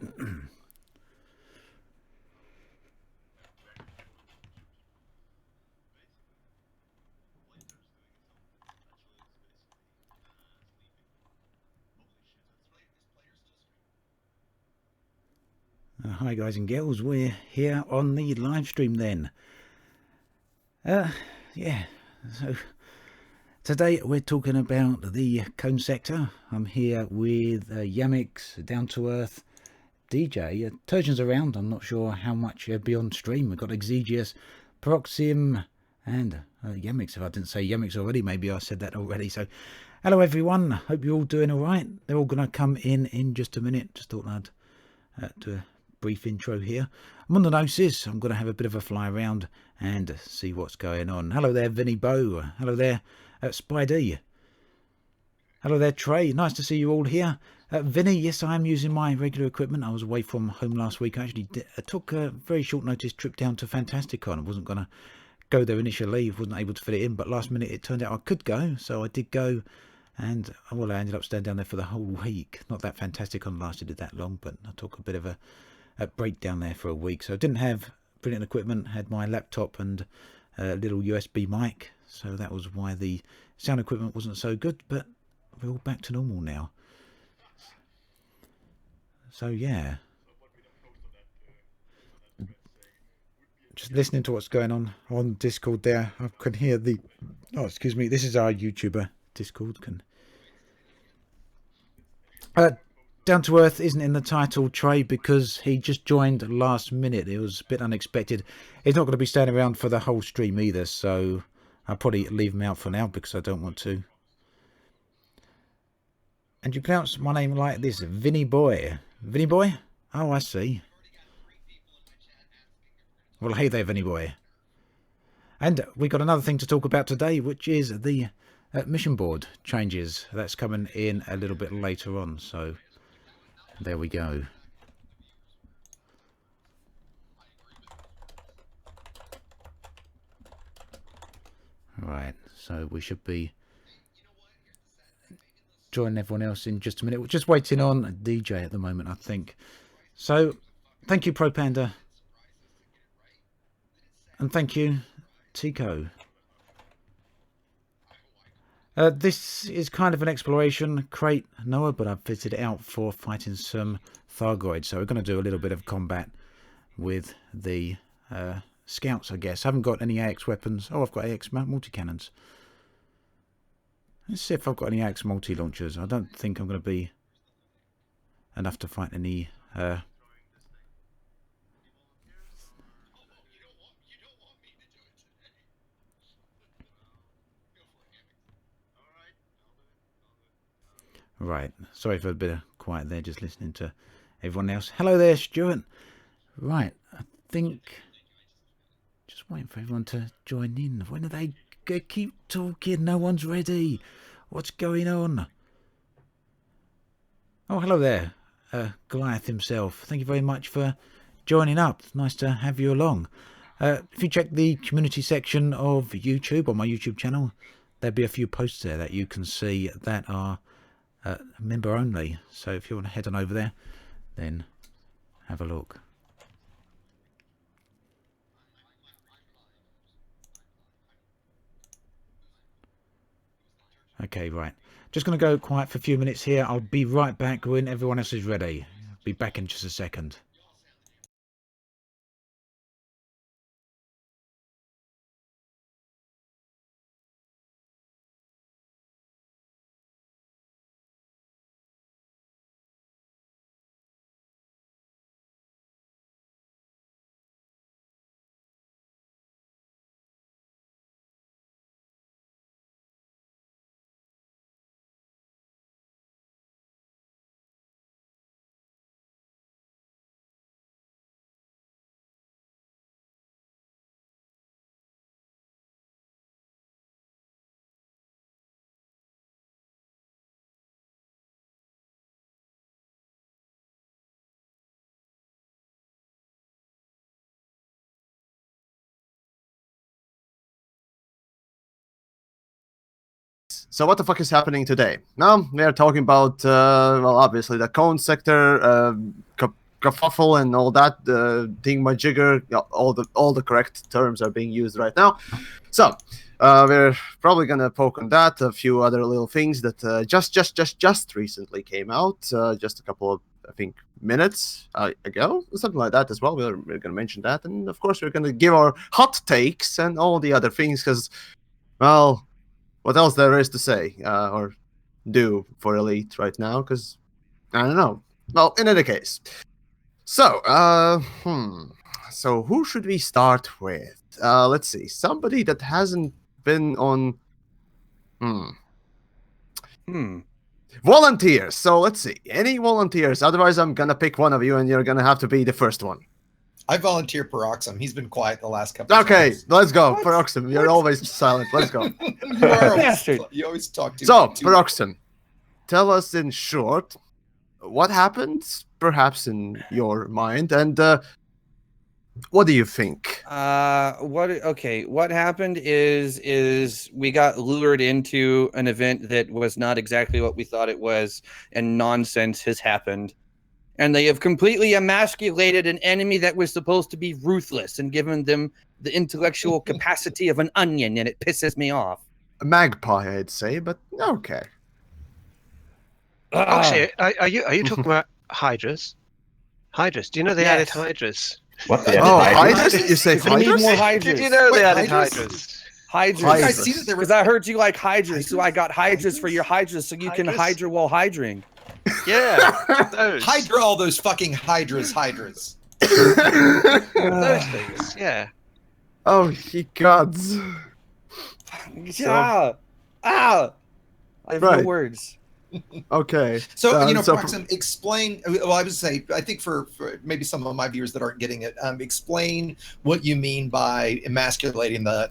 Hi guys and girls, we're here on the live stream then. Yeah, so today we're talking about the cone sector. I'm here with Yamiks, Down to Earth, DJ. Turgeon's around, I'm not sure how much he'll be on stream. We've got Exegious, Paroxsym, and Yamiks. If I didn't say Yamiks already, maybe I said that already. So hello everyone, hope you're all doing alright. They're all going to come in just a minute. Just thought I'd do a brief intro here. I'm on the Gnosis. I'm going to have a bit of a fly around and see what's going on. Hello there, Vinny Bo. Hello there, Spidey. Hello there, Trey. Nice to see you all here. Vinny, yes, I am using my regular equipment. I was away from home last week. I actually took a very short notice trip down to Fantasticon. I wasn't going to go there initially. Wasn't able to fit it in, but last minute it turned out I could go. So I did go. And, well, I ended up staying down there for the whole week. Not that Fantasticon lasted that long, but I took a bit of a break down there for a week. So I didn't have brilliant equipment. Had my laptop and a little USB mic. So that was why the sound equipment wasn't so good. But we're all back to normal now. So, yeah. Just listening to what's going on Discord there. I can hear the... Oh, excuse me. This is our YouTuber Discord. Down to Earth isn't in the title, Trey, because he just joined last minute. It was a bit unexpected. He's not going to be staying around for the whole stream either, so I'll probably leave him out for now because I don't want to. And you pronounce my name like this, Vinny Boy. Vinny Boy? Oh, I see. Well, hey there, Vinny Boy. And we got another thing to talk about today, which is the mission board changes. That's coming in a little bit later on, so there we go. Right, so we should be joining everyone else in just a minute. We're just waiting on DJ at the moment, I think. So, thank you, Pro Panda. And thank you, Tico. This is kind of an exploration crate, Noah, but I've fitted it out for fighting some Thargoids. So we're going to do a little bit of combat with the scouts, I guess. I haven't got any AX weapons. Oh, I've got AX multi-cannons. Let's see if I've got any AX multi-launchers. I don't think I'm going to be enough to fight any... Right, sorry for a bit of quiet there, just listening to everyone else. Hello there, Stuart. Right, I think... Just waiting for everyone to join in. When are they... Keep talking, no one's ready. What's going on? Oh, hello there, Goliath himself. Thank you very much for joining up. Nice to have you along. If you check the community section of YouTube, on my YouTube channel, there'll be a few posts there that you can see that are member only. So if you want to head on over there, then have a look. Okay, right. Just going to go quiet for a few minutes here. I'll be right back when everyone else is ready. I'll be back in just a second. So what the fuck is happening today? Now we are talking about, well, obviously the cone sector, kerfuffle and all that, thingamajigger, all the correct terms are being used right now. So we're probably gonna poke on that, a few other little things that just recently came out, just a couple of, I think, minutes ago, something like that as well. We're gonna mention that, and of course we're gonna give our hot takes and all the other things, because, well, what else there is to say or do for Elite right now? Because I don't know. Well, in any case, so so who should we start with? Let's see, somebody that hasn't been on. Volunteers. So let's see, any volunteers? Otherwise, I'm gonna pick one of you, and you're gonna have to be the first one. I volunteer Paroxsym. He's been quiet the last couple. Okay, times. let's go. Paroxsym, you're always silent. Let's go. You always talk too So, much. Paroxsym, tell us in short what happened, perhaps in your mind, and what do you think? What happened is we got lured into an event that was not exactly what we thought it was, and nonsense has happened. And they have completely emasculated an enemy that was supposed to be ruthless and given them the intellectual capacity of an onion, and it pisses me off. A magpie, I'd say, but okay. Actually, are you talking about hydras? Hydras. Do you know they added hydras? What the Hydras? You say We need hydras? more hydras. Did you know Wait, they added hydras? hydras? Hydras. I see that there was. Because I heard you like hydras, so I got hydras for your hydras, so you can Hydras? hydra while hydrang. Yeah, those. Hydra all those fucking hydras. Those things. Yeah. Oh, ye gods. Yeah. I have Right. no words. Okay. So, so Paroxsym, explain. Well, I would say, I think for maybe some of my viewers that aren't getting it, explain what you mean by emasculating the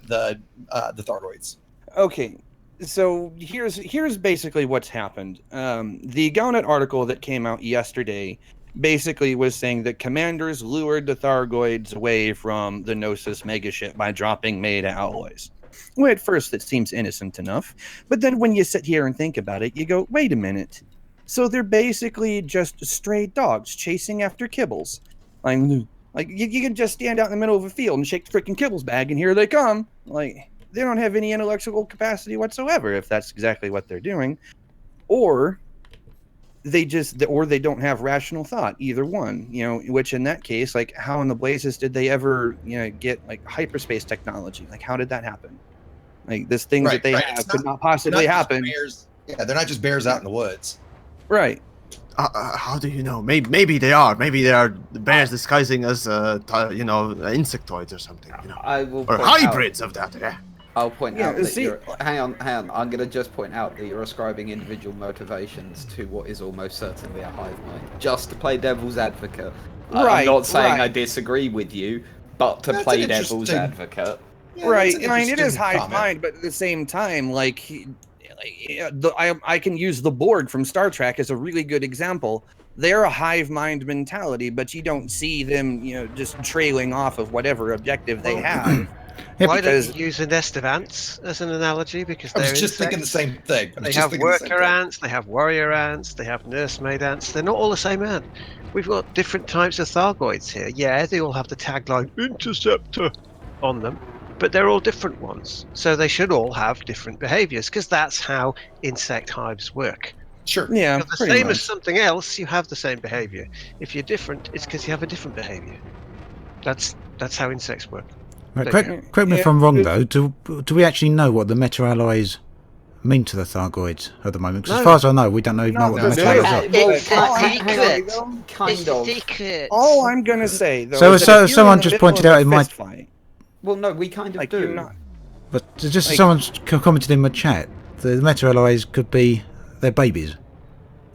Thargoids. Okay, so here's basically what's happened. The Galnet article that came out yesterday basically was saying that commanders lured the Thargoids away from the Gnosis megaship by dropping Meta alloys. Well, at first it seems innocent enough, but then when you sit here and think about it, you go, wait a minute. So they're basically just stray dogs chasing after kibbles. Like you can just stand out in the middle of a field and shake the freaking kibbles bag, and here they come. Like, they don't have any intellectual capacity whatsoever if that's exactly what they're doing, or they don't have rational thought, either one, which in that case, like, how in the blazes did they ever get like hyperspace technology? Like, how did that happen? Like, this thing that they have could not possibly happen. Yeah, they're not just bears out in the woods. Right. how do you know? Maybe they are. Maybe they are the bears disguising as insectoids or something. I will Or point hybrids of that. Yeah. I'll point out that see- you're... Hang on. I'm going to just point out that you're ascribing individual motivations to what is almost certainly a hive mind. Just to play devil's advocate. I'm not saying I disagree with you, but to play devil's advocate. Yeah, right. that's an I mean, it is interesting hive comment. mind, but at the same time, I can use the Borg from Star Trek as a really good example. They're a hive mind mentality, but you don't see them, just trailing off of whatever objective they have. Why don't you use a nest of ants as an analogy? Because I they're was just thinking the insects. same thing. They have worker ants, they have warrior ants, they have nursemaid ants. They're not all the same ant. We've got different types of Thargoids here. Yeah, they all have the tagline Interceptor on them, but they're all different ones. So they should all have different behaviors, because that's how insect hives work. Sure. Yeah, If you're the pretty same much. as something else, you have the same behavior. If you're different, it's because you have a different behavior. That's how insects work. Right, There correct me if I'm wrong, though. Do we actually know what the meta-alloys mean to the Thargoids at the moment? Because as far as I know, we don't even know what the meta-alloys are. It's It's of. secret. All I'm gonna say, though, So- is that so if you're someone in the just middle pointed of out a in my- fist fight, Well, no, we kind of like, do. you're not. But just Like- someone's commented in my chat, the meta-alloys could be their babies.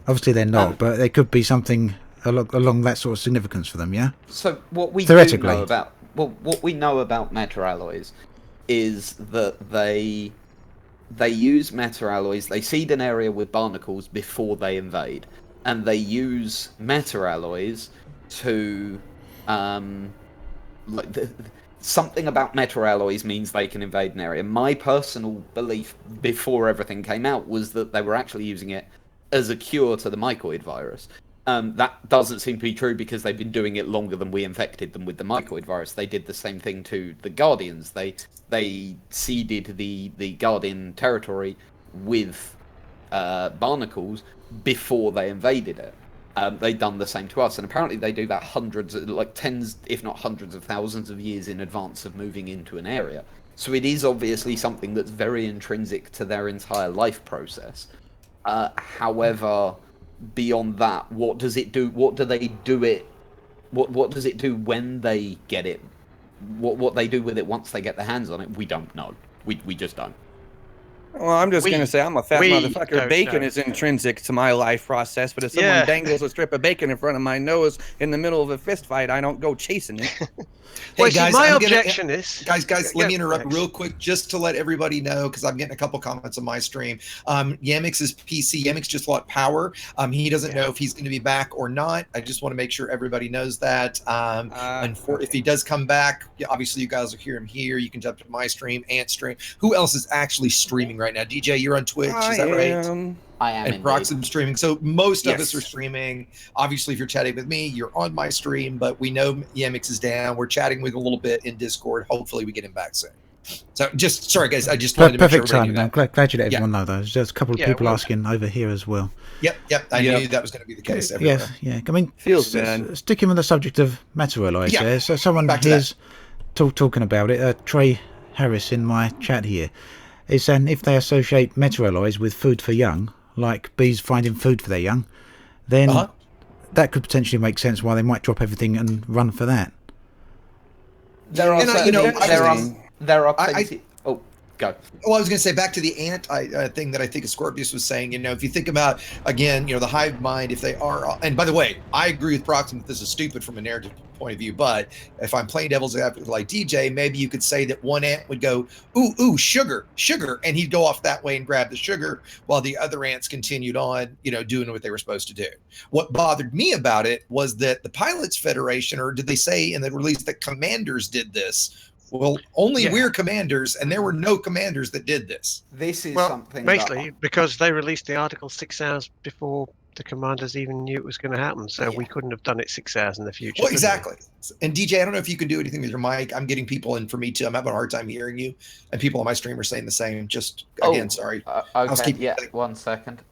Obviously, they're not, but they could be something along that sort of significance for them. Yeah. So what we do Theoretically. know about what we know about meta-alloys is that they use meta-alloys. They seed an area with barnacles before they invade, and they use meta-alloys to something about meta-alloys means they can invade an area. My personal belief before everything came out was that they were actually using it as a cure to the mycoid virus. That doesn't seem to be true because they've been doing it longer than we infected them with the mycoid virus. They did the same thing to the Guardians. They seeded the Guardian territory with barnacles before they invaded it. They've done the same to us, and apparently they do that tens, if not hundreds of thousands of years in advance of moving into an area. So it is obviously something that's very intrinsic to their entire life process. However, beyond that, what does it do? What do they do it? What does it do when they get it? What they do with it once they get their hands on it? We don't know. We just don't. Well, I'm just going to say I'm a fat motherfucker. don't Bacon know. is intrinsic to my life process, but if someone dangles a strip of bacon in front of my nose in the middle of a fist fight, I don't go chasing it. Well, Hey see, guys, my I'm gonna- objection is... Guys, let me interrupt Max. real quick just to let everybody know, because I'm getting a couple comments on my stream. Yamiks is PC. Yamiks just lost power. He doesn't know if he's going to be back or not. I just want to make sure everybody knows that. If he does come back, obviously you guys will hear him here. You can jump to my stream, Ant's stream. Who else is actually streaming right now? DJ, you're on Twitch, is that right? I am And indeed. Paroxsym streaming. So most of us Yes. are streaming. Obviously, if you're chatting with me, you're on my stream, but we know Yamiks is down. We're chatting with him a little bit in Discord. Hopefully we get him back soon. So just, sorry guys, I just wanted to make sure Perfect everybody timing. knew I'm that. glad you let everyone know, though. There's a couple of Yeah, people well- asking over here as well. Yep. I knew that was going to be the case. Everywhere. Yes, yeah. I mean, Feels bad. sticking with the subject of matter-alloys Yeah, there. So someone back to here's talking about it. Trey Harris in my chat here is saying if they associate matter-alloys with food for young, like bees finding food for their young, then that could potentially make sense why they might drop everything and run for that. There are And I- certain- you know, there are I- plenty. Oh, go. Well, I was going to say back to the ant thing that I think Scorpius was saying. If you think about again, the hive mind, if they are, and by the way, I agree with Paroxsym that this is stupid from a narrative point of view. But if I'm playing devil's advocate like DJ, maybe you could say that one ant would go, ooh, sugar, and he'd go off that way and grab the sugar, while the other ants continued on, doing what they were supposed to do. What bothered me about it was that the Pilots Federation, or did they say in the release that commanders did this? Well, only we're commanders, and there were no commanders that did this. This is Well, something basically, because they released the article 6 hours before the commanders even knew it was going to happen, so we couldn't have done it 6 hours in the future. Well, could we? exactly. And DJ, I don't know if you can do anything with your mic. I'm getting people in for me too. I'm having a hard time hearing you, and people on my stream are saying the same. Just again, sorry. Okay, Housekeeping. yeah, 1 second.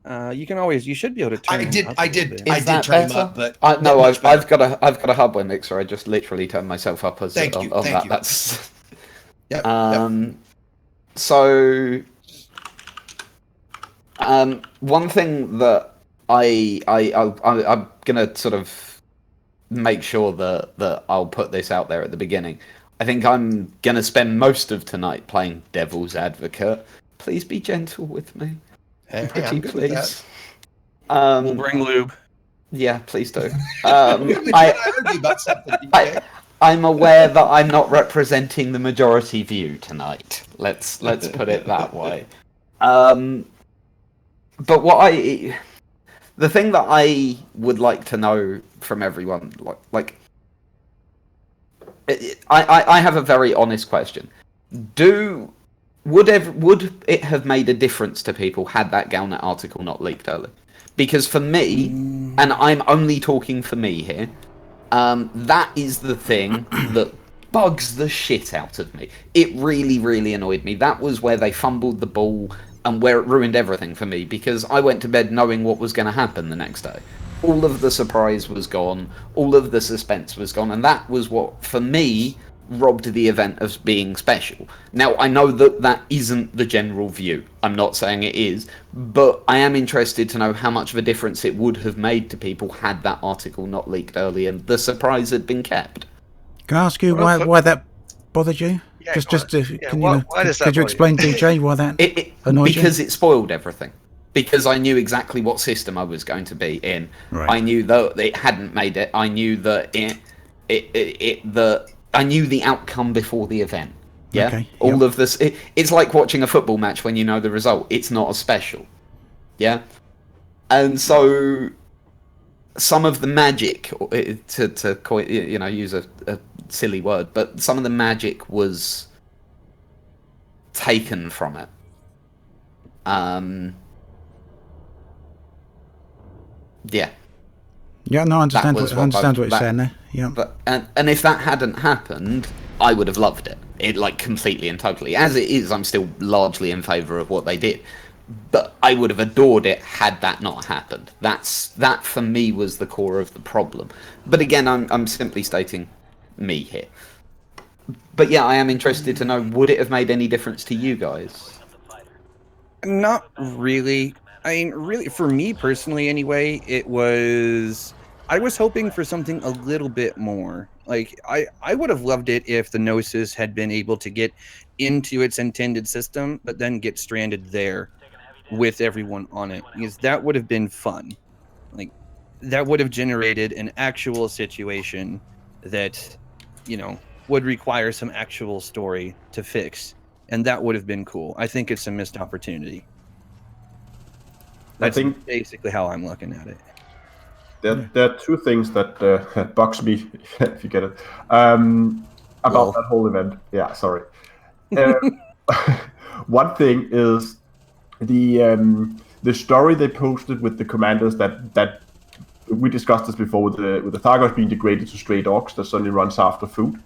You should be able to turn I did. him up a I little did. bit. I Is did that turn better? him up, but No, much I've better. got a hardware mixer. I just literally turned myself up as Thank you, thank you. That's Yep, so one thing that I'm gonna sort of make sure that I'll put this out there at the beginning. I think I'm gonna spend most of tonight playing devil's advocate. Please be gentle with me. Hey, Pretty I'm good with please. We'll bring lube. Yeah, please do. that. I heard you about something, DJ. I'm aware that I'm not representing the majority view tonight. Let's put it that way. But the thing that I would like to know from everyone, I have a very honest question. Would it have made a difference to people had that Galnet article not leaked early? Because for me, and I'm only talking for me here, that is the thing that bugs the shit out of me. It really, really annoyed me. That was where they fumbled the ball and where it ruined everything for me, because I went to bed knowing what was going to happen the next day. All of the surprise was gone, all of the suspense was gone, and that was what, for me, robbed the event of being special. Now, I know that isn't the general view. I'm not saying it is, but I am interested to know how much of a difference it would have made to people had that article not leaked early and the surprise had been kept. Can I ask you why that bothered you? Yeah, Just go on. could does that you bother explain, DJ, why that It annoyed because you? it spoiled everything. Because I knew exactly what system I was going to be in. Right. I knew that it hadn't made it. I knew that I knew the outcome before the event. Yeah. Okay, All of this. It's like watching a football match when you know the result. It's not as special. Yeah. And so, some of the magic, to use a silly word, but some of the magic was taken from it. Yeah. Yeah, no, I understand. was I understand what you're that- saying there. Yeah. But and if that hadn't happened, I would have loved it. It like completely and totally. As it is, I'm still largely in favour of what they did. But I would have adored it had that not happened. That for me was the core of the problem. But again, I'm simply stating me here. But yeah, I am interested to know, would it have made any difference to you guys? Not really. I mean, really, for me personally, anyway, I was hoping for something a little bit more. Like, I would have loved it if the Gnosis had been able to get into its intended system, but then get stranded there with everyone on it, because that would have been fun. Like, that would have generated an actual situation that, would require some actual story to fix. And that would have been cool. I think it's a missed opportunity. That's basically how I'm looking at it. There are two things that bugs me, if you get it, about that whole event. Yeah, sorry. One thing is the story they posted with the commanders that we discussed this before with the Thargoids being degraded to stray dogs that suddenly runs after food.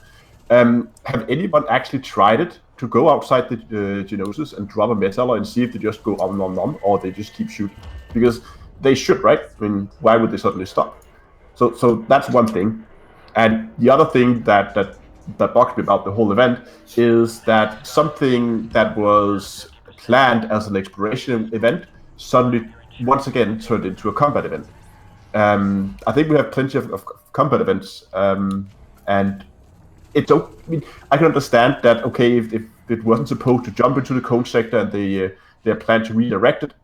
Have anyone actually tried it to go outside the Genosis and drop a metal and see if they just go nom, or they just keep shooting? Because they should, right? I mean, why would they suddenly stop? So that's one thing. And the other thing that bugs me about the whole event is that something that was planned as an exploration event suddenly once again turned into a combat event. I think we have plenty of combat events, and it's. I mean, I can understand that. Okay, if it wasn't supposed to jump into the cone sector and they plan to redirect it,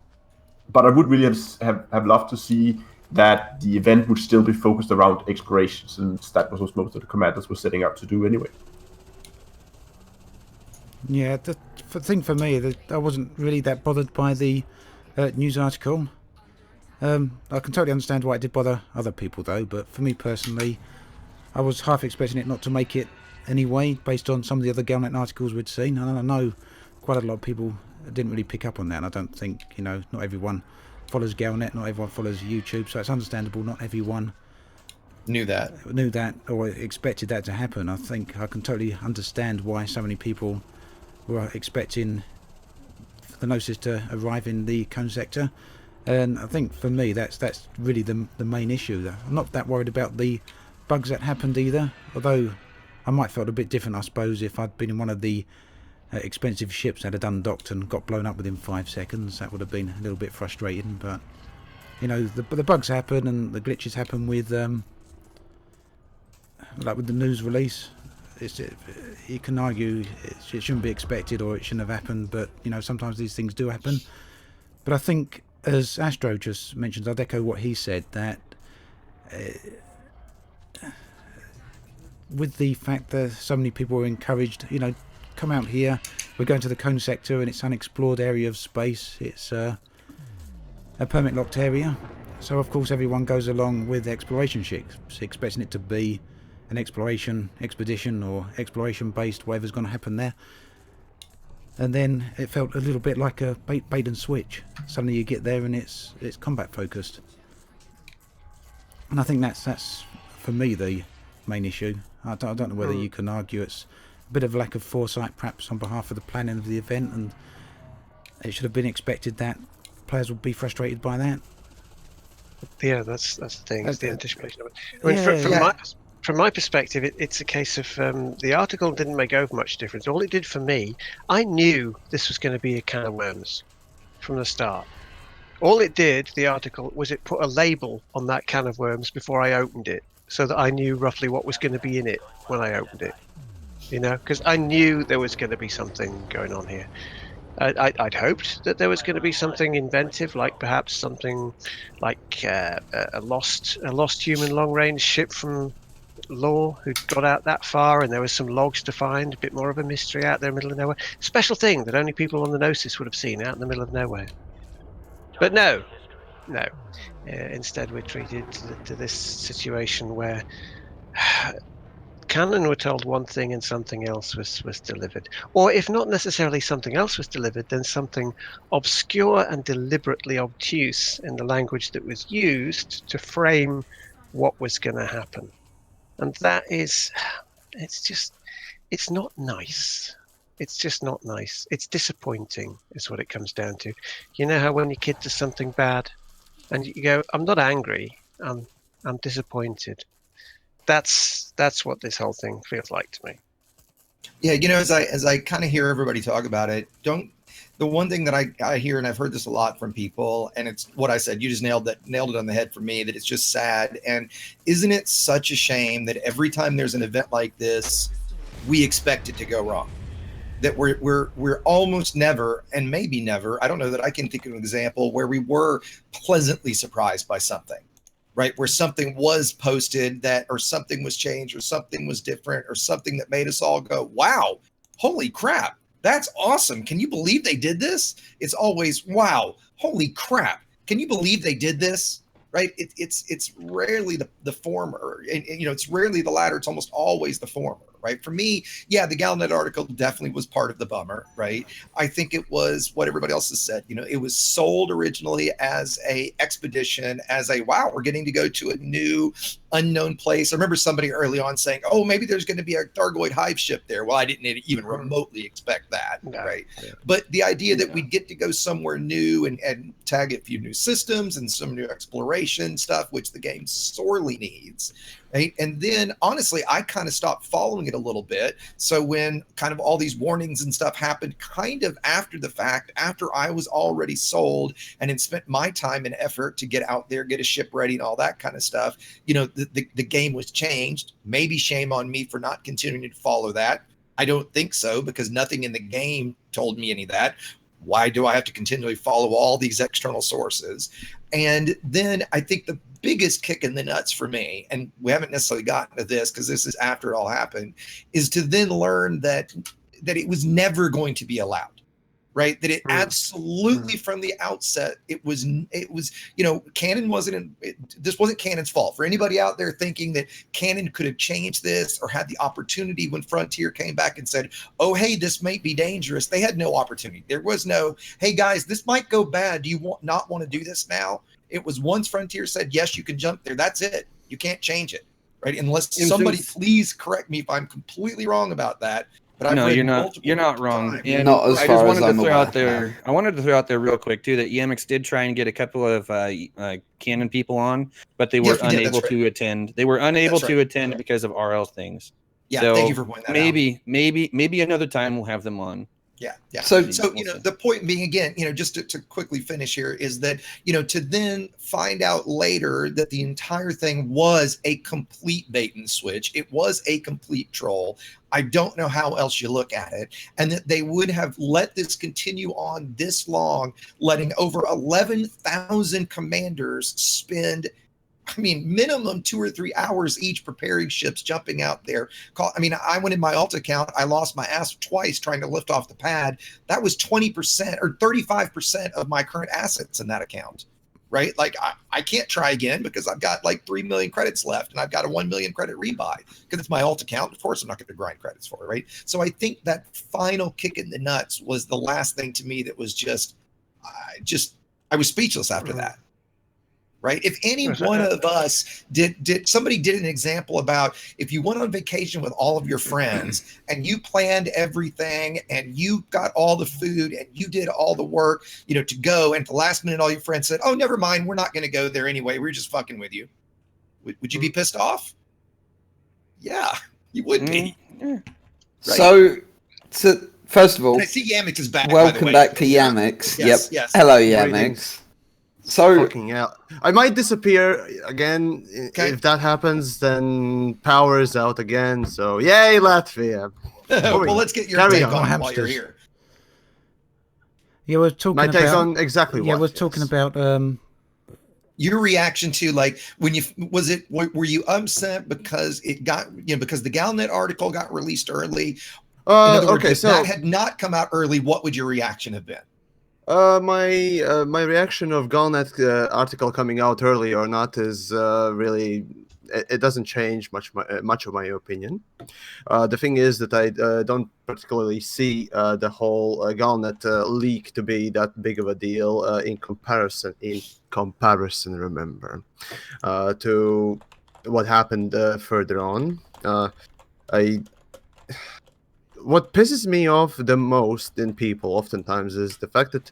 but I would really have loved to see that the event would still be focused around exploration, since that was what most of the commanders were setting out to do anyway. Yeah, the thing for me, I wasn't really that bothered by the news article. I can totally understand why it did bother other people, though, but for me personally, I was half expecting it not to make it anyway, based on some of the other Galnet articles we'd seen. And I know quite a lot of people didn't really pick up on that, and I don't think, not everyone follows Galnet, not everyone follows YouTube, so it's understandable not everyone knew that or expected that to happen. I think I can totally understand why so many people were expecting the Gnosis to arrive in the cone sector. And I think for me that's really the main issue. I'm not that worried about the bugs that happened either, although I might have felt a bit different, I suppose, if I'd been in one of the expensive ships that had undocked and got blown up within 5 seconds. That would have been a little bit frustrating, but the bugs happen and the glitches happen with like with the news release. You can argue it shouldn't be expected or it shouldn't have happened, but sometimes these things do happen. But I think, as Astro just mentioned, I'd echo what he said, that with the fact that so many people were encouraged, come out here, we're going to the cone sector and it's an unexplored area of space, it's a permit locked area, so of course everyone goes along with exploration ships, expecting it to be an exploration expedition or exploration based, whatever's going to happen there. And then it felt a little bit like a bait and switch. Suddenly you get there and it's combat focused. And I think that's for me the main issue. I don't know whether you can argue it's a bit of a lack of foresight perhaps on behalf of the planning of the event, and it should have been expected that players would be frustrated by that. Yeah, that's the thing. It's the anticipation of it. I mean, from my perspective, it's a case of the article didn't make over much difference. All it did for me, I knew this was going to be a can of worms from the start. All it did, the article, was it put a label on that can of worms before I opened it, so that I knew roughly what was going to be in it when I opened it. Because I knew there was going to be something going on here. I'd hoped that there was going to be something inventive, like perhaps something like a lost human long-range ship from Lore who'd got out that far, and there was some logs to find, a bit more of a mystery out there in the middle of nowhere. Special thing that only people on the Gnosis would have seen out in the middle of nowhere. But no. Instead we're treated to this situation where Canon were told one thing and something else was delivered. Or if not necessarily something else was delivered, then something obscure and deliberately obtuse in the language that was used to frame what was going to happen. And that is, it's not nice. It's just not nice. It's disappointing is what it comes down to. You know how when your kid does something bad and you go, I'm not angry, I'm disappointed. That's what this whole thing feels like to me. Yeah, as I kind of hear everybody talk about it, the one thing that I hear, and I've heard this a lot from people, and it's what I said, you just nailed it on the head for me, that it's just sad. And isn't it such a shame that every time there's an event like this, we expect it to go wrong? That we're almost never, and maybe never, I don't know that I can think of an example where we were pleasantly surprised by something, right? Where something was posted that, or something was changed, or something was different, or something that made us all go, wow, holy crap, that's awesome. Can you believe they did this? It's always, wow, holy crap, can you believe they did this? Right? It's rarely the former, and it's rarely the latter. It's almost always the former, right? For me, yeah, the Galnet article definitely was part of the bummer, right? I think it was what everybody else has said. It was sold originally as a expedition, as a, wow, we're getting to go to a new unknown place. I remember somebody early on saying, oh, maybe there's going to be a Thargoid hive ship there. Well, I didn't even remotely expect that, right? Yeah. But the idea that we'd get to go somewhere new and tag a few new systems and some new exploration stuff, which the game sorely needs, right? And then, honestly, I kind of stopped following it a little bit. So when kind of all these warnings and stuff happened kind of after the fact, after I was already sold and had spent my time and effort to get out there, get a ship ready and all that kind of stuff, the game was changed. Maybe shame on me for not continuing to follow that. I don't think so, because nothing in the game told me any of that. Why do I have to continually follow all these external sources? And then I think the biggest kick in the nuts for me, and we haven't necessarily gotten to this because this is after it all happened, is to then learn that it was never going to be allowed. Right, that it absolutely from the outset, it was Canon this wasn't Canon's fault. For anybody out there thinking that Canon could have changed this or had the opportunity when Frontier came back and said, oh, hey, this might be dangerous, they had no opportunity. There was no, hey guys, this might go bad, do you not want to do this now? It was once Frontier said, yes, you can jump there, that's it, you can't change it, right? Unless somebody please correct me if I'm completely wrong about that. But no, you're not wrong. And not as I far just wanted as to I'm throw out aware. there. I wanted to throw out there real quick too that Yamiks did try and get a couple of Canon people on, but they were unable to attend. They were unable to attend because of RL things. Yeah, so thank you for pointing that out. Maybe another time we'll have them on. Yeah. So the point being, again, just to quickly finish here, is that, to then find out later that the entire thing was a complete bait and switch. It was a complete troll. I don't know how else you look at it. And that they would have let this continue on this long, letting over 11,000 commanders spend, minimum 2 or 3 hours each preparing ships, jumping out there. I went in my alt account. I lost my ass twice trying to lift off the pad. That was 20% or 35% of my current assets in that account, right? Like I can't try again because I've got like 3 million credits left and I've got a 1 million credit rebuy because it's my alt account. Of course, I'm not going to grind credits for it, right? So I think that final kick in the nuts was the last thing to me that was I was speechless after that. Right? If any one of us somebody did an example about if you went on vacation with all of your friends and you planned everything and you got all the food and you did all the work, to go, and at the last minute all your friends said, oh, never mind, we're not going to go there anyway, we're just fucking with you. Would you be pissed off? Yeah, you would be. Right? So first of all, and I see Yamiks is back. Welcome back to Yamiks. Yes, yep. Yes. Hello, Yamiks. So fucking hell. I might disappear again. Okay. If that happens, then power is out again. So yay, Latvia. Well, let's get your take on while you're here. Yeah, we're talking my about take's on exactly what. Yeah, we're talking about your reaction to, like, when were you upset because it got because the Galnet article got released early? In other words, if that had not come out early, what would your reaction have been? My reaction of Galnet article coming out early or not is really it doesn't change much of my opinion. The thing is that I don't particularly see the whole Galnet leak to be that big of a deal in comparison. Remember, to what happened further on. What pisses me off the most in people oftentimes is the fact that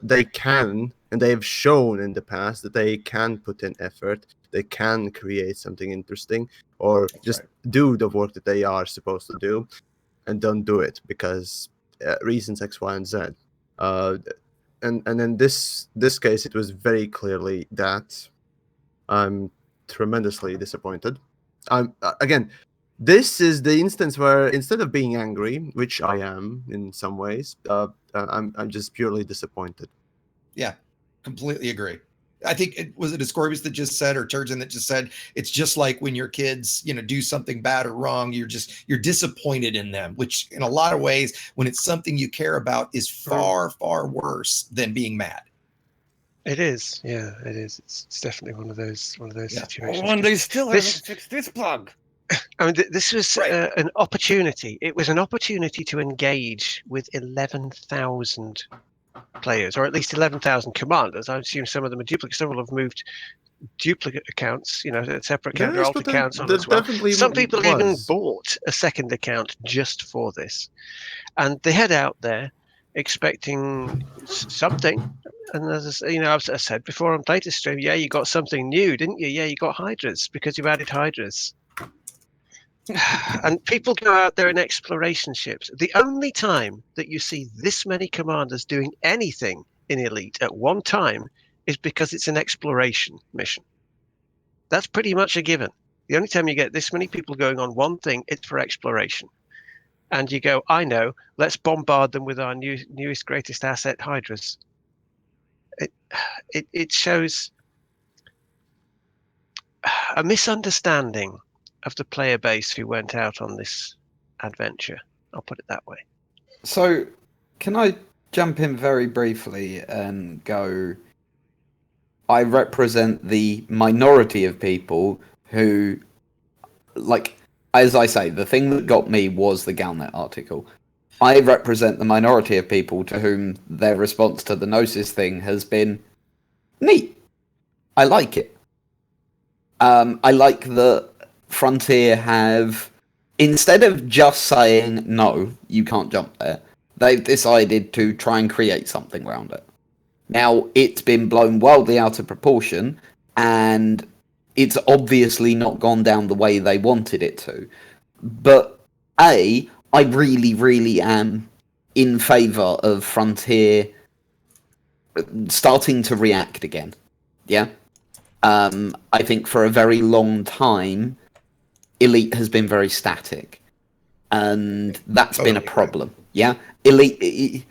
they can, and they have shown in the past that they can put in effort, they can create something interesting, or just do the work that they are supposed to do, and don't do it because reasons X, Y, and Z. And in this case, it was very clearly that. I'm tremendously disappointed. Again, this is the instance where instead of being angry, which I am in some ways, I'm just purely disappointed. Yeah, completely agree. I think was it Ascorbius that just said, or Turgeon that just said, it's just like when your kids, do something bad or wrong, you're disappointed in them, which in a lot of ways, when it's something you care about, is far, far worse than being mad. It is, yeah, it is. It's definitely one of those situations. When they still haven't fixed this bug. I mean, this was an opportunity. It was an opportunity to engage with 11,000 players, or at least 11,000 commanders. I assume some of them are duplicate. Some will have moved duplicate accounts, separate account or alt accounts on as well. Some people even bought a second account just for this. And they head out there expecting something. And as I've said before on Playtest Stream, yeah, you got something new, didn't you? Yeah, you got Hydras because you added Hydras. And people go out there in exploration ships. The only time that you see this many commanders doing anything in Elite at one time is because it's an exploration mission. That's pretty much a given. The only time you get this many people going on one thing, it's for exploration. And you go, I know, let's bombard them with our newest, greatest asset, Hydras. It shows a misunderstanding of the player base who went out on this adventure. I'll put it that way. So, can I jump in very briefly and go, I represent the minority of people who, as I say, the thing that got me was the Galnet article. I represent the minority of people to whom their response to the Gnosis thing has been neat. I like it. I like that Frontier have, instead of just saying, no, you can't jump there, they've decided to try and create something around it. Now, it's been blown wildly out of proportion, and it's obviously not gone down the way they wanted it to. But, I really, really am in favour of Frontier starting to react again. Yeah? I think for a very long time, Elite has been very static, and that's been a problem. Yeah, Elite,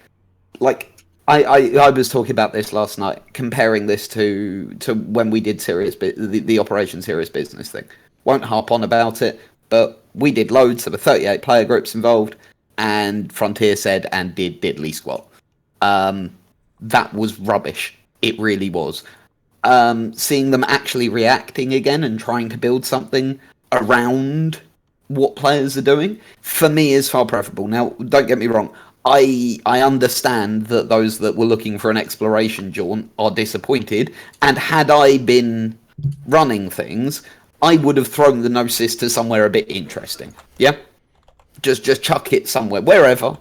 I was talking about this last night, comparing this to when we did the Operation Serious Business thing. Won't harp on about it, but we did loads. There were 38 player groups involved, and Frontier said and did diddly squat. That was rubbish. It really was. Seeing them actually reacting again and trying to build something around what players are doing, for me, is far preferable. Now, don't get me wrong, I understand that those that were looking for an exploration jaunt are disappointed, and had I been running things, I would have thrown the Gnosis to somewhere a bit interesting. Yeah? Just chuck it somewhere, wherever.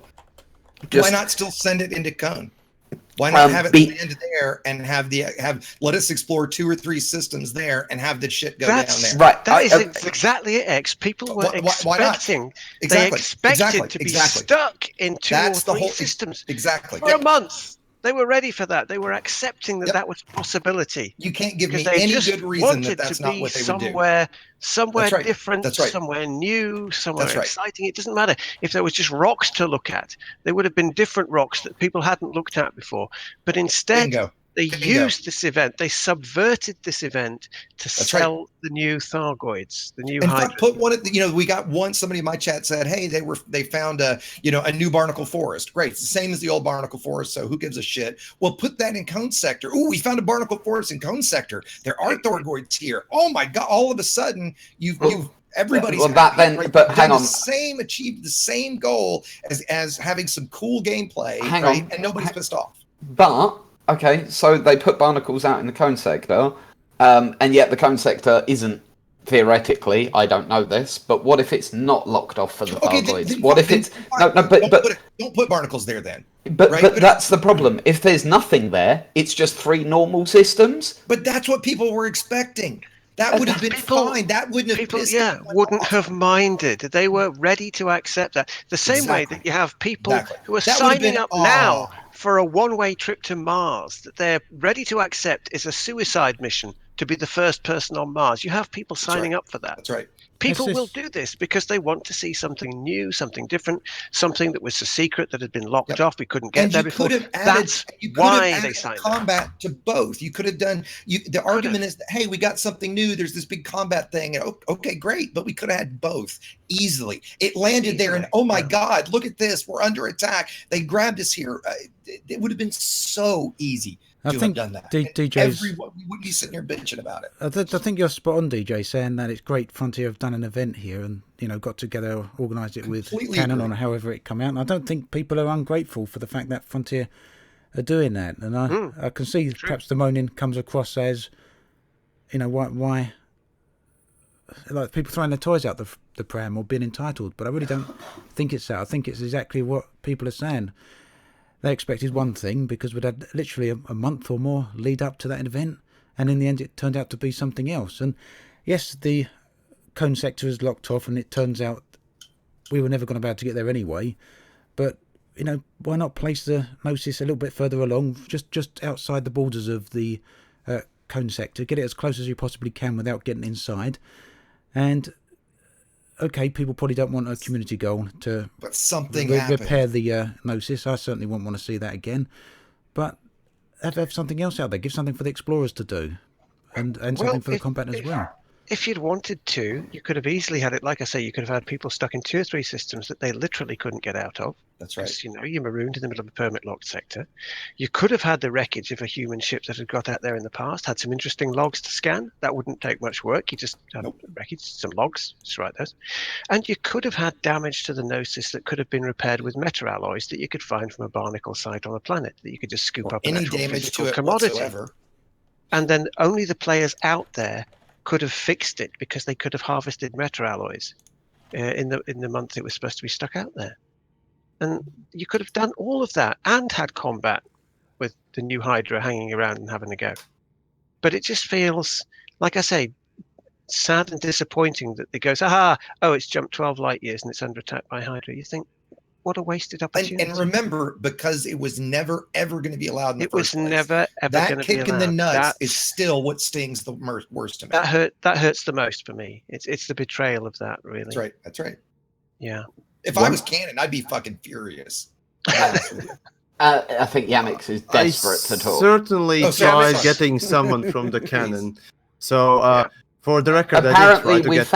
Why not still send it into Cone? Why not have it land there and let us explore 2 or 3 systems there and have the shit go down there? Right. That is exactly it, X. People were expecting. They expected to be stuck in 2 or 3 systems. Exactly. For a month. They were ready for that. They were accepting that was a possibility. You can't give me any good reason that that's not what they would do. Somewhere different, somewhere new, somewhere exciting. It doesn't matter. If there was just rocks to look at, there would have been different rocks that people hadn't looked at before. But instead, They Bingo. used this event. They subverted this event to sell the new Thargoids, the new In Hydra. fact, put one at the, we got one. Somebody in my chat said, "Hey, they found a new barnacle forest. Great, it's the same as the old barnacle forest. So who gives a shit? Well, put that in Cone Sector. Ooh, we found a barnacle forest in Cone Sector. There are Thargoids here. Oh my god! All of a sudden, you've everybody's happy, right? But hang on, achieved the same goal as having some cool gameplay, hang right? on. And nobody's pissed off. But okay, so they put barnacles out in the Cone Sector, and yet the Cone Sector isn't theoretically. I don't know this, but what if it's not locked off for the Thargoids? What if it's don't put barnacles there then? But right? but that's the problem. If there's nothing there, it's just 3 normal systems. But that's what people were expecting. That would have been fine. That wouldn't have pissed wouldn't have minded. They were ready to accept that. The same way that you have people who are signing up now for a one-way trip to Mars that they're ready to accept is a suicide mission to be the first person on Mars. You have people signing up for that. That's right. People will do this because they want to see something new, something different, something that was a secret that had been locked off. We couldn't get there before. That's why they signed combat to both. You could have done. The argument is that, hey, we got something new. There's this big combat thing. And, okay, great, but we could have had both easily. It landed there, and oh my God, look at this. We're under attack. They grabbed us here. It would have been so easy. I think done that. DJ's, we wouldn't be sitting here bitching about it. I think you're spot on, DJ, saying that it's great Frontier have done an event here and got together, organised it with Canon or however it come out. And I don't think people are ungrateful for the fact that Frontier are doing that. And I can see perhaps the moaning comes across as, why like people throwing their toys out the pram or being entitled. But I really don't think it's that. I think it's exactly what people are saying. They expected one thing because we'd had literally a month or more lead up to that event, and in the end it turned out to be something else. And yes, the Cone Sector is locked off, and it turns out we were never going to be able to get there anyway. But why not place the Gnosis a little bit further along, just outside the borders of the Cone Sector, get it as close as you possibly can without getting inside. And okay, people probably don't want a community goal to repair the Gnosis. I certainly wouldn't want to see that again. But have something else out there. Give something for the explorers to do, and something for the combat as well. If you'd wanted to, you could have easily had it. Like I say, you could have had people stuck in 2 or 3 systems that they literally couldn't get out of. That's right. You're marooned in the middle of a permit locked sector. You could have had the wreckage of a human ship that had got out there in the past, had some interesting logs to scan. That wouldn't take much work. You just had wreckage, some logs, just write those. And you could have had damage to the Gnosis that could have been repaired with meta-alloys that you could find from a barnacle site on a planet that you could just scoop up any an actual damage to it commodity. Whatsoever. And then only the players out there could have fixed it because they could have harvested meta-alloys in the month it was supposed to be stuck out there. And you could have done all of that and had combat with the new Hydra hanging around and having a go. But it just feels, like I say, sad and disappointing that it goes, it's jumped 12 light years and it's under attack by Hydra. You think, what a wasted opportunity. And remember, because it was never, ever going to be allowed in the first place. It was never, ever going to be allowed. That kick in the nuts is still what stings the worst to me. That hurts the most for me. It's the betrayal of that, really. That's right. Yeah. If I was canon, I'd be fucking furious. I think Yamiks is desperate to talk. Certainly tried getting someone from the canon. So, for the record, apparently we have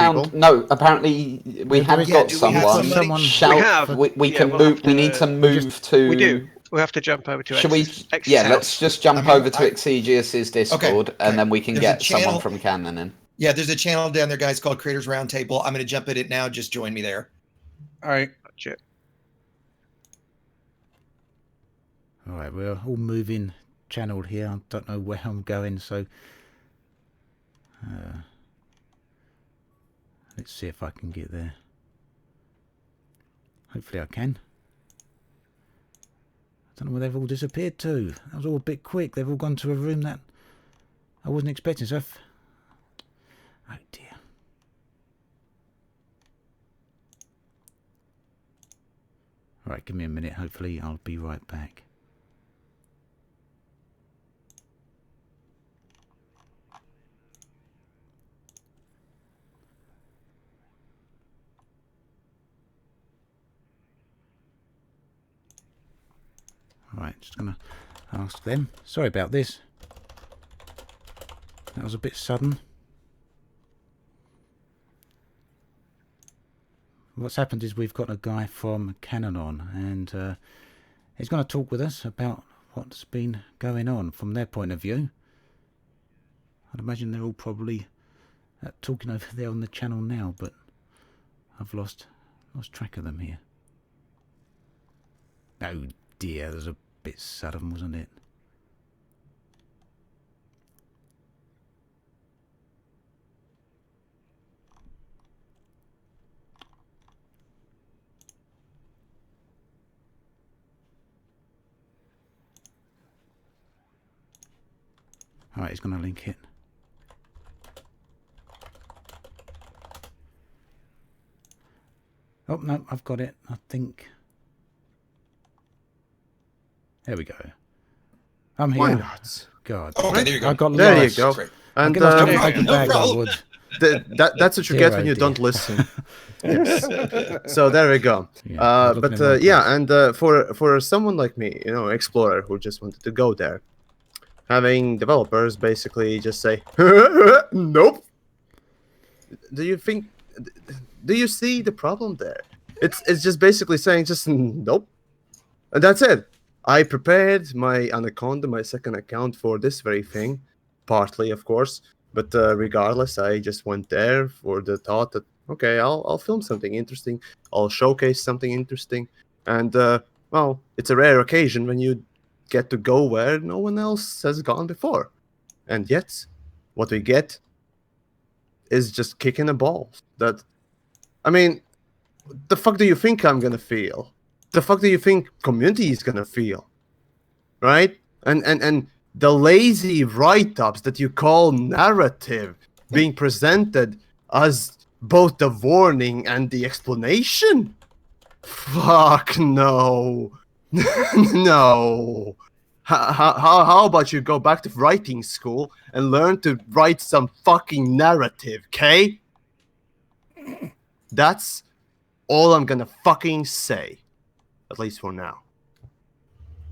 got someone. We can move. We need to move to. We do. We have to jump over to. Should we? Yeah, let's just jump over to Exigius's Discord, and then we can get someone from canon in. Yeah, there's a channel down there, guys, called Creators Roundtable. I'm going to jump in it now. Just join me there. All right. Gotcha. All right, we're all moving channeled here. I don't know where I'm going, so let's see if I can get there. Hopefully I can. I don't know where they've all disappeared to. That was all a bit quick. They've all gone to a room that I wasn't expecting. So, oh dear. All right, give me a minute. Hopefully I'll be right back. Right, just gonna ask them. Sorry about this. That was a bit sudden. What's happened is we've got a guy from Canon on, and he's going to talk with us about what's been going on from their point of view. I'd imagine they're all probably talking over there on the channel now, but I've lost track of them here. Oh dear, that was a bit sudden, wasn't it? Alright, he's going to link it. Oh, no, I've got it, I think. There we go. I'm here. Why not? God. Okay, there you go. I got There lost. you go. Great. And I got no lost in problem, bag, no I problem. would. that's what you Dear get when oh you dear. don't listen. Yes. So there we go. Yeah, I was looking But in one yeah, place. and for someone like me, you know, explorer who just wanted to go there, having developers basically just say, nope. Do you see the problem there? It's just basically saying just nope, and that's it. I prepared my Anaconda, my second account, for this very thing, partly of course, but regardless, I just went there for the thought that okay, I'll film something interesting, I'll showcase something interesting, and well, it's a rare occasion when you get to go where no one else has gone before, and yet what we get is just kicking a ball. That, I mean, the fuck do you think I'm gonna feel? The fuck do you think community is gonna feel? Right? And the lazy write-ups that you call narrative being presented as both the warning and the explanation? Fuck no. No. How about you go back to writing school and learn to write some fucking narrative, okay? That's all I'm gonna fucking say. At least for now.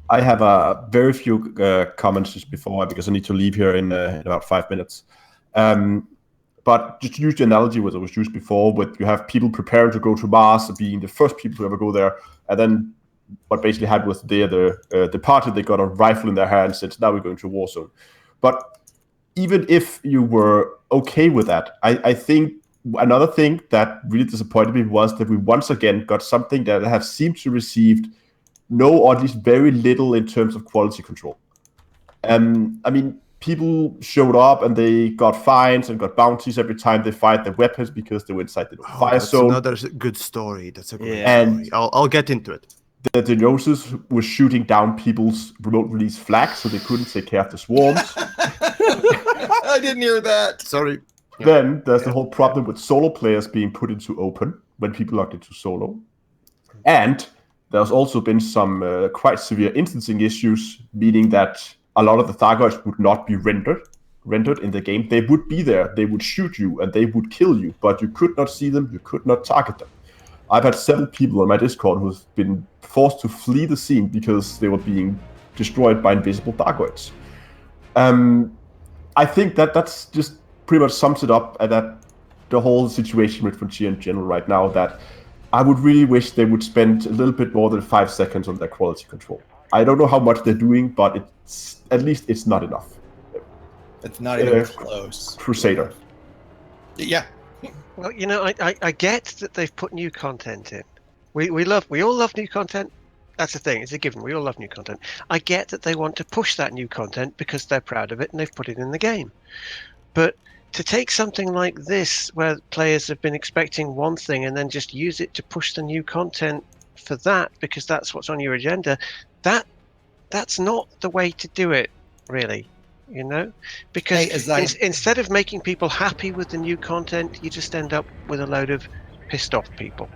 I have very few comments just before because I need to leave here in about 5 minutes. But just to use the analogy that was used before, with you have people preparing to go to Mars, being the first people to ever go there, and then what basically happened was the party, they got a rifle in their hand and said, now we're going to war zone. But even if you were okay with that, I think another thing that really disappointed me was that we once again got something that have seemed to received no, or at least very little in terms of quality control. I mean, people showed up and they got fines and got bounties every time they fired their weapons because they were inside the fire zone. That's another good story. That's a great And story. I'll get into it. The Dinosaurs were shooting down people's remote release flags so they couldn't take care of the swarms. I didn't hear that. Sorry. Then there's the whole problem with solo players being put into open when people logged into solo. And there's also been some quite severe instancing issues, meaning that a lot of the Thargoids would not be rendered in the game. They would be there, they would shoot you, and they would kill you, but you could not see them, you could not target them. I've had several people on my Discord who've been forced to flee the scene because they were being destroyed by invisible Thargoids. I think that's just pretty much sums it up, and that the whole situation with Frontier in general right now, that I would really wish they would spend a little bit more than 5 seconds on their quality control. I don't know how much they're doing, but at least it's not enough. It's not even close. Crusader. Yeah. Well, you know, I get that they've put new content in. We all love new content. That's the thing. It's a given. We all love new content. I get that they want to push that new content because they're proud of it and they've put it in the game. But to take something like this, where players have been expecting one thing and then just use it to push the new content for that because that's what's on your agenda, that's not the way to do it, really. You know, because instead of making people happy with the new content, you just end up with a load of pissed off people.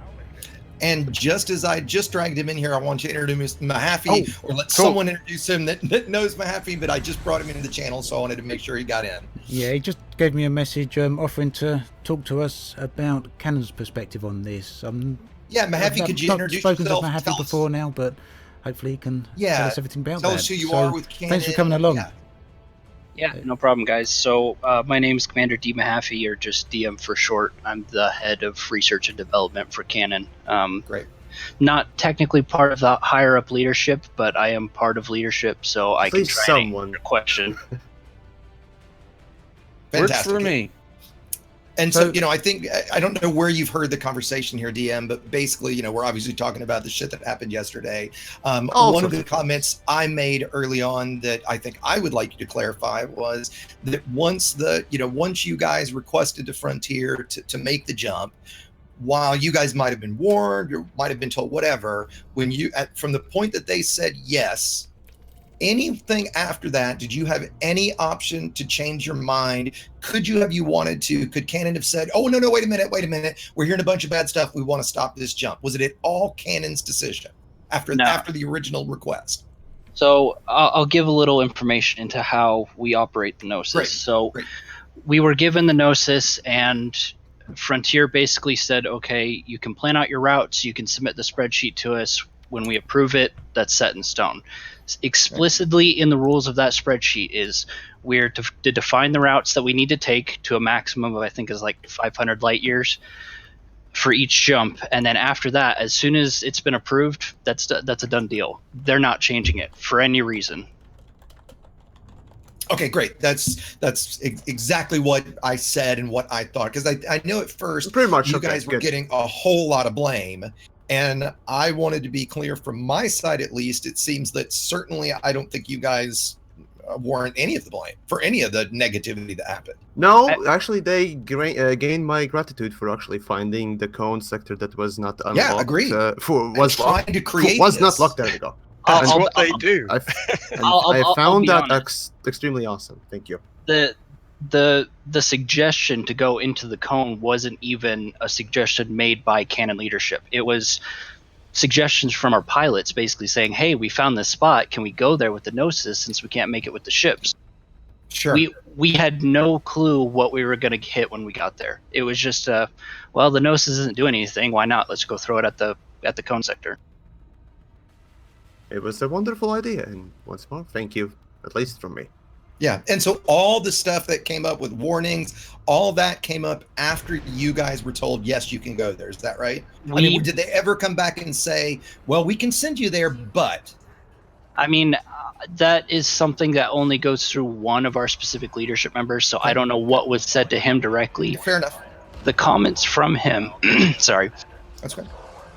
And just as I just dragged him in here, I want you to introduce Mahaffey, or let someone introduce him that knows Mahaffey, but I just brought him into the channel, so I wanted to make sure he got in. Yeah, he just gave me a message offering to talk to us about Canon's perspective on this. Yeah, Mahaffey, could you introduce yourself? I've spoken to Mahaffey before now, but hopefully he can tell us everything about that. Tell us who you are with Canon. Thanks for coming along. Yeah. Yeah, no problem, guys. So my name is Commander D. Mahaffey, or just DM for short. I'm the head of research and development for Canon. Great. Not technically part of the higher up leadership, but I am part of leadership, so I At can least try someone. and answer your question. Works Fantastic. for me. And so, I think, I don't know where you've heard the conversation here, DM, but basically, we're obviously talking about the shit that happened yesterday. One of the comments I made early on that I think I would like you to clarify was that once you guys requested the Frontier to make the jump, while you guys might have been warned or might have been told whatever, from the point that they said yes, anything after that, did you have any option to change your mind? Could you wanted to? Could Canon have said, oh, no, wait a minute. We're hearing a bunch of bad stuff. We want to stop this jump. Was it at all Canon's decision after the original request? So I'll give a little information into how we operate the Gnosis. Great. We were given the Gnosis, and Frontier basically said, okay, you can plan out your routes. You can submit the spreadsheet to us. When we approve it, that's set in stone. Explicitly in the rules of that spreadsheet is we're to define the routes that we need to take to a maximum of, I think, is like 500 light years for each jump, and then after that, as soon as it's been approved, that's a done deal. They're not changing it for any reason. Okay, great. That's exactly what I said and what I thought, because I know at first Pretty much you guys were getting a whole lot of blame. And I wanted to be clear from my side, at least. It seems that certainly I don't think you guys warrant any of the blame for any of the negativity that happened. No, actually, they gained my gratitude for actually finding the cone sector that was not unlocked. Yeah, agreed. Was trying to create was this. Not locked. There we go. That's what they do. I I'll found be that honest. extremely awesome. Thank you. The suggestion to go into the cone wasn't even a suggestion made by Canon leadership. It was suggestions from our pilots basically saying, hey, we found this spot. Can we go there with the Gnosis since we can't make it with the ships? Sure. We had no clue what we were going to hit when we got there. It was just, the Gnosis isn't doing anything. Why not? Let's go throw it at the cone sector. It was a wonderful idea, and once more, thank you, at least from me. Yeah, and so all the stuff that came up with warnings, all that came up after you guys were told, yes, you can go there. Is that right? Did they ever come back and say, well, we can send you there, but... I mean, that is something that only goes through one of our specific leadership members, so I don't know what was said to him directly. Fair enough. The comments from him... sorry. That's good.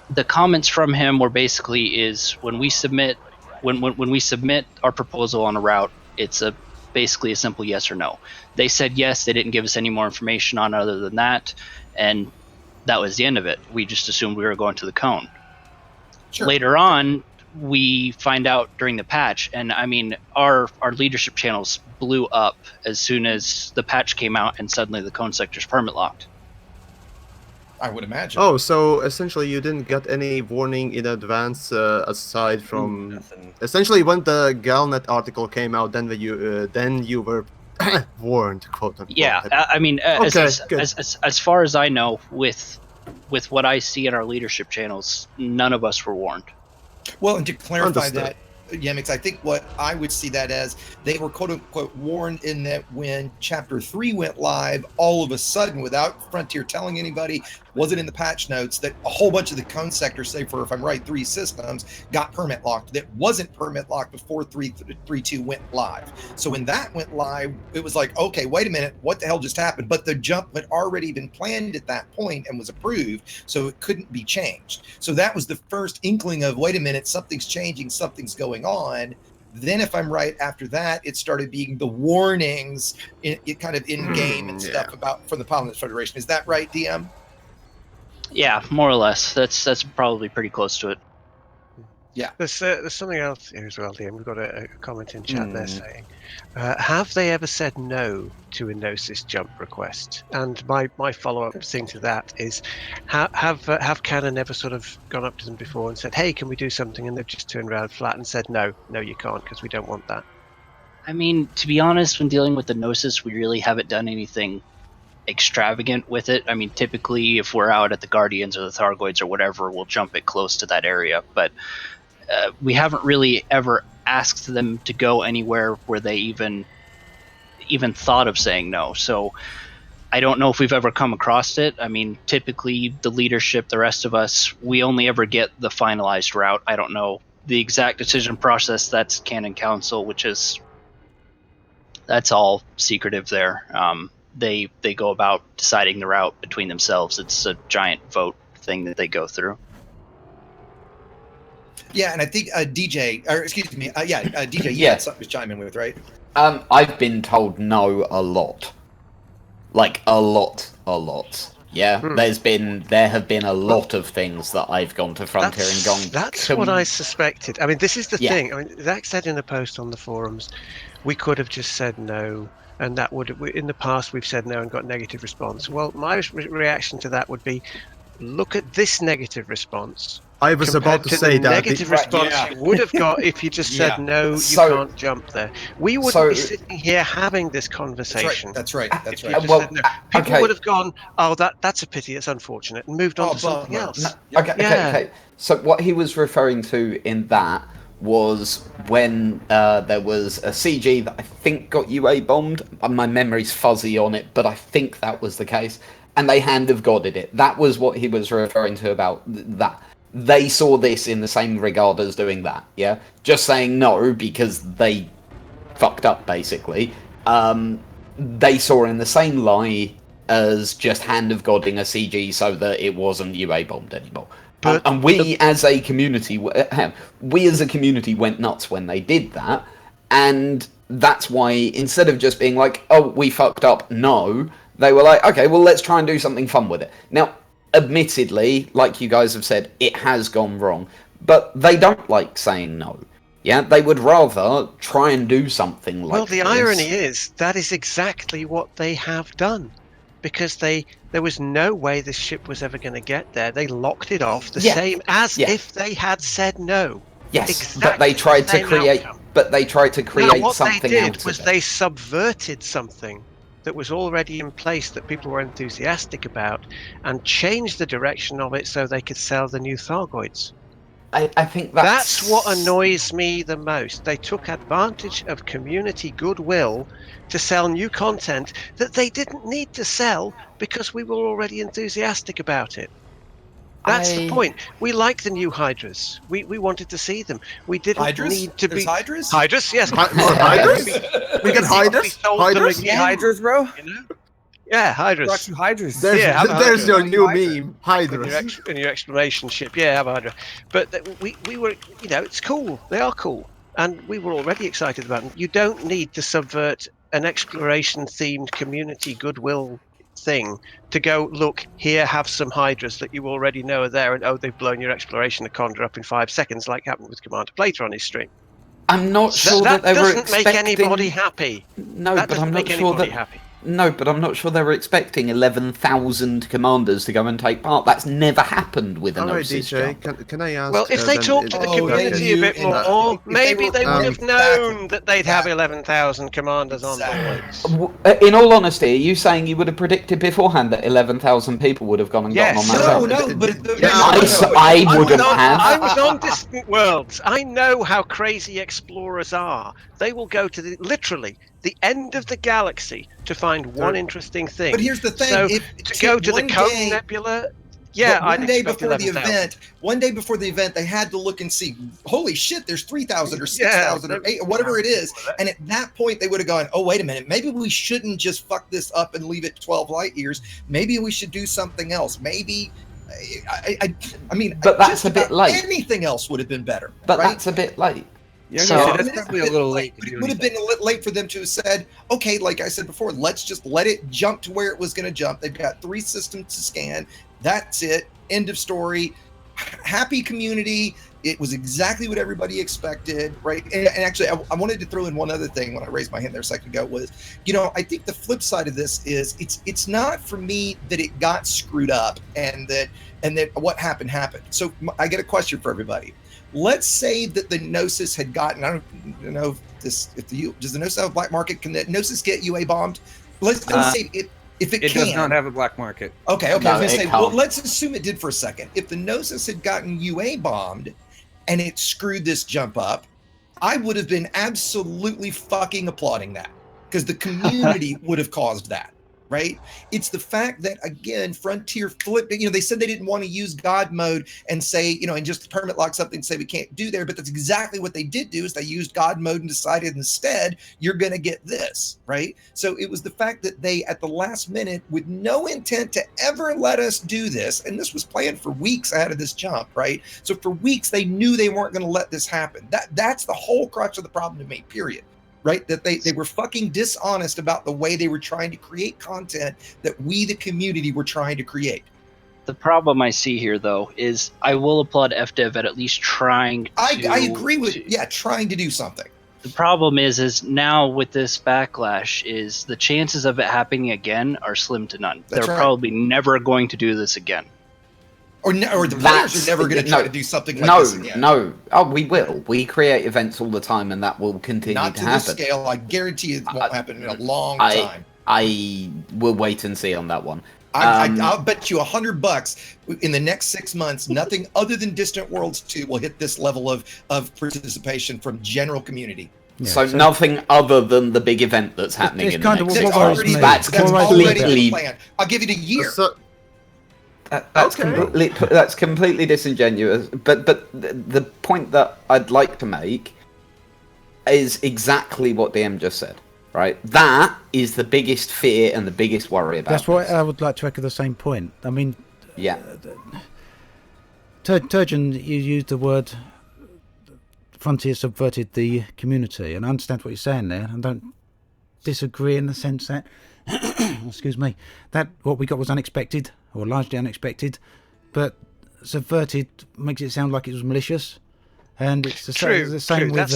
The comments from him were basically is when we submit our proposal on a route, it's basically a simple yes or no. They said yes. They didn't give us any more information on other than that, and that was the end of it. We just assumed we were going to the cone. Sure. Later on, we find out during the patch, and I mean, our leadership channels blew up as soon as the patch came out, and suddenly the cone sector's permit locked. I would imagine. Oh, so essentially you didn't get any warning in advance aside from... Nothing. Essentially, when the Galnet article came out, then you were warned, quote unquote. Yeah, I mean, Okay, as far as I know, with what I see in our leadership channels, none of us were warned. Well, and to clarify Understood. that, Yamiks, I think what I would see that as, they were quote unquote warned in that when Chapter 3 went live, all of a sudden, without Frontier telling anybody, wasn't in the patch notes, that a whole bunch of the cone sectors, say for, if I'm right, 3 systems, got permit locked. That wasn't permit locked before 3.2 went live. So when that went live, it was like, okay, wait a minute, what the hell just happened? But the jump had already been planned at that point and was approved, so it couldn't be changed. So that was the first inkling of, wait a minute, something's changing, something's going on. Then, if I'm right, after that, it started being the warnings, it kind of in game and stuff about from the Pilots Federation. Is that right, DM? Yeah, more or less. That's probably pretty close to it. Yeah. There's something else here as well, DM. We've got a comment in chat there saying, have they ever said no to a Gnosis jump request? And my follow-up thing to that is, have Canon ever sort of gone up to them before and said, hey, can we do something? And they've just turned around flat and said, no, you can't, because we don't want that. I mean, to be honest, when dealing with the Gnosis, we really haven't done anything extravagant with it. I mean, typically, if we're out at the Guardians or the Thargoids or whatever, we'll jump it close to that area. But we haven't really ever asked them to go anywhere where they even even thought of saying no. So I don't know if we've ever come across it. I mean, typically the leadership, the rest of us, we only ever get the finalized route. I don't know the exact decision process. That's Canon Council, that's all secretive there. They go about deciding the route between themselves. It's a giant vote thing that they go through. Yeah, and I think DJ, or excuse me, DJ, you Yeah. had something to chime in with, right? I've been told no a lot. Like a lot. Yeah, there have been a lot of things that I've gone to Frontier and gone. That's what I suspected. I mean, this is the thing. I mean, Zach said in a post on the forums, we could have just said no, and that would, in the past, we've said no and got negative response. Well, my reaction to that would be, look at this negative response. I was about to say that. Negative response you would have got if you just said no, you can't jump there. We wouldn't be sitting here having this conversation. That's right. Well, no. People would have gone, oh, that's a pity, it's unfortunate, and moved on to something else. Okay. So what he was referring to in that was when there was a CG that I think got UA bombed. My memory's fuzzy on it, but I think that was the case. And they hand of Godded it. That was what he was referring to about that. They saw this in the same regard as doing that, yeah? Just saying no because they fucked up, basically. They saw in the same lie as just hand of Godding a CG so that it wasn't UA bombed anymore. And we as a community went nuts when they did that. And that's why instead of just being like, oh, we fucked up, no, they were like, okay, well, let's try and do something fun with it. Now, admittedly, like you guys have said, it has gone wrong, but they don't like saying no. Yeah, they would rather try and do something like Well, the irony is, that is exactly what they have done. Because there was no way this ship was ever going to get there. They locked it off the same as if they had said no. Yes, exactly but they tried to create outcome. What they did out of was it. they subverted something that was already in place that people were enthusiastic about and changed the direction of it so they could sell the new Thargoids. I think that's what annoys me the most. They took advantage of community goodwill to sell new content that they didn't need to sell because we were already enthusiastic about it. That's the point. We like the new Hydras. We wanted to see them. We didn't need to be Hydras? Hydras, yes. Hydras? We get Hydras? Hydras? Hydras, bro? You know? Yeah, Hydras. Brought you Hydras. There's your new meme, Hydras. In your exploration ship, have a Hydra. But we were, it's cool. They are cool. And we were already excited about them. You don't need to subvert an exploration-themed community goodwill thing to go, look, here, have some Hydras that you already know are there, and they've blown your exploration to conjure up in 5 seconds, like happened with Commander Plater on his stream. I'm not sure that they were expecting... That doesn't make anybody happy. No, but I'm not sure that... Happy. No, but I'm not sure they were expecting 11,000 commanders to go and take part. That's never happened with an Gnosis DJ, can I ask... Well, if they talked to the community a bit more, maybe they would have known that they'd have 11,000 commanders on board. In all honesty, are you saying you would have predicted beforehand that 11,000 people would have gone and gotten on that? I wouldn't have. I was on Distant Worlds. I know how crazy explorers are. They will go to literally the end of the galaxy to find one interesting thing. But here's the thing: so to go to the Cone Nebula, one day before the event, they had to look and see. Holy shit! There's 3,000 or 6,000 or 8, or whatever it is. And at that point, they would have gone, "Oh, wait a minute! Maybe we shouldn't just fuck this up and leave it 12 light years. Maybe we should do something else. Maybe." I mean, but that's a bit late. Anything else would have been better. But right? that's a bit late. Yeah, so that's probably a little late. But it would have been late for them to have said, okay, like I said before, let's just let it jump to where it was going to jump. They've got 3 systems to scan. That's it. End of story. Happy community. It was exactly what everybody expected, right? And actually, I wanted to throw in one other thing when I raised my hand there a second ago was, I think the flip side of this is it's not for me that it got screwed up and that what happened. So I get a question for everybody. Let's say that the Gnosis had gotten, I don't know does the Gnosis have a black market? Can the Gnosis get UA bombed? Let's say if it can. Does not have a black market. Okay. No, I was going to say, well, let's assume it did for a second. If the Gnosis had gotten UA bombed and it screwed this jump up, I would have been absolutely fucking applauding that. because the community would have caused that. Right? It's the fact that, again, Frontier flipped it. They said they didn't want to use God mode and say, and just permit lock something and say we can't do there. But that's exactly what they did do, is they used God mode and decided instead you're going to get this. Right? So it was the fact that they, at the last minute, with no intent to ever let us do this, and this was planned for weeks ahead of this jump. Right? So for weeks, they knew they weren't going to let this happen. That's the whole crux of the problem to me, period. Right? That they were fucking dishonest about the way they were trying to create content that we, the community, were trying to create. The problem I see here, though, is I will applaud FDev at least trying to... I agree with, trying to do something. The problem is now with this backlash is the chances of it happening again are slim to none. That's They're right. probably never going to do this again. Or the players are never going to try to do something like this again. No. Oh, we will. We create events all the time, and that will continue Not to to happen. this scale. I guarantee it won't happen in a long time. I will wait and see on that one. I'll bet you $100 in the next 6 months, nothing other than Distant Worlds 2 will hit this level of participation from general community. Yeah, so nothing other than the big event that's happening in the next 6 months. That's completely planned. I'll give it a year. That's completely disingenuous. But the point that I'd like to make is exactly what DM just said. Right, that is the biggest fear and the biggest worry about. That's why I would like to echo the same point. I mean, yeah. Turgeon, you used the word Frontier subverted the community, and I understand what you're saying there. I don't disagree in the sense that, excuse me, that what we got was unexpected, or largely unexpected, but subverted makes it sound like it was malicious. And it's the same with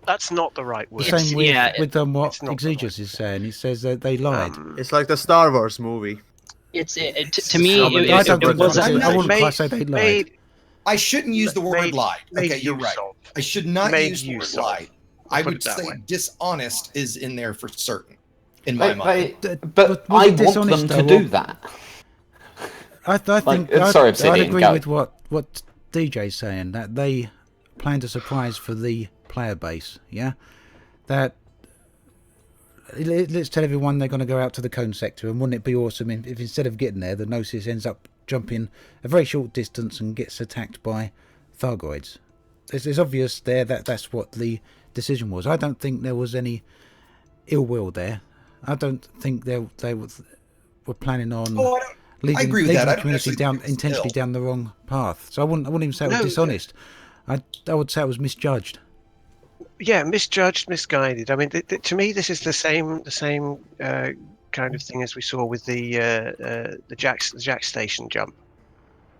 that's not the right word. The same with what Exegius is saying. He says that they lied. It's like the Star Wars movie. To me, it wasn't. I wouldn't quite say they lied. I shouldn't use the word lied. Okay, you're right. I should not use the word lied. I would say dishonest is in there for certain, in my mind. But I want them to do that. I think I'd agree with what DJ's saying, that they planned a surprise for the player base. Yeah, that let's tell everyone they're going to go out to the cone sector, and wouldn't it be awesome if instead of getting there, the Gnosis ends up jumping a very short distance and gets attacked by Thargoids. It's obvious there that that's what the decision was. I don't think there was any ill will there. I don't think they were planning on leading the community intentionally down the wrong path. So I wouldn't even say it was dishonest. I would say it was misjudged. Yeah, misjudged, misguided. I mean, to me, this is the same kind of thing as we saw with the Jack Station jump,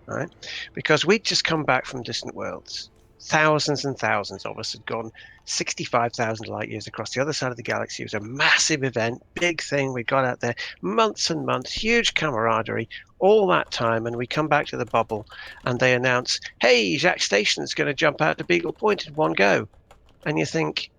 right? Because we'd just come back from Distant Worlds. Thousands and thousands of us had gone 65,000 light years across the other side of the galaxy. It was a massive event, big thing. We got out there, months and months, huge camaraderie, all that time, and we come back to the bubble, and they announce, "Hey, Jack Station's going to jump out to Beagle Point in one go," and you think,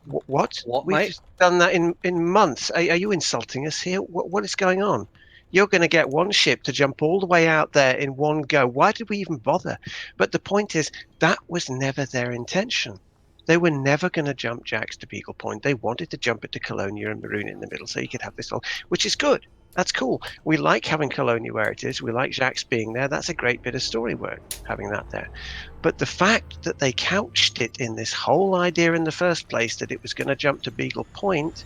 "What? We've just done that in months. Are you insulting us here? What is going on? You're going to get one ship to jump all the way out there in one go. Why did we even bother?" But the point is, that was never their intention. They were never going to jump Jax to Beagle Point. They wanted to jump it to Colonia and maroon it in the middle so you could have this all, which is good. That's cool. We like having Colonia where it is. We like Jax being there. That's a great bit of story work, having that there. But the fact that they couched it in this whole idea in the first place that it was going to jump to Beagle Point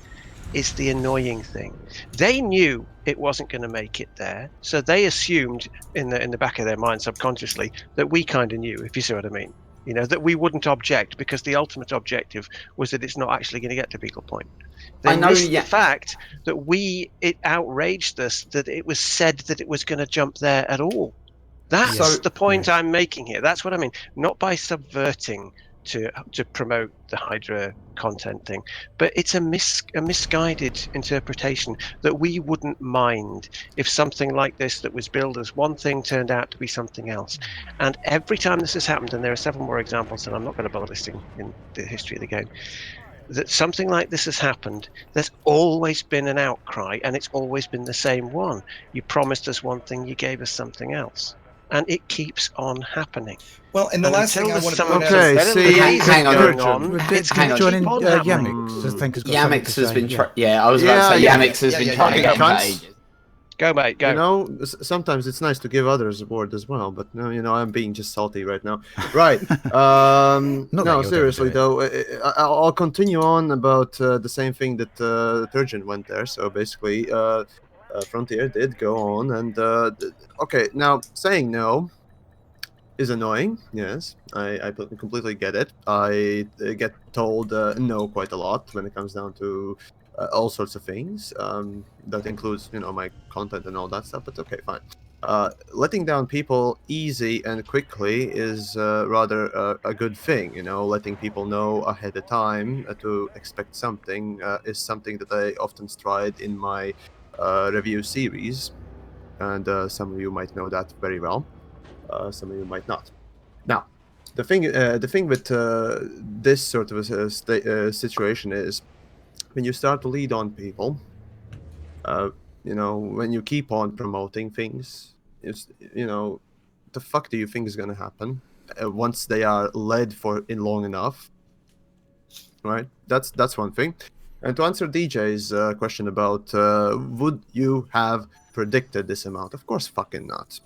is the annoying thing. They knew it wasn't going to make it there, so they assumed in the back of their mind subconsciously that we kind of knew, if you see what I mean. You know, that we wouldn't object because the ultimate objective was that it's not actually going to get to Beagle Point. They missed the fact that it outraged us that it was said that it was going to jump there at all. That's the point I'm making here. That's what I mean. Not by subverting to promote the Hydra content thing, but it's a misguided interpretation that we wouldn't mind if something like this that was billed as one thing turned out to be something else. And every time this has happened, and there are several more examples that I'm not going to bother listing in the history of the game, that something like this has happened, there's always been an outcry, and it's always been the same one. You promised us one thing, you gave us something else. and it keeps on happening. Well, and the And last thing until I there's want to some point out Okay, is see, hang on, going Richard. on, it's hang going on. to Joining keep on happening. Yamiks, I think has got something to Yamiks has say. been Yeah. trying. Yeah, I was about to say Yeah, Yamiks has been yeah, trying to yeah, get in for cunts. ages. Go, mate, go. You know, sometimes it's nice to give others a word as well, but no, I'm being just salty right now. Right. Not that No, you'll seriously never do though, I'll continue on about the same thing that Turgeon went there. So basically, Frontier did go on, and okay, now saying no is annoying. Yes, I completely get it. I get told no quite a lot when it comes down to all sorts of things. That includes, my content and all that stuff. But okay, fine. Letting down people easy and quickly is rather a good thing. Letting people know ahead of time to expect something is something that I often tried in my review series, and some of you might know that very well. Some of you might not. Now, the thing with this sort of a situation is when you start to lead on people. When you keep on promoting things, the fuck do you think is gonna happen once they are led for in long enough? Right. That's one thing. And to answer DJ's question about would you have predicted this amount? Of course, fucking not.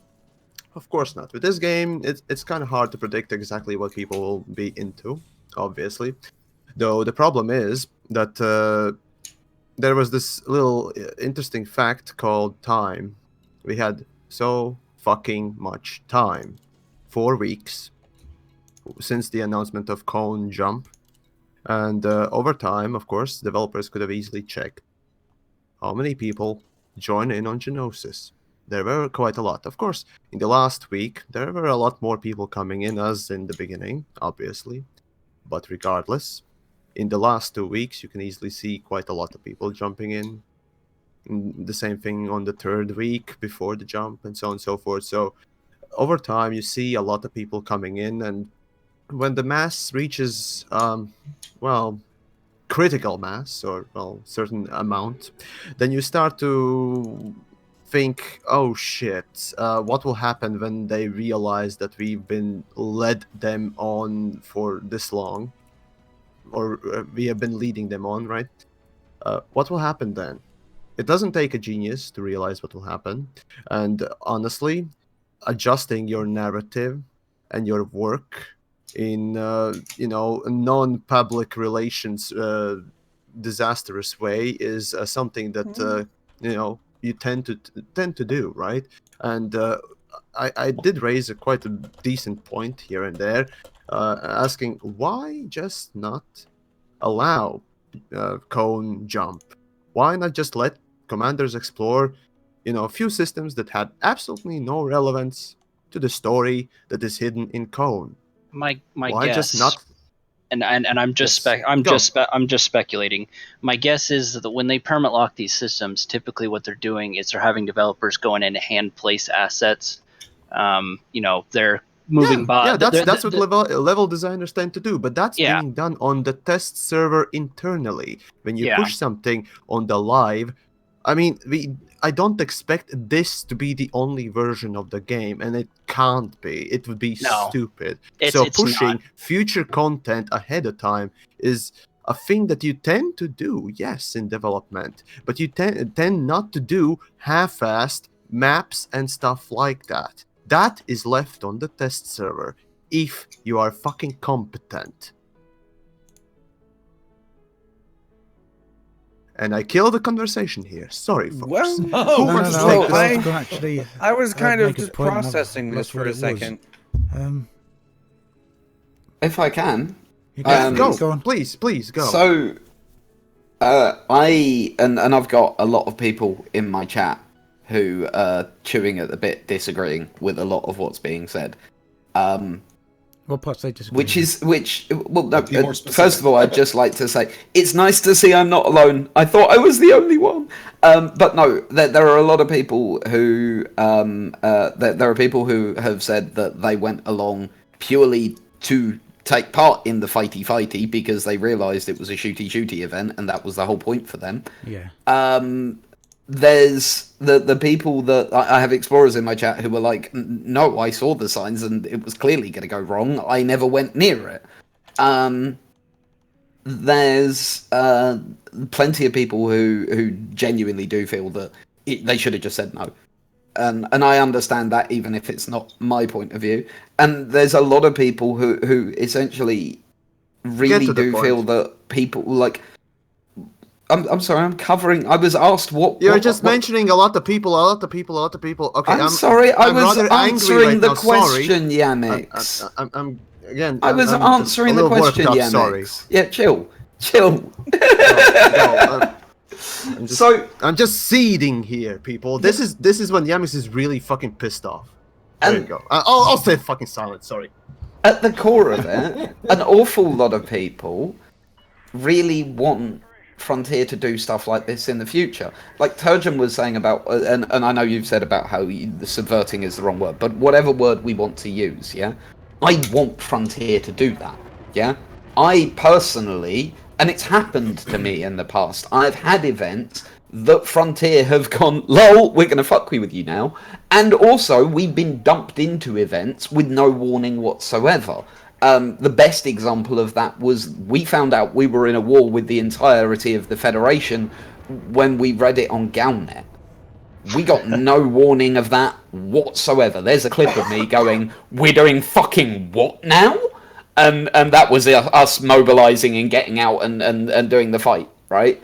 Of course not. With this game, it's kind of hard to predict exactly what people will be into, obviously. Though the problem is that there was this little interesting fact called time. We had so fucking much time. 4 weeks since the announcement of Cone Jump. And over time, of course, developers could have easily checked how many people join in on Genosis. There were quite a lot. Of course, in the last week, there were a lot more people coming in as in the beginning, obviously. But regardless, in the last 2 weeks, you can easily see quite a lot of people jumping in. The same thing on the 3rd week before the jump, and so on and so forth. So over time, you see a lot of people coming in, and when the mass reaches, critical mass, or certain amount, then you start to think, oh shit, what will happen when they realize that we've been led them on for this long, or we have been leading them on, right? What will happen then? It doesn't take a genius to realize what will happen, and honestly, adjusting your narrative and your work in a non-public relations disastrous way is something that you tend to do, right? And I did raise quite a decent point here and there, asking why just not allow Cone Jump? Why not just let commanders explore a few systems that had absolutely no relevance to the story that is hidden in Cone? My Why guess, just not? and I'm just Yes. I'm Go. just speculating. My guess is that when they permit lock these systems, typically what they're doing is they're having developers go in and hand place assets. They're moving Yeah, that's what level designers tend to do, but that's Yeah. being done on the test server internally. When you Yeah. push something on the live, I mean, I don't expect this to be the only version of the game, and it can't be. It would be No. stupid. It's Pushing not. future content ahead of time is a thing that you tend to do, yes, in development, but you tend not to do half-assed maps and stuff like that. That is left on the test server if you are fucking competent. And I killed the conversation here. Sorry, folks. Well, Oh, No, wants no, to no. take I this? was gonna actually. I was kind of make a just point, and I've processing this lost for what a it was. second. If I can. You Go on. Please go. So, I've got a lot of people in my chat who are chewing at the bit, disagreeing with a lot of what's being said. What parts they disagree? Be more specific. First of all, I'd just like to say it's nice to see I'm not alone. I thought I was the only one, but no, there are a lot of people who there are people who have said that they went along purely to take part in the fighty because they realised it was a shooty event and that was the whole point for them. Yeah. there's the people that I have explorers in my chat who were like, no, I saw the signs and it was clearly going to go wrong. I never went near it. There's plenty of people who genuinely do feel that they should have just said no. And I understand that, even if it's not my point of view. And there's a lot of people who essentially really do feel that people like. I'm sorry. I'm covering. I was asked what. You're just mentioning a lot of people. Okay, I'm sorry. I was rather answering the now, question, Yamiks. I'm again. I was I'm answering the question, Yamiks. Sorry. Yeah, chill. I'm just seeding here, people. This is when Yamiks is really fucking pissed off. There you go. I'll stay fucking silent. Sorry. At the core of it, an awful lot of people really want Frontier to do stuff like this in the future. Like Turgeon was saying about, and I know you've said about how the subverting is the wrong word, but whatever word we want to use, yeah? I want Frontier to do that, yeah? I personally, and it's happened to me in the past, I've had events that Frontier have gone, lol, we're going to fuck with you now. And also, we've been dumped into events with no warning whatsoever. The best example of that was we found out we were in a war with the entirety of the Federation when we read it on Galnet. We got no warning of that whatsoever. There's a clip of me going, we're doing fucking what now? And that was us mobilizing and getting out and doing the fight, right?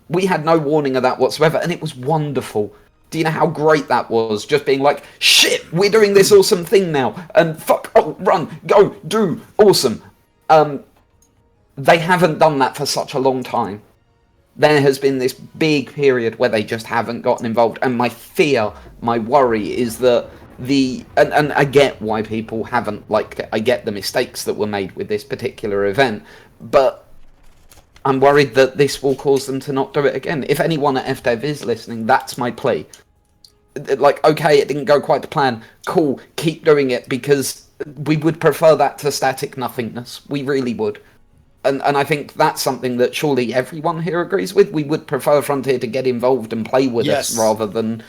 We had no warning of that whatsoever, and it was wonderful. Do you know how great that was? Just being like, shit, we're doing this awesome thing now, and fuck, oh, run, go, do, awesome. They haven't done that for such a long time. There has been this big period where they just haven't gotten involved, and my fear, my worry is that and I get why people haven't liked it. I get the mistakes that were made with this particular event, but I'm worried that this will cause them to not do it again. If anyone at FDev is listening, that's my plea. Like, okay, it didn't go quite to plan. Cool, keep doing it, because we would prefer that to static nothingness. We really would. And I think that's something that surely everyone here agrees with. We would prefer Frontier to get involved and play with us rather than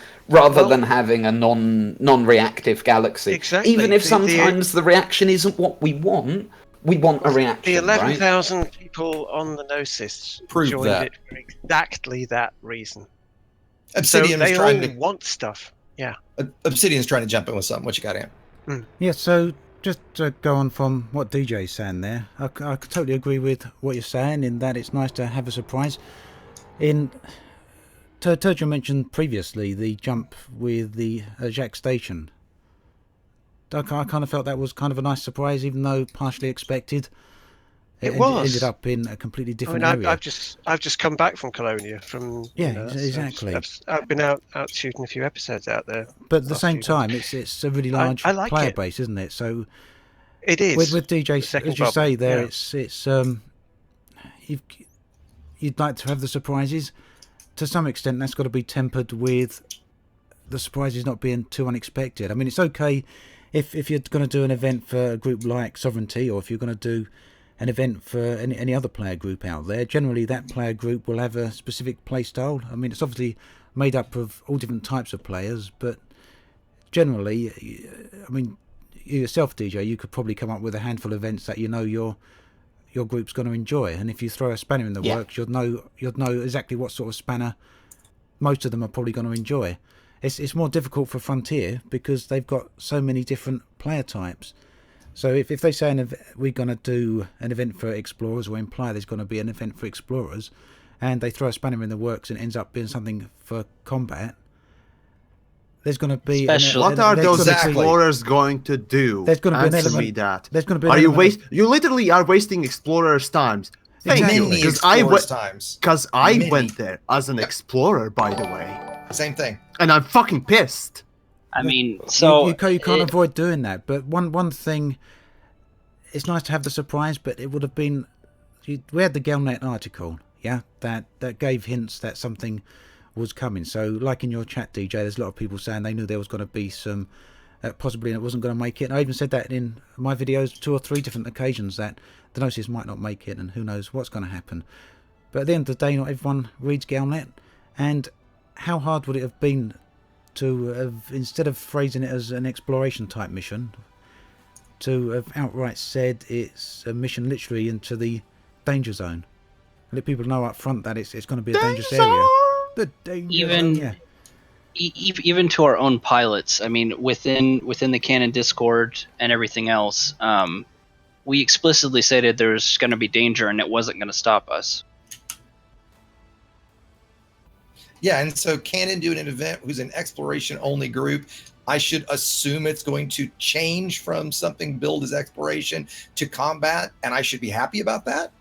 having a non-reactive galaxy. Exactly. Even if sometimes the reaction isn't what we want a reaction. The 11,000 people on the Gnosis joined it for exactly that reason. Obsidian so is trying to to want stuff. Yeah. Obsidian's trying to jump in with something. What you got, Ian? Yeah, so just to go on from what DJ's saying there, I totally agree with what you're saying in that it's nice to have a surprise. Turgeon mentioned previously the jump with the Jack Station. I kind of felt that was kind of a nice surprise, even though partially expected. It was. Ended up in a completely different area. I've just come back from Colonia. Exactly. I've been out shooting a few episodes out there. But at the same time, it's a really large player base, isn't it? So it is. With DJ, as you say there, it's you'd like to have the surprises. To some extent, that's got to be tempered with the surprises not being too unexpected. I mean, it's okay if you're going to do an event for a group like Sovereignty, or if you're going to do an event for any other player group out there, generally that player group will have a specific play style. I mean, it's obviously made up of all different types of players, but generally, I mean, you yourself, DJ, you could probably come up with a handful of events that you know your group's going to enjoy, and if you throw a spanner in the works, you'll know exactly what sort of spanner most of them are probably going to enjoy. It's more difficult for Frontier because they've got so many different player types. So if they say we're going to do an event for explorers, or imply there's going to be an event for explorers, and they throw a spanner in the works and it ends up being something for combat, there's going to be what are those explorers going to do? There's going to be an element. Me that. There's going to be. You literally are wasting explorers' times. Thank you, because I went there as an explorer, by the way. Same thing. And I'm fucking pissed. I mean, so you can't avoid doing that. But one thing, it's nice to have the surprise, but it would have been. We had the Galnet article, that gave hints that something was coming. So, like in your chat, DJ, there's a lot of people saying they knew there was going to be some, possibly, and it wasn't going to make it. And I even said that in my videos 2 or 3 different occasions that the Gnosis might not make it, and who knows what's going to happen. But at the end of the day, not everyone reads Galnet, and how hard would it have been to have, instead of phrasing it as an exploration type mission, to have outright said it's a mission literally into the danger zone? Let people know up front that it's going to be a dangerous area. The danger zone, yeah. Even to our own pilots, I mean, within the canon Discord and everything else, we explicitly stated there's going to be danger and it wasn't going to stop us. Yeah, and so canon doing an event who's an exploration only group, I should assume it's going to change from something billed as exploration to combat, and I should be happy about that.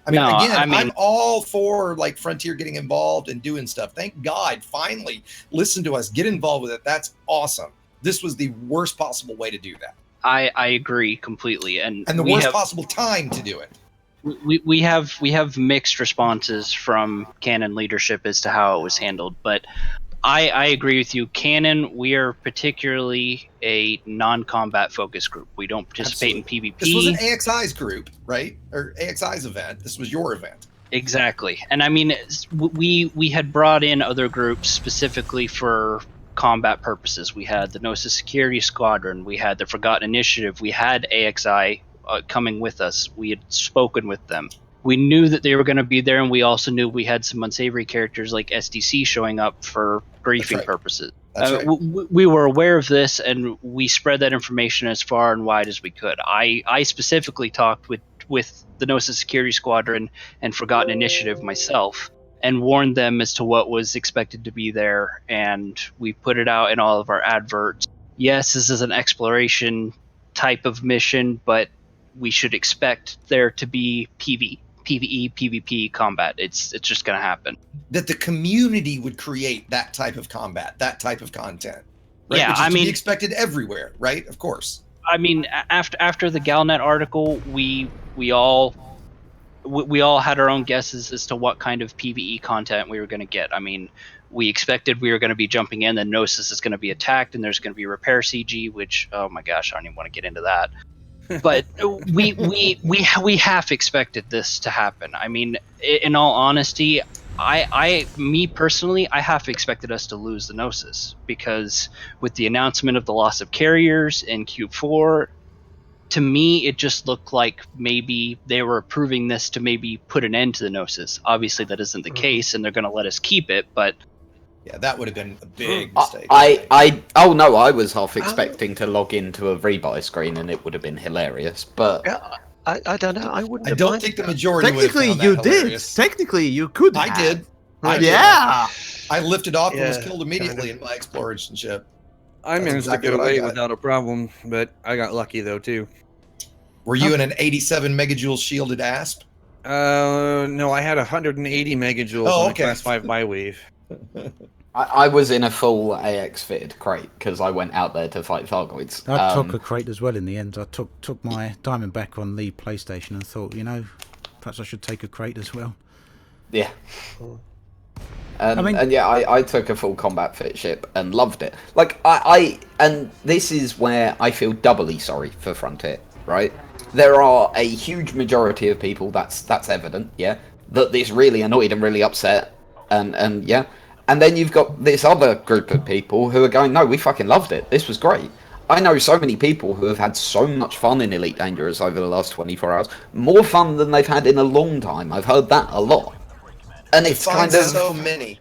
I mean, I'm all for like Frontier getting involved and doing stuff. Thank God, finally, listen to us, get involved with it. That's awesome. This was the worst possible way to do that. I agree completely, and the worst possible time to do it. We have mixed responses from canon leadership as to how it was handled, but I agree with you. Canon, we are particularly a non-combat focused group. We don't participate in PvP. This was an AXI's group, right? Or AXI's event. This was your event. Exactly. And I mean, we had brought in other groups specifically for combat purposes. We had the Gnosis Security Squadron. We had the Forgotten Initiative. We had AXI coming with us. We had spoken with them. We knew that they were going to be there, and we also knew we had some unsavory characters like SDC showing up for briefing purposes. We were aware of this, and we spread that information as far and wide as we could. I specifically talked with the Gnosis Security Squadron and Forgotten Initiative myself, and warned them as to what was expected to be there, and we put it out in all of our adverts. Yes, this is an exploration type of mission, but we should expect there to be PvE, PvP combat. It's just going to happen. That the community would create that type of combat, that type of content. Right? Yeah, Which is to be expected everywhere, right? Of course. I mean, after the Galnet article, we all had our own guesses as to what kind of PvE content we were going to get. I mean, we expected we were going to be jumping in, and Gnosis is going to be attacked, and there's going to be repair CG, which, oh my gosh, I don't even want to get into that. But we half expected this to happen. I mean, in all honesty, me personally, I half expected us to lose the Gnosis, because with the announcement of the loss of carriers in Q4, to me, it just looked like maybe they were approving this to maybe put an end to the Gnosis. Obviously, that isn't the case, and they're going to let us keep it, but... Yeah, that would have been a big mistake. Oh no, I was half expecting to log into a rebuy screen, and it would have been hilarious, but... Yeah, I don't know, I wouldn't. I don't think the majority technically would have found that you hilarious. did. Technically you could. I did. Yeah. I lifted off and was killed immediately in my exploration ship. I managed to get away without a problem, but I got lucky though too. Were you in an 87 megajoule shielded asp? No, I had 180 megajoules on a class 5 bywave. I was in a full AX fitted crate because I went out there to fight Thargoids. I took a crate as well in the end. I took my diamond back on the PlayStation and thought, perhaps I should take a crate as well. Yeah. I took a full combat fit ship and loved it. Like and this is where I feel doubly sorry for Frontier, right? There are a huge majority of people that's evident, that this really annoyed and really upset, and then you've got this other group of people who are going, no, we fucking loved it. This was great. I know so many people who have had so much fun in Elite Dangerous over the last 24 hours, more fun than they've had in a long time. I've heard that a lot. And it's kind of so many.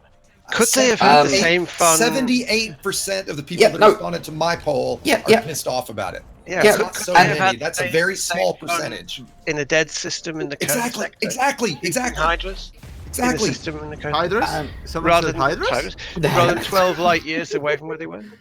Could they have had the same fun? 78% of the people that responded to my poll are pissed off about it. Yeah, it's not so many. That's a very small percentage. In a dead system in the code Exactly. Hydras. Exactly. In the system in the code Hydras? Rather than 12 light years away from where they went.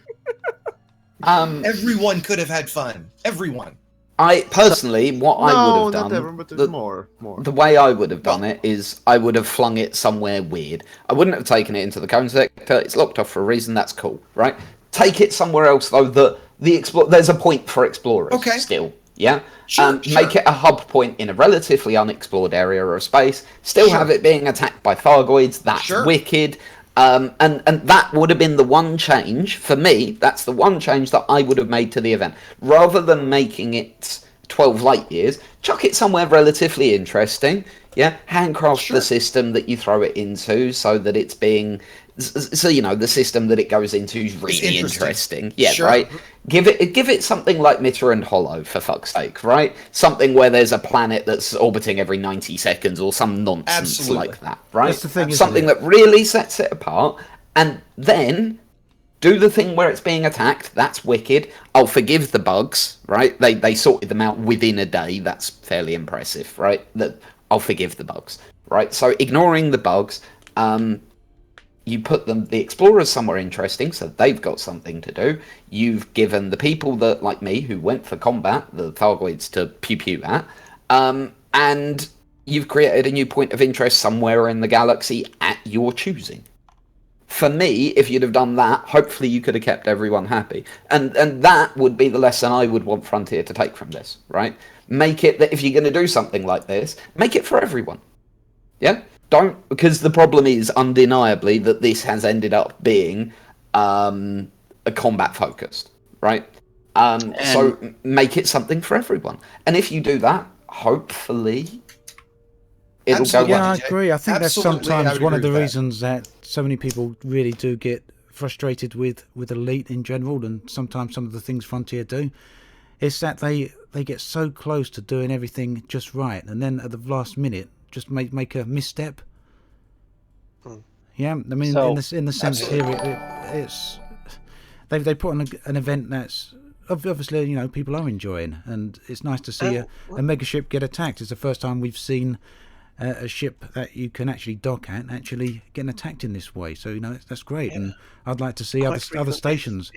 Everyone could have had fun. Everyone. I personally, what I would have done, not everyone, but there's more. The way I would have done it is I would have flung it somewhere weird. I wouldn't have taken it into the cone sector. It's locked off for a reason. That's cool, right? Take it somewhere else though. There's a point for explorers still. Yeah, sure. Make it a hub point in a relatively unexplored area of space. Still have it being attacked by Thargoids. That's wicked. And that would have been the one change for me. That's the one change that I would have made to the event, rather than making it 12 light years. Chuck it somewhere relatively interesting. Yeah, handcraft the system that you throw it into so that it's being So the system that it goes into is really interesting. Yeah, sure. Right. Give it something like Mitter and Hollow, for fuck's sake, right? Something where there's a planet that's orbiting every 90 seconds or some nonsense like that, right? That's the thing, something that really sets it apart, and then do the thing where it's being attacked. That's wicked. I'll forgive the bugs, right? They sorted them out within a day. That's fairly impressive, right? I'll forgive the bugs, right? So ignoring the bugs, you put the explorers somewhere interesting, so they've got something to do. You've given the people that, like me, who went for combat, the Thargoids to pew at, and you've created a new point of interest somewhere in the galaxy at your choosing. For me, if you'd have done that, hopefully you could have kept everyone happy. And that would be the lesson I would want Frontier to take from this, right? Make it that if you're going to do something like this, make it for everyone. Yeah? Don't, because the problem is undeniably that this has ended up being a combat focused, right? So make it something for everyone. And if you do that, hopefully it'll go well. Yeah, I agree. I think that's sometimes one of the that. reasons that so many people really do get frustrated with Elite in general, and sometimes some of the things Frontier do, is that they get so close to doing everything just right, and then at the last minute just make a misstep. Yeah, I mean, in the sense here, it's they put on an event that's obviously people are enjoying, and it's nice to see a mega ship get attacked. It's the first time we've seen a ship that you can actually dock at actually getting attacked in this way. So that's great, and I'd like to see other stations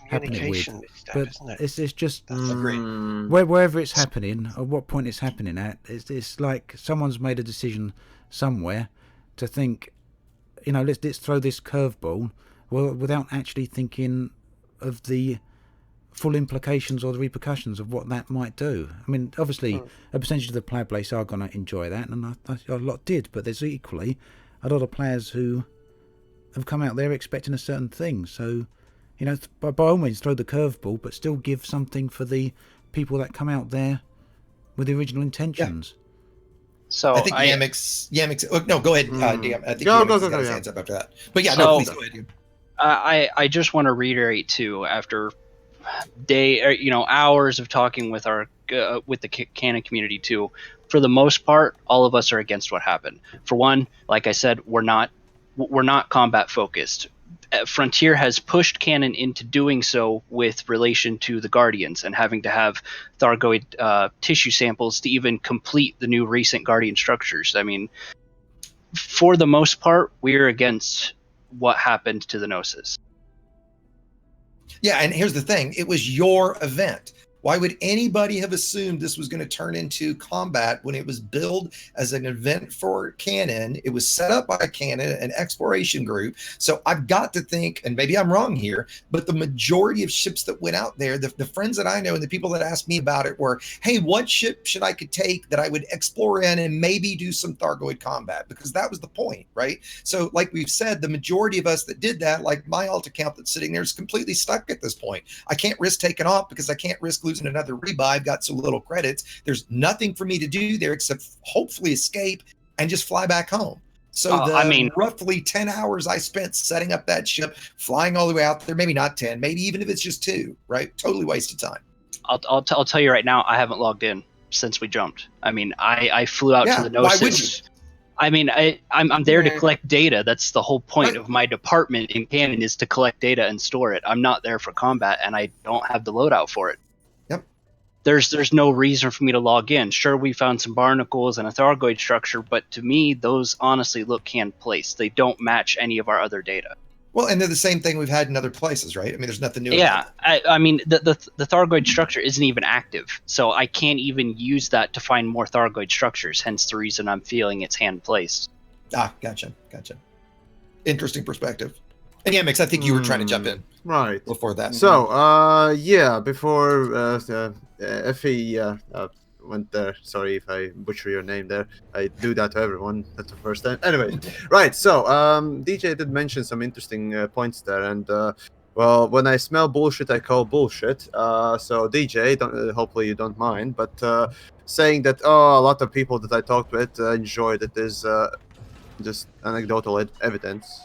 happening with. But it's just wherever it's happening, or what point it's happening at, it's like someone's made a decision somewhere to think, let's throw this curveball, without actually thinking of the full implications or the repercussions of what that might do. I mean, obviously, a percentage of the player base are going to enjoy that, and a lot did, but there's equally a lot of players who have come out there expecting a certain thing. So, by all means, throw the curveball, but still give something for the people that come out there with the original intentions. Yeah. So I think Yamiks. Oh, no, go ahead, DM. I think Yamiks got his hands up after that. But yeah, no, please go ahead. I just want to reiterate too, after hours of talking with our with the canon community too, for the most part, all of us are against what happened. For one, like I said, we're not combat focused. Frontier has pushed canon into doing so with relation to the Guardians and having to have Thargoid tissue samples to even complete the new recent Guardian structures. I mean, for the most part, we're against what happened to the Gnosis. Yeah, and here's the thing. It was your event. Why would anybody have assumed this was going to turn into combat when it was billed as an event for canon? It was set up by canon, an exploration group. So I've got to think, and maybe I'm wrong here, but the majority of ships that went out there, the friends that I know and the people that asked me about it were, hey, what ship should I could take that I would explore in and maybe do some Thargoid combat? Because that was the point, right? So like we've said, the majority of us that did that, like my alt account that's sitting there, is completely stuck at this point. I can't risk taking off because I can't risk losing another rebuy. I've got so little credits. There's nothing for me to do there except hopefully escape and just fly back home. So roughly 10 hours I spent setting up that ship, flying all the way out there, maybe not 10, maybe even if it's just 2, right? Totally wasted time. I'll tell you right now, I haven't logged in since we jumped. I mean, I flew out to the Gnosis. Why would you? I mean, I'm there to collect data. That's the whole point of my department in canon, is to collect data and store it. I'm not there for combat, and I don't have the loadout for it. There's no reason for me to log in. Sure, we found some barnacles and a Thargoid structure, but to me, those honestly look can-placed. They don't match any of our other data. Well, and they're the same thing we've had in other places, right? I mean, there's nothing new. Yeah, I mean, the Thargoid structure isn't even active, so I can't even use that to find more Thargoid structures, hence the reason I'm feeling it's hand-placed. Ah, gotcha. Interesting perspective. And Yamiks, I think you were trying to jump in. Right. Before that. So, before Effie went there, sorry if I butcher your name there. I do that to everyone. That's the first time. Anyway, right. So, DJ did mention some interesting points there, and well, when I smell bullshit, I call bullshit. So, DJ, hopefully you don't mind, but saying that a lot of people that I talked with enjoyed it is just anecdotal evidence.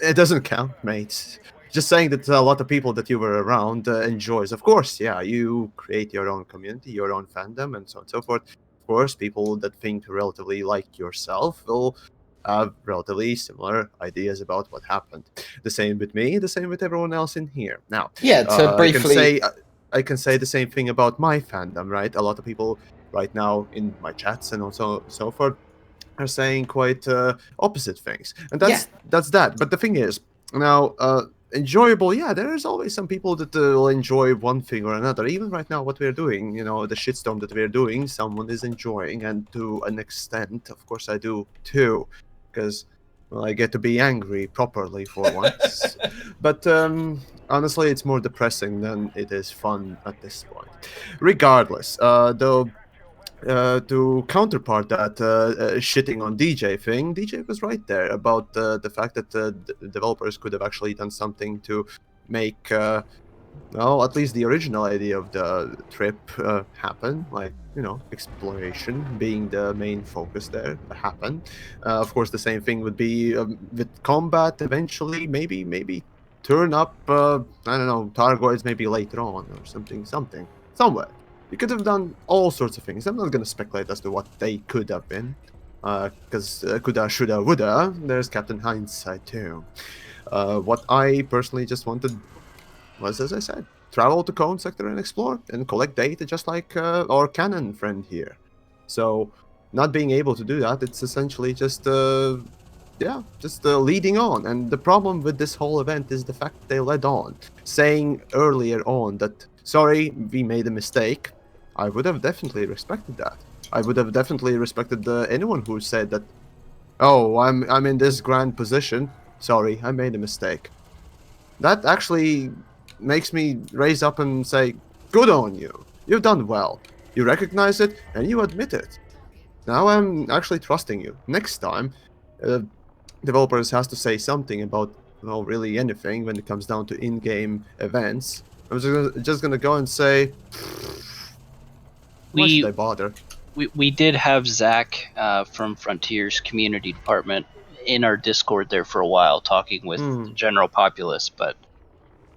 It doesn't count, mate. Just saying that a lot of people that you were around enjoys. Of course, yeah, you create your own community, your own fandom, and so on and so forth. Of course, people that think relatively like yourself will have relatively similar ideas about what happened. The same with me, the same with everyone else in here. Now, Yeah, to briefly... I can say the same thing about my fandom, right? A lot of people right now in my chats and also so forth are saying quite opposite things, and that's that. But the thing is, now enjoyable, yeah, there is always some people that will enjoy one thing or another. Even right now, what we're doing, you know, the shitstorm that we're doing, someone is enjoying, and to an extent, of course, I do too, because well, I get to be angry properly for once. But honestly, it's more depressing than it is fun at this point. Regardless, though. To counterpart that shitting on DJ thing, DJ was right there about the fact that developers could have actually done something to make, well, at least the original idea of the trip happen, like, you know, exploration being the main focus there, happen. Of course, the same thing would be with combat eventually, maybe turn up, I don't know, Targoids maybe later on or something, somewhere. You could have done all sorts of things. I'm not going to speculate as to what they could have been. Because coulda, shoulda, woulda, there's Captain Hindsight too. What I personally just wanted was, as I said, travel to Cone Sector and explore and collect data just like our Canon friend here. So, not being able to do that, it's essentially just, leading on. And the problem with this whole event is the fact that they led on, saying earlier on that, sorry, we made a mistake. I would have definitely respected that. I would have definitely respected anyone who said that, oh, I'm in this grand position. Sorry, I made a mistake. That actually makes me raise up and say, good on you. You've done well. You recognize it and you admit it. Now I'm actually trusting you. Next time, developers has to say something about, well, really anything when it comes down to in-game events. I'm just gonna go and say, why should I bother? We did have Zach from Frontier's community department in our Discord there for a while, talking with the general populace. But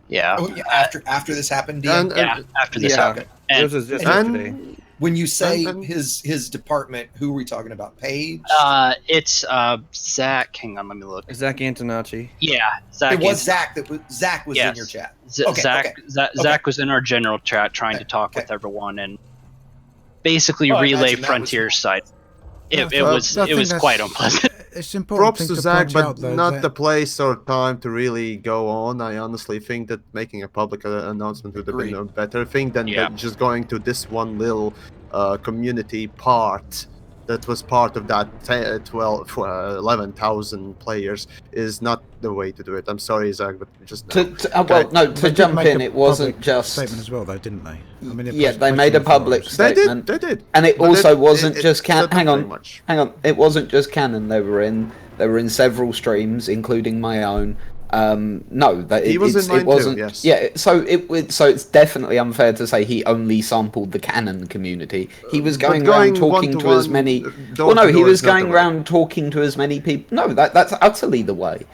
yeah, after this happened, after this happened. And, this was just yesterday. When you say his department, who are we talking about? Paige? It's Zach. Hang on, let me look. Zach Antonacci. Yeah, Zach. It was Zach Zach was in your chat. Zach was in our general chat trying to talk with everyone and basically relay Frontier's side. It was quite unpleasant. It's important. Props to Zach, but not the place or time to really go on. I honestly think that making a public announcement would have been a better thing than just going to this one little community part that was part of that 11,000 players is not the way to do it. I'm sorry, Zach, but just to jump in, it wasn't just statement as well, though, didn't they? I mean, they made a public statement. They did, and it also wasn't just Canon. Hang on, it wasn't just Canon. They were in several streams, including my own. No, that he was in mine wasn't. Too, yes. Yeah, so it's definitely unfair to say he only sampled the Canon community. He was going around talking to as many. Well, no, he was going around talking to as many people. No, that's utterly the way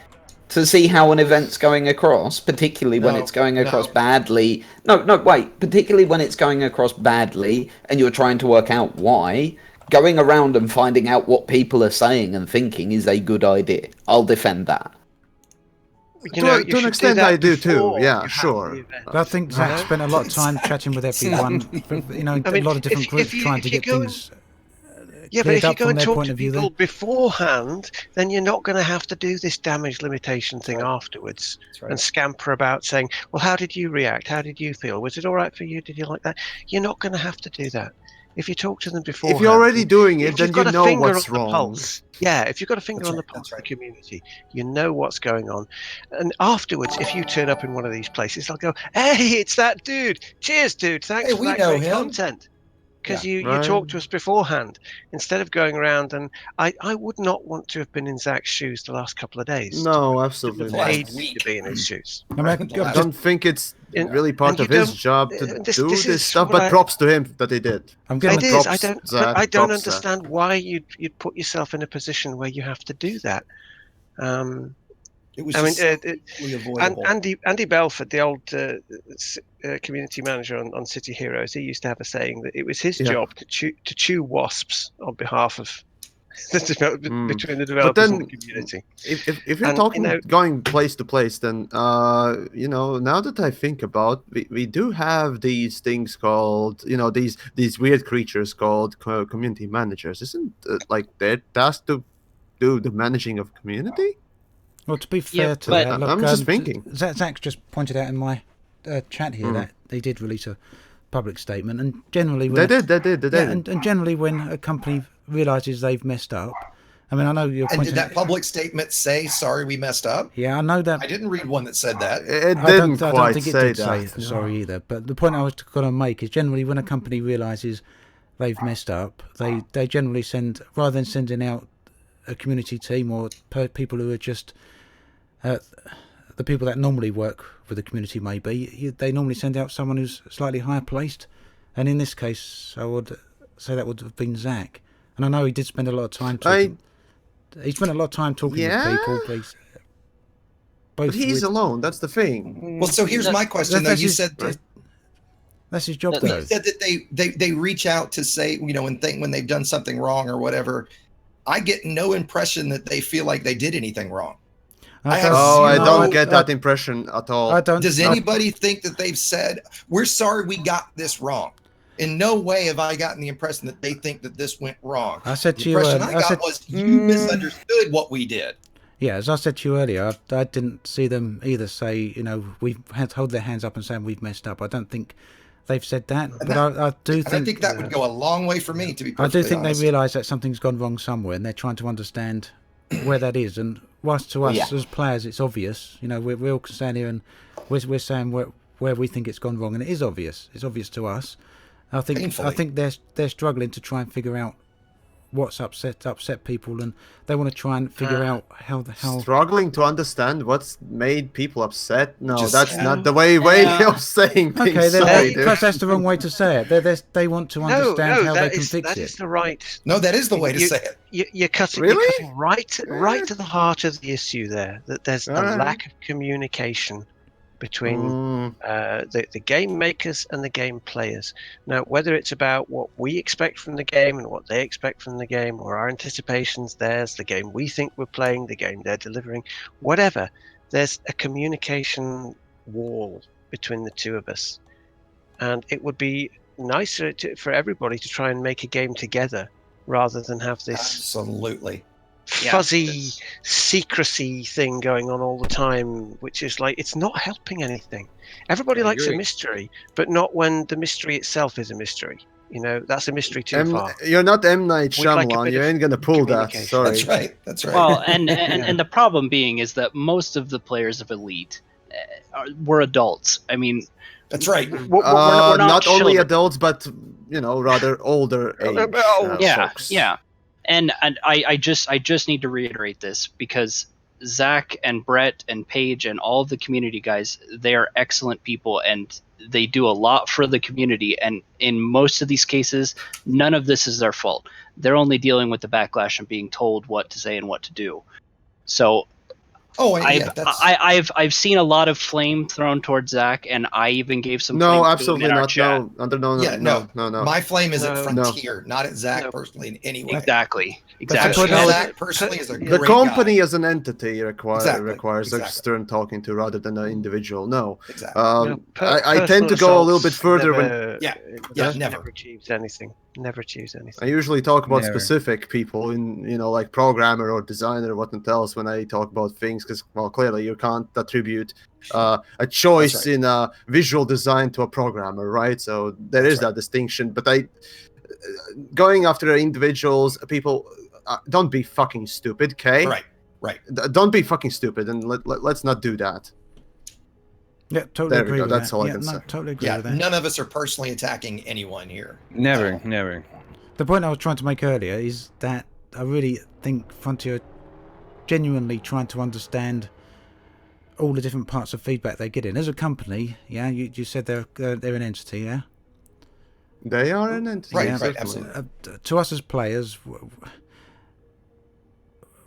to see how an event's going across, particularly when it's going across badly. Particularly when it's going across badly, and you're trying to work out why. Going around and finding out what people are saying and thinking is a good idea. I'll defend that. To an extent, I do too. Yeah, sure. I think Zach spent a lot of time chatting with everyone. You know, a lot of different groups trying to get things. Yeah, but if you go and talk to people beforehand, then you're not going to have to do this damage limitation thing afterwards and scamper about saying, "Well, how did you react? How did you feel? Was it all right for you? Did you like that?" You're not going to have to do that. If you talk to them before, if you're already doing it, then you know what's wrong. Yeah, if you've got a finger on the pulse of the community, you know what's going on. And afterwards, if you turn up in one of these places, they'll go, "Hey, it's that dude. Cheers, dude. Thanks for that great content." Because you talked to us beforehand instead of going around. And I would not want to have been in Zach's shoes the last couple of days. No, absolutely not. Paid me to be in his shoes. I don't think it's really part of his job to do this stuff, but props to him that he did. I don't understand why you'd put yourself in a position where you have to do that. It was I mean, just so avoidable. Andy Belford, the old community manager on City Heroes, he used to have a saying that it was his job to chew wasps on behalf of between the developers and the community. If you're talking going place to place, then now that I think about, we do have these things called these weird creatures called community managers. Isn't like they're tasked to do the managing of community? Well, to be fair to that, look, I'm just thinking. Zach just pointed out in my chat here that they did release a public statement, and generally they did. And generally when a company realizes they've messed up, I mean, I know you're pointing. And did that public statement say, "Sorry, we messed up"? Yeah, I know that. I didn't read one that said that. I don't think it did say sorry either. But the point I was going to make is generally when a company realizes they've messed up, they generally send, rather than sending out a community team or people who are just the people that normally work with the community, maybe they normally send out someone who's slightly higher placed, and in this case I would say that would have been Zach. And I know he did spend a lot of time talking. He spent a lot of time talking with people. But he's alone. That's the thing. Well, so here's my question. Though you said that's his job. You said that they reach out to say, when they've done something wrong or whatever. I get no impression that they feel like they did anything wrong. I don't get that impression at all. Does anybody think that they've said, "We're sorry we got this wrong"? In no way have I gotten the impression that they think that this went wrong. I said to you, the impression I got was you misunderstood what we did. Yeah, as I said to you earlier, I didn't see them either say, we've had to hold their hands up and saying we've messed up. I don't think they've said that, I think that would go a long way for me, to be perfectly I do think honest. they realise that something's gone wrong somewhere, and they're trying to understand where that is. And whilst to us as players it's obvious, we're all standing here and we're saying where we think it's gone wrong, and it is obvious. It's obvious to us. I think they're struggling to try and figure out what's upset people, and they want to try and figure out how struggling to understand what's made people upset. No, that's not the way of saying things. Okay, because that's the wrong way to say it. They want to understand how they can fix it. That is the right. No, that is the way to say it. You're cutting right to the heart of the issue there. That there's a lack of communication between the game makers and the game players. Now, whether it's about what we expect from the game and what they expect from the game, or our anticipations, theirs, the game we think we're playing, the game they're delivering, whatever, there's a communication wall between the two of us. And it would be nicer for everybody to try and make a game together rather than have this absolutely fuzzy secrecy thing going on all the time, which is like, it's not helping anything. Everybody likes a mystery, but not when the mystery itself is a mystery. That's a mystery too far. You're not M. Night Shyamalan. You ain't gonna pull that. Sorry. That's right. Well, and the problem being is that most of the players of Elite were adults. I mean, that's right. We're not only adults, but rather older age. Folks. Yeah. And I just need to reiterate this, because Zach and Brett and Paige and all of the community guys, they are excellent people, and they do a lot for the community. And in most of these cases, none of this is their fault. They're only dealing with the backlash and being told what to say and what to do. So I've seen a lot of flame thrown towards Zach, and I even gave some. No, absolutely not. No. My flame is at Frontier, not at Zach personally in any way. Exactly. Zach personally is a great the company guy. as an entity requires external talking to rather than an individual. No, exactly. I tend to go a little bit further never achieves anything. Never choose anything. I usually talk about specific people in like programmer or designer or whatnot else when I talk about things, because clearly you can't attribute a choice in visual design to a programmer, right? So there is that distinction. But going after individuals, people, don't be fucking stupid, okay? Right. Don't be fucking stupid, and let's not do that. Yeah, totally agree with that. That's all I can say. Totally agree with that. None of us are personally attacking anyone here. Never. The point I was trying to make earlier is that I really think Frontier are genuinely trying to understand all the different parts of feedback they get in. As a company, you said they're an entity, yeah? They are an entity. Right, absolutely. To us as players,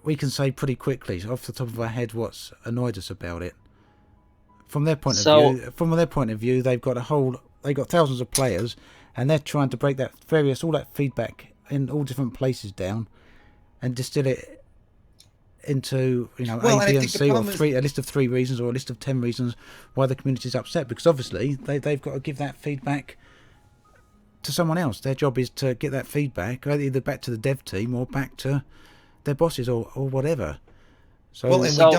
we can say pretty quickly off the top of our head what's annoyed us about it. From their point of view, they've got thousands of players, and they're trying to break all that feedback in all different places down, and distill it into A, B, and C, or a list of 3 reasons or a list of 10 reasons why the community's upset. Because obviously they've got to give that feedback to someone else. Their job is to get that feedback either back to the dev team or back to their bosses or whatever. So,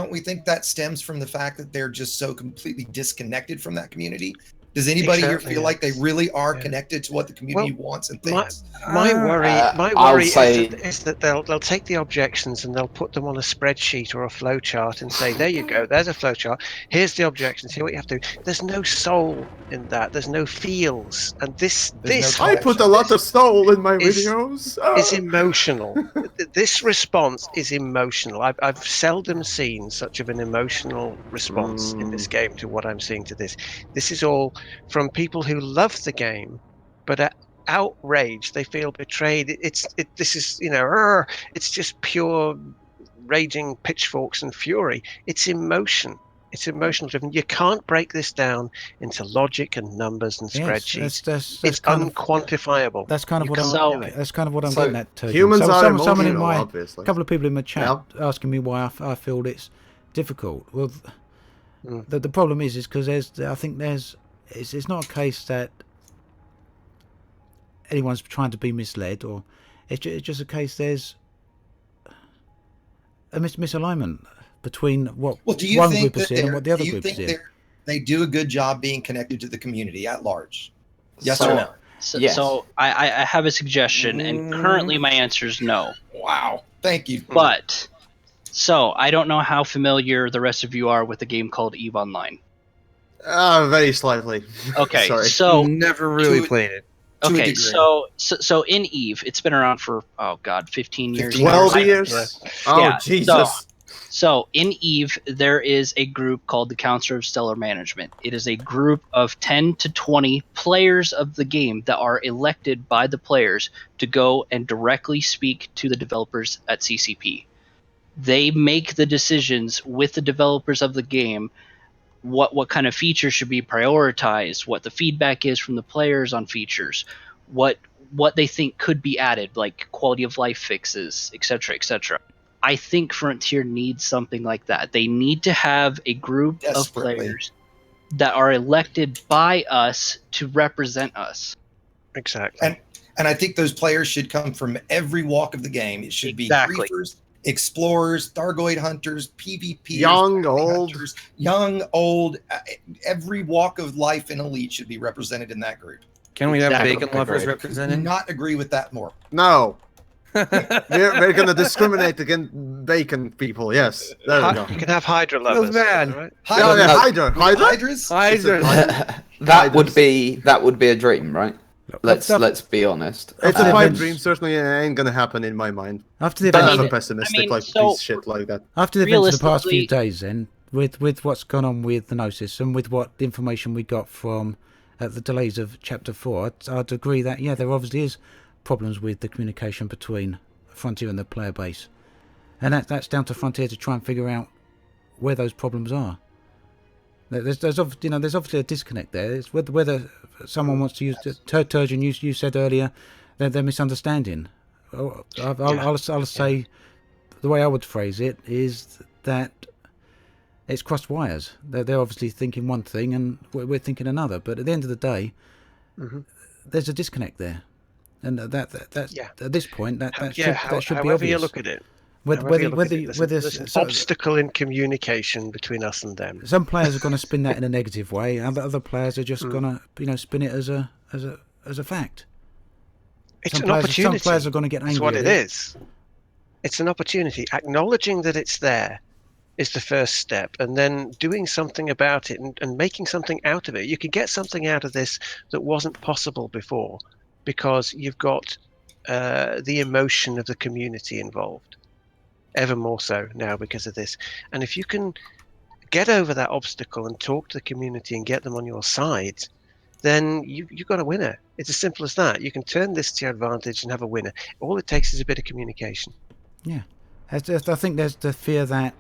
we think that stems from the fact that they're just so completely disconnected from that community? Does anybody here feel like they really are connected to what the community wants and thinks? My worry is that they'll take the objections and they'll put them on a spreadsheet or a flow chart and say, there you go, there's a flow chart. Here's the objections. Here's what you have to do. There's no soul in that. There's no feels. And this I put a lot of soul in my videos. Is emotional. This response is emotional. I've seldom seen such of an emotional response in this game to what I'm seeing to this. This is all from people who love the game, but are outraged. They feel betrayed. It's just pure raging pitchforks and fury. It's emotion. It's emotional driven. You can't break this down into logic and numbers and spreadsheets. It's unquantifiable. That's kind of what I'm getting at. Humans are emotional, a obviously. couple of people in my chat asking me why I feel it's difficult. Well, the problem is because it's not a case that anyone's trying to be misled, or it's just a case there's a misalignment between what one group is saying and what the other group is saying. They do a good job being connected to the community at large? Yes or no? So I have a suggestion, and currently my answer is no. Wow. Thank you. But, so I don't know how familiar the rest of you are with a game called EVE Online. Very slightly. Okay, Sorry. so never really played it. Okay, so in EVE, it's been around for 15 years. 12 years. Oh Jesus! So in EVE, there is a group called the Council of Stellar Management. It is a group of 10 to 20 players of the game that are elected by the players to go and directly speak to the developers at CCP. They make the decisions with the developers of the game. What kind of features should be prioritized, what the feedback is from the players on features, what they think could be added, like quality of life fixes, etc., etc. I think Frontier needs something like that. They need to have a group of players that are elected by us to represent us. Exactly. And I think those players should come from every walk of the game. It should be griefers, explorers, Thargoid hunters, PvP, young, old, hunters, young, old, every walk of life in Elite should be represented in that group. Can we have bacon lovers represented? Do not agree with that more. No. we're going to discriminate against bacon people. Yes, there we go. You can have Hydra lovers. Right? Hydras. That would be a dream, right? Let's be honest. It's a pipe dream. Certainly ain't gonna happen in my mind. After the I'm pessimistic piece shit like that. After the events of the past few days, then with what's gone on with the Gnosis and with what information we got from the delays of Chapter 4, I'd agree that there obviously is problems with the communication between Frontier and the player base, and that's down to Frontier to try and figure out where those problems are. There's obviously a disconnect there. It's whether someone wants to use Turgeon. You said earlier that they're misunderstanding. I'll say the way I would phrase it is that it's crossed wires. They're obviously thinking one thing and we're thinking another. But at the end of the day, there's a disconnect there, and that's at this point that should be obvious. You look at it. Whether there's an obstacle in communication between us and them. Some players are going to spin that in a negative way, and other players are just going to spin it as a fact. It's an opportunity. Some players are going to get angry. That's what it is. It's an opportunity. Acknowledging that it's there is the first step, and then doing something about it and making something out of it. You can get something out of this that wasn't possible before because you've got the emotion of the community involved. Ever more so now because of this. And if you can get over that obstacle and talk to the community and get them on your side, then you've got a winner. It's as simple as that. You can turn this to your advantage and have a winner. All it takes is a bit of communication. Yeah. I think there's the fear that,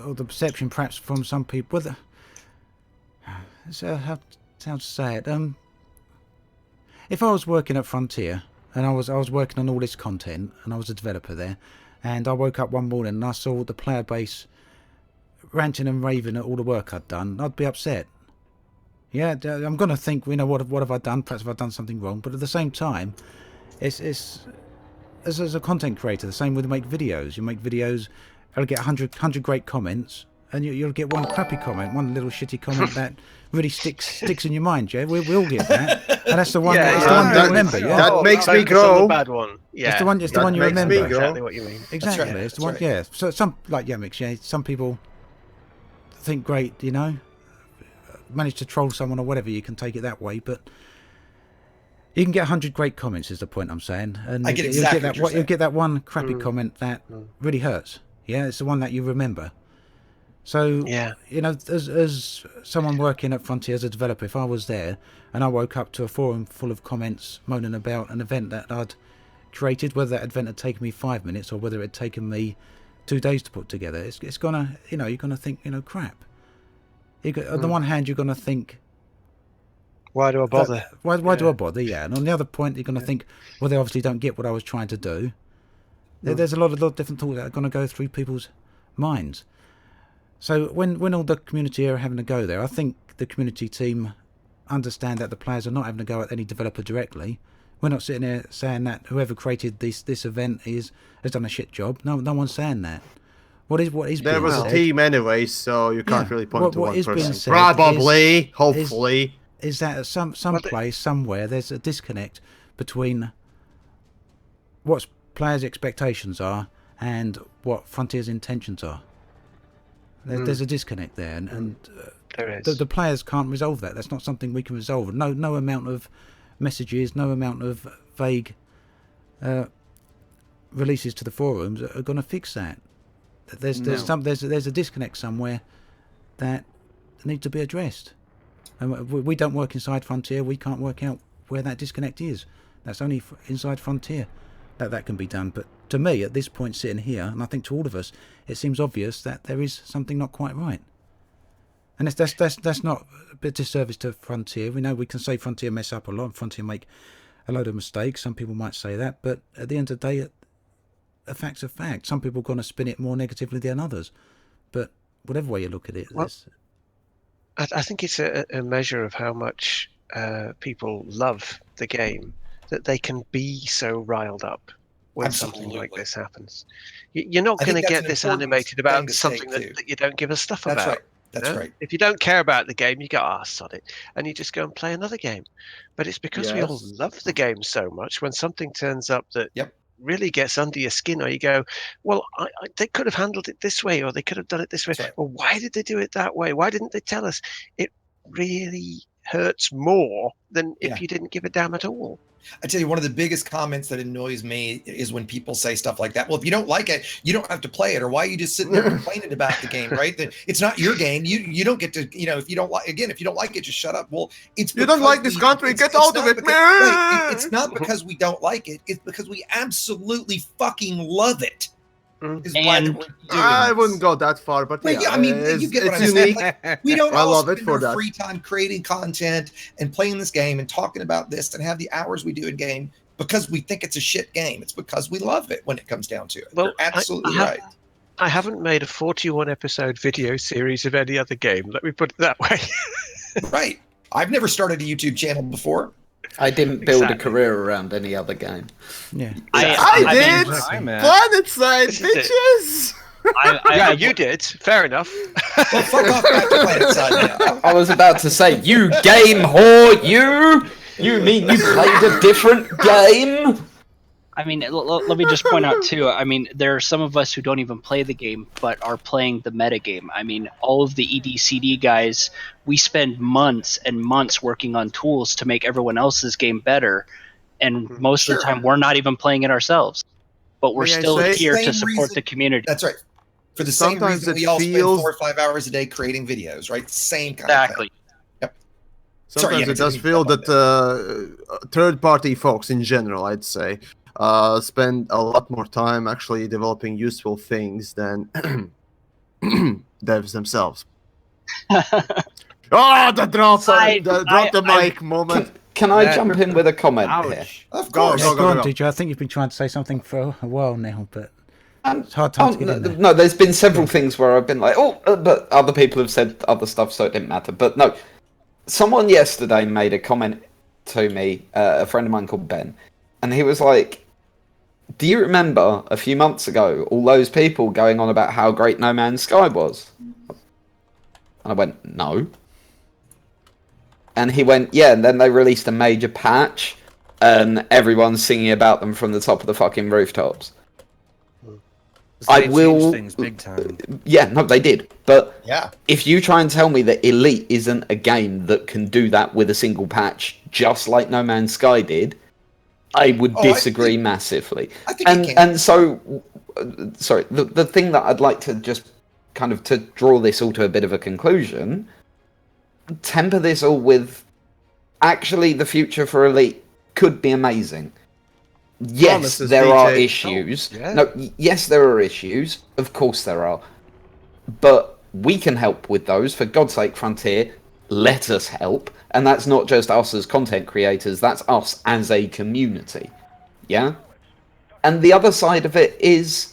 or the perception perhaps from some people. So how to say it? If I was working at Frontier and I was working on all this content and I was a developer there, and I woke up one morning and I saw the player base ranting and raving at all the work I'd done, I'd be upset. Yeah, I'm gonna think, what have I done? Perhaps have I done something wrong? But at the same time, it's as a content creator, the same way you make videos. You make videos, you'll get 100 great comments, and you'll get one crappy comment, one little shitty comment that really sticks in your mind. Yeah, we all get that, and that's the one. Yeah, it's the one you remember. Yeah, That makes me focus on grow. the bad one. Yeah, it's the one. It's the one you makes me remember. grow. Exactly what you mean. Exactly, right, it's the that's one. right. Yeah, so some like Yamiks. Yeah, some people think great. Manage to troll someone or whatever. You can take it that way, but you can get 100 great comments. Is the point I'm saying? And I get exactly what you're you'll saying. get that one crappy comment that really hurts. Yeah, it's the one that you remember. So Yeah. as someone working at Frontier as a developer, if I was there and I woke up to a forum full of comments moaning about an event that I'd created, whether that event had taken me 5 minutes or whether it had taken me 2 days to put together, it's gonna, you're gonna think, crap. On the one hand, you're gonna think, Why do I bother? why do I bother? Yeah, and on the other point, you're gonna think, well, they obviously don't get what I was trying to do. There's a lot of different thoughts that are gonna go through people's minds. So when all the community are having a go there, I think the community team understand that the players are not having a go at any developer directly. We're not sitting there saying that whoever created this event has done a shit job. No one's saying that. What is There being was said a team anyway, so you can't really point to what one is being person. said Probably, hopefully. is that at some place somewhere there's a disconnect between what players' expectations are and what Frontier's intentions are. There's a disconnect there, and There is. the players can't resolve that. That's not something we can resolve. No amount of messages, no amount of vague releases to the forums are going to fix that. There's a disconnect somewhere that needs to be addressed, and we don't work inside Frontier. We can't work out where that disconnect is. That's only inside Frontier that can be done. But to me, at this point, sitting here, and I think to all of us, it seems obvious that there is something not quite right. And that's not a bit of disservice to Frontier. We know we can say Frontier mess up a lot, and Frontier make a load of mistakes. Some people might say that, but at the end of the day, a fact's a fact. Some people are going to spin it more negatively than others. But whatever way you look at it, Well, I think it's a measure of how much people love the game, that they can be so riled up when something like Absolutely. this happens. You're not I going think to that's get an this important animated thing about to something say, too. that you don't give a stuff That's about. right. That's right. If you don't care about the game, you go, sod it, and you just go and play another game. But it's because we all Yes. love the game so much, when something turns up that Yep. really gets under your skin, or you go, well, they could have handled it this way, or they could have done it this way. That's right. Well, why did they do it that way? Why didn't they tell us? It really hurts more than if Yeah. you didn't give a damn at all. I tell you, one of the biggest comments that annoys me is when people say stuff like that. Well, if you don't like it, you don't have to play it. Or why are you just sitting there complaining about the game, right? That it's not your game. You don't get to, if you don't like, again, if you don't like it, just shut up. Well, it's You don't because like this country, it's get out not of it, because- man. right, it's not because we don't like it. It's because we absolutely fucking love it. Is why And- we're doing I this. wouldn't go that far, but Well, yeah, I mean, it's, you get what it's I'm saying. unique. Like, we don't I all love it spend for our that. free time creating content and playing this game and talking about this and have the hours we do in game because we think it's a shit game. It's because we love it when it comes down to it. Well, You're absolutely I have- right. I haven't made a 41 episode video series of any other game. Let me put it that way. Right. I've never started a YouTube channel before. I didn't build Exactly. a career around any other game. yeah. I did! I'm at. Planet side, This is it. bitches! Yeah, you did. Fair enough. Well, fuck off back to Planet Side now. I was about to say, you game whore, you mean you played a different game? I mean, let me just point out too. I mean, there are some of us who don't even play the game, but are playing the meta game. I mean, all of the EDCD guys, we spend months and months working on tools to make everyone else's game better, and most of the Sure. time we're not even playing it ourselves. But we're May I still say- here to Same support reason- the community. That's right. For the same Sometimes reason it we all feels- spend 4 or 5 hours a day creating videos, right? Same kind Exactly. of thing. Sometimes yeah, it does it's- feel that third-party folks in general, I'd say, spend a lot more time actually developing useful things than devs themselves. Oh, the drop the mic moment. Can I jump in with a comment here? Ouch. Of Go, course. go, Go go, on, go. DJ. I think you've been trying to say something for a while now, but it's hard time to get in there. No, there's been several things where I've been like, but other people have said other stuff, so it didn't matter. But no, someone yesterday made a comment to me, a friend of mine called Ben, and he was like, do you remember a few months ago all those people going on about how great No Man's Sky was? And I went, no. And he went, yeah, and then they released a major patch, and everyone's singing about them from the top of the fucking rooftops. They changed things big time. Yeah, no, they did. But Yeah. if you try and tell me that Elite isn't a game that can do that with a single patch, just like No Man's Sky did, I would disagree massively. I think it can. And so, sorry, the thing that I'd like to just kind of to draw this all to a bit of a conclusion, temper this all with, actually, the future for Elite could be amazing. Yes, Promises, there DJ. are issues. Oh, yeah. No, yes, there are issues. Of course there are. But we can help with those. For God's sake, Frontier, let us help. And that's not just us as content creators, that's us as a community. Yeah? And the other side of it is,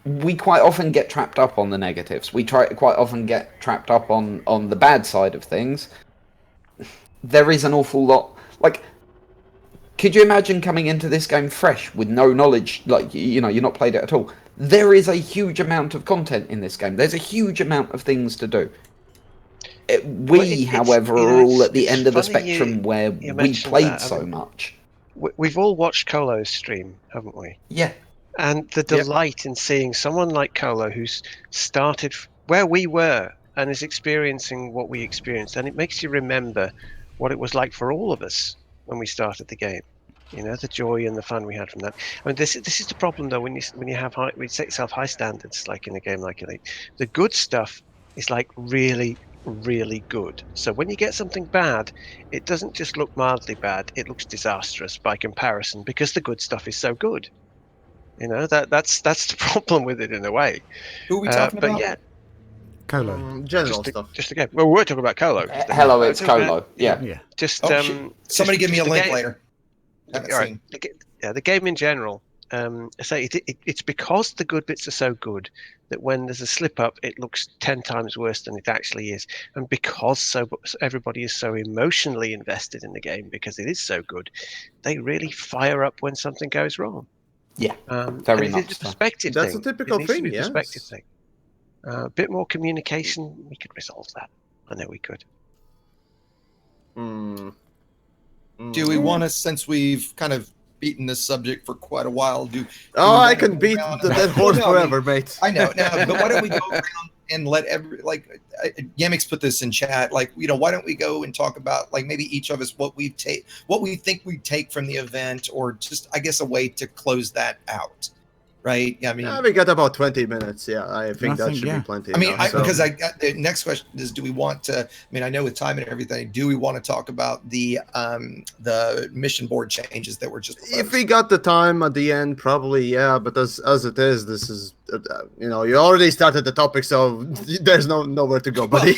we quite often get trapped up on the negatives. We quite often get trapped up on the bad side of things. There is an awful lot... Like, could you imagine coming into this game fresh with no knowledge, like, you know, you're not played it at all? There is a huge amount of content in this game. There's a huge amount of things to do. However, are all at the end of the spectrum where we played so much. We've all watched Colo's stream, haven't we? Yeah. And the delight in seeing someone like Colo who's started where we were and is experiencing what we experienced, and it makes you remember what it was like for all of us when we started the game. You know, the joy and the fun we had from that. I mean, this is the problem though when you have we set yourself high standards like in a game like Elite. The good stuff is like really, really good. So when you get something bad, it doesn't just look mildly bad; it looks disastrous by comparison because the good stuff is so good. You know, that's the problem with it in a way. Who are we talking about? But yeah, Colo. General stuff. just again, well, we're talking about Colo. Hello, it's Colo. Yeah. Yeah. Just Somebody give me a the link game- later. All right, the game in general. It's because the good bits are so good that when there's a slip up, it looks 10 times worse than it actually is, and because everybody is so emotionally invested in the game because it is so good, they really fire up when something goes wrong. Yeah, very much much. so. Perspective That's thing. a typical It needs to thing, be a yes. perspective thing. A bit more communication, we could resolve that. I know we could. Do we want to, since we've kind of beaten this subject for quite a while, Oh, I can beat the dead horse forever, mate. I know, but why don't we go around and let Yamiks put this in chat, like, you know, why don't we go and talk about, like, maybe each of us what we think we take from the event, or just, I guess, a way to close that out, right? I mean, we got about 20 minutes. Yeah, I think that should be plenty. I mean, enough, because the next question is, do we want to? I mean, I know with time and everything, do we want to talk about the mission board changes that were just proposed? If we got the time at the end, probably yeah. But as it is, this is you know, you already started the topic, so there's nowhere to go, buddy.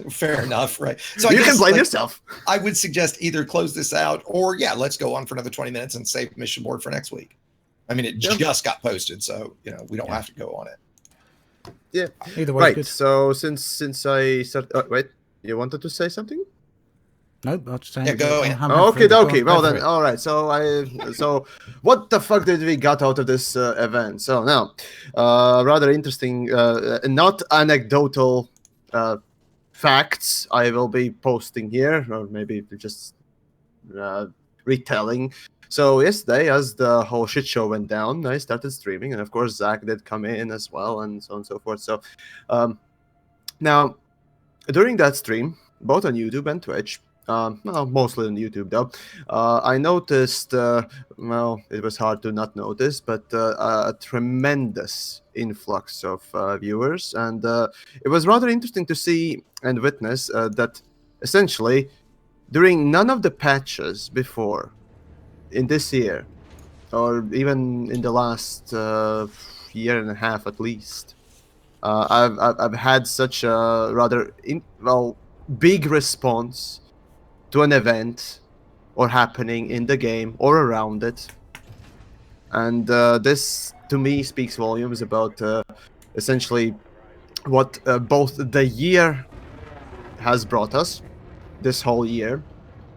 Fair enough, right? So you can blame yourself. I would suggest either close this out, or let's go on for another 20 minutes and save mission board for next week. I mean, it just got posted, so you know we don't have to go on it. Yeah. Either way, right. good. So since I started, wait, you wanted to say something? Nope, I'll just say. Yeah, go ahead. Okay, dokie. Well then, all right. So what the fuck did we got out of this event? So now, rather interesting, not anecdotal facts I will be posting here, or maybe just retelling. So yesterday, as the whole shit show went down, I started streaming, and of course Zach did come in as well, and so on and so forth. So now, during that stream, both on YouTube and Twitch, well, mostly on YouTube though, I noticed, well, it was hard to not notice, but a tremendous influx of viewers, and it was rather interesting to see and witness that essentially, during none of the patches before, in this year, or even in the last year and a half at least. I've had such a rather big response to an event or happening in the game or around it, and this to me speaks volumes about essentially what both the year has brought us, this whole year,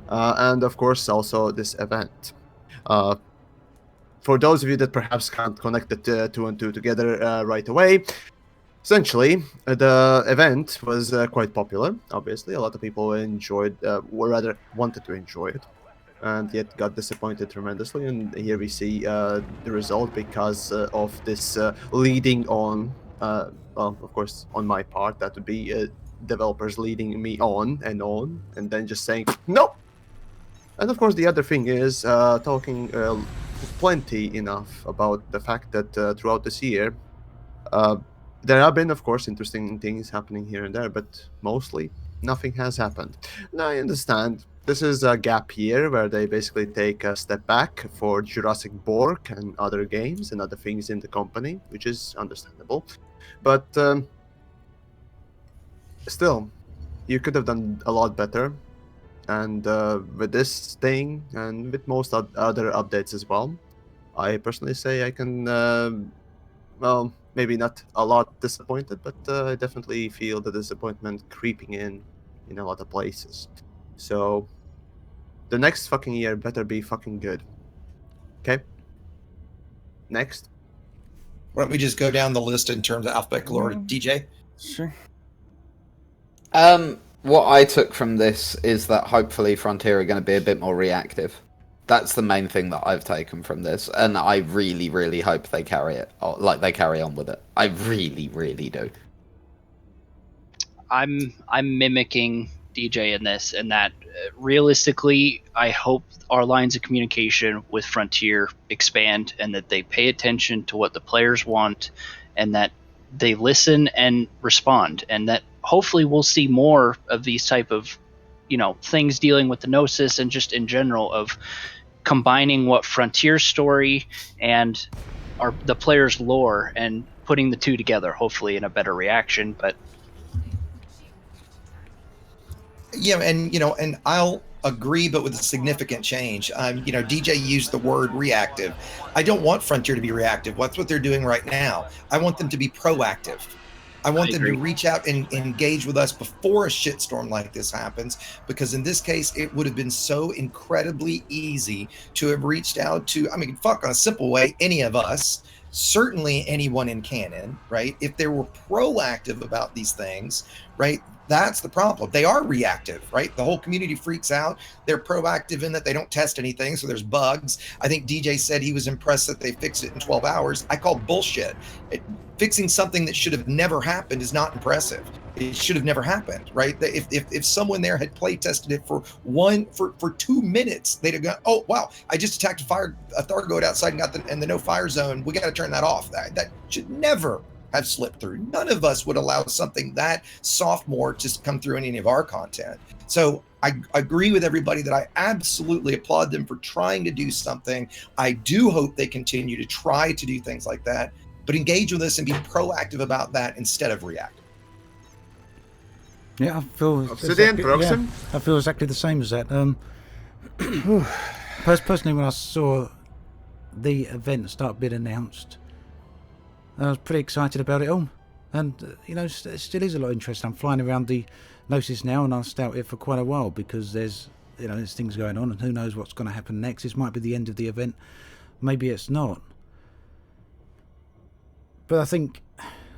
and of course also this event. For those of you that perhaps can't connect the two and two together right away, essentially, the event was quite popular. Obviously, a lot of people enjoyed, or rather wanted to enjoy it, and yet got disappointed tremendously. And here we see the result because of this leading on. Well, of course, on my part, that would be developers leading me on, and then just saying no. And of course, the other thing is talking plenty enough about the fact that throughout this year, there have been, of course, interesting things happening here and there, but mostly nothing has happened. Now, I understand this is a gap year where they basically take a step back for Jurassic Bork and other games and other things in the company, which is understandable. But still, you could have done a lot better. And with this thing and with most other updates as well, I personally say I can, well, maybe not a lot disappointed, but I definitely feel the disappointment creeping in a lot of places. So the next fucking year better be fucking good. Okay? Next. Why don't we just go down the list in terms of alphabetical order? DJ? Sure. What I took from this is that hopefully Frontier are going to be a bit more reactive. That's the main thing that I've taken from this, and I really, really hope they carry it, like they carry on with it. I really, really do. I'm mimicking DJ in this, and that realistically, I hope our lines of communication with Frontier expand, and that they pay attention to what the players want, and that they listen and respond, and that hopefully we'll see more of these type of, things dealing with the Gnosis and just in general of combining what Frontier's story and the player's lore and putting the two together, hopefully in a better reaction. But yeah, and I'll agree, but with a significant change. DJ used the word reactive. I don't want Frontier to be reactive. What's what they're doing right now? I want them to be proactive. I want them to reach out and engage with us before a shitstorm like this happens, because in this case, it would have been so incredibly easy to have reached out to, on a simple way, any of us, certainly anyone in canon, right? If they were proactive about these things, right? That's the problem. They are reactive, right? The whole community freaks out. They're proactive in that they don't test anything, so there's bugs. I think DJ said he was impressed that they fixed it in 12 hours. I call bullshit. Fixing something that should have never happened is not impressive. It should have never happened, right? If someone there had play tested it for 2 minutes, they'd have gone, oh wow, I just attacked a Thargoid outside and got the no fire zone. We got to turn that off. That should never have slipped through. None of us would allow something that sophomore to come through in any of our content. So I agree with everybody that I absolutely applaud them for trying to do something. I do hope they continue to try to do things like that, but engage with us and be proactive about that instead of reactive. Yeah, I feel Paroxsym? I feel exactly the same as that. Personally, when I saw the event start being announced, I was pretty excited about it all, and it still is a lot of interest. I'm flying around the Gnosis now, and I'll stay out here for quite a while because there's things going on, and who knows what's going to happen next. This might be the end of the event, maybe it's not. But I think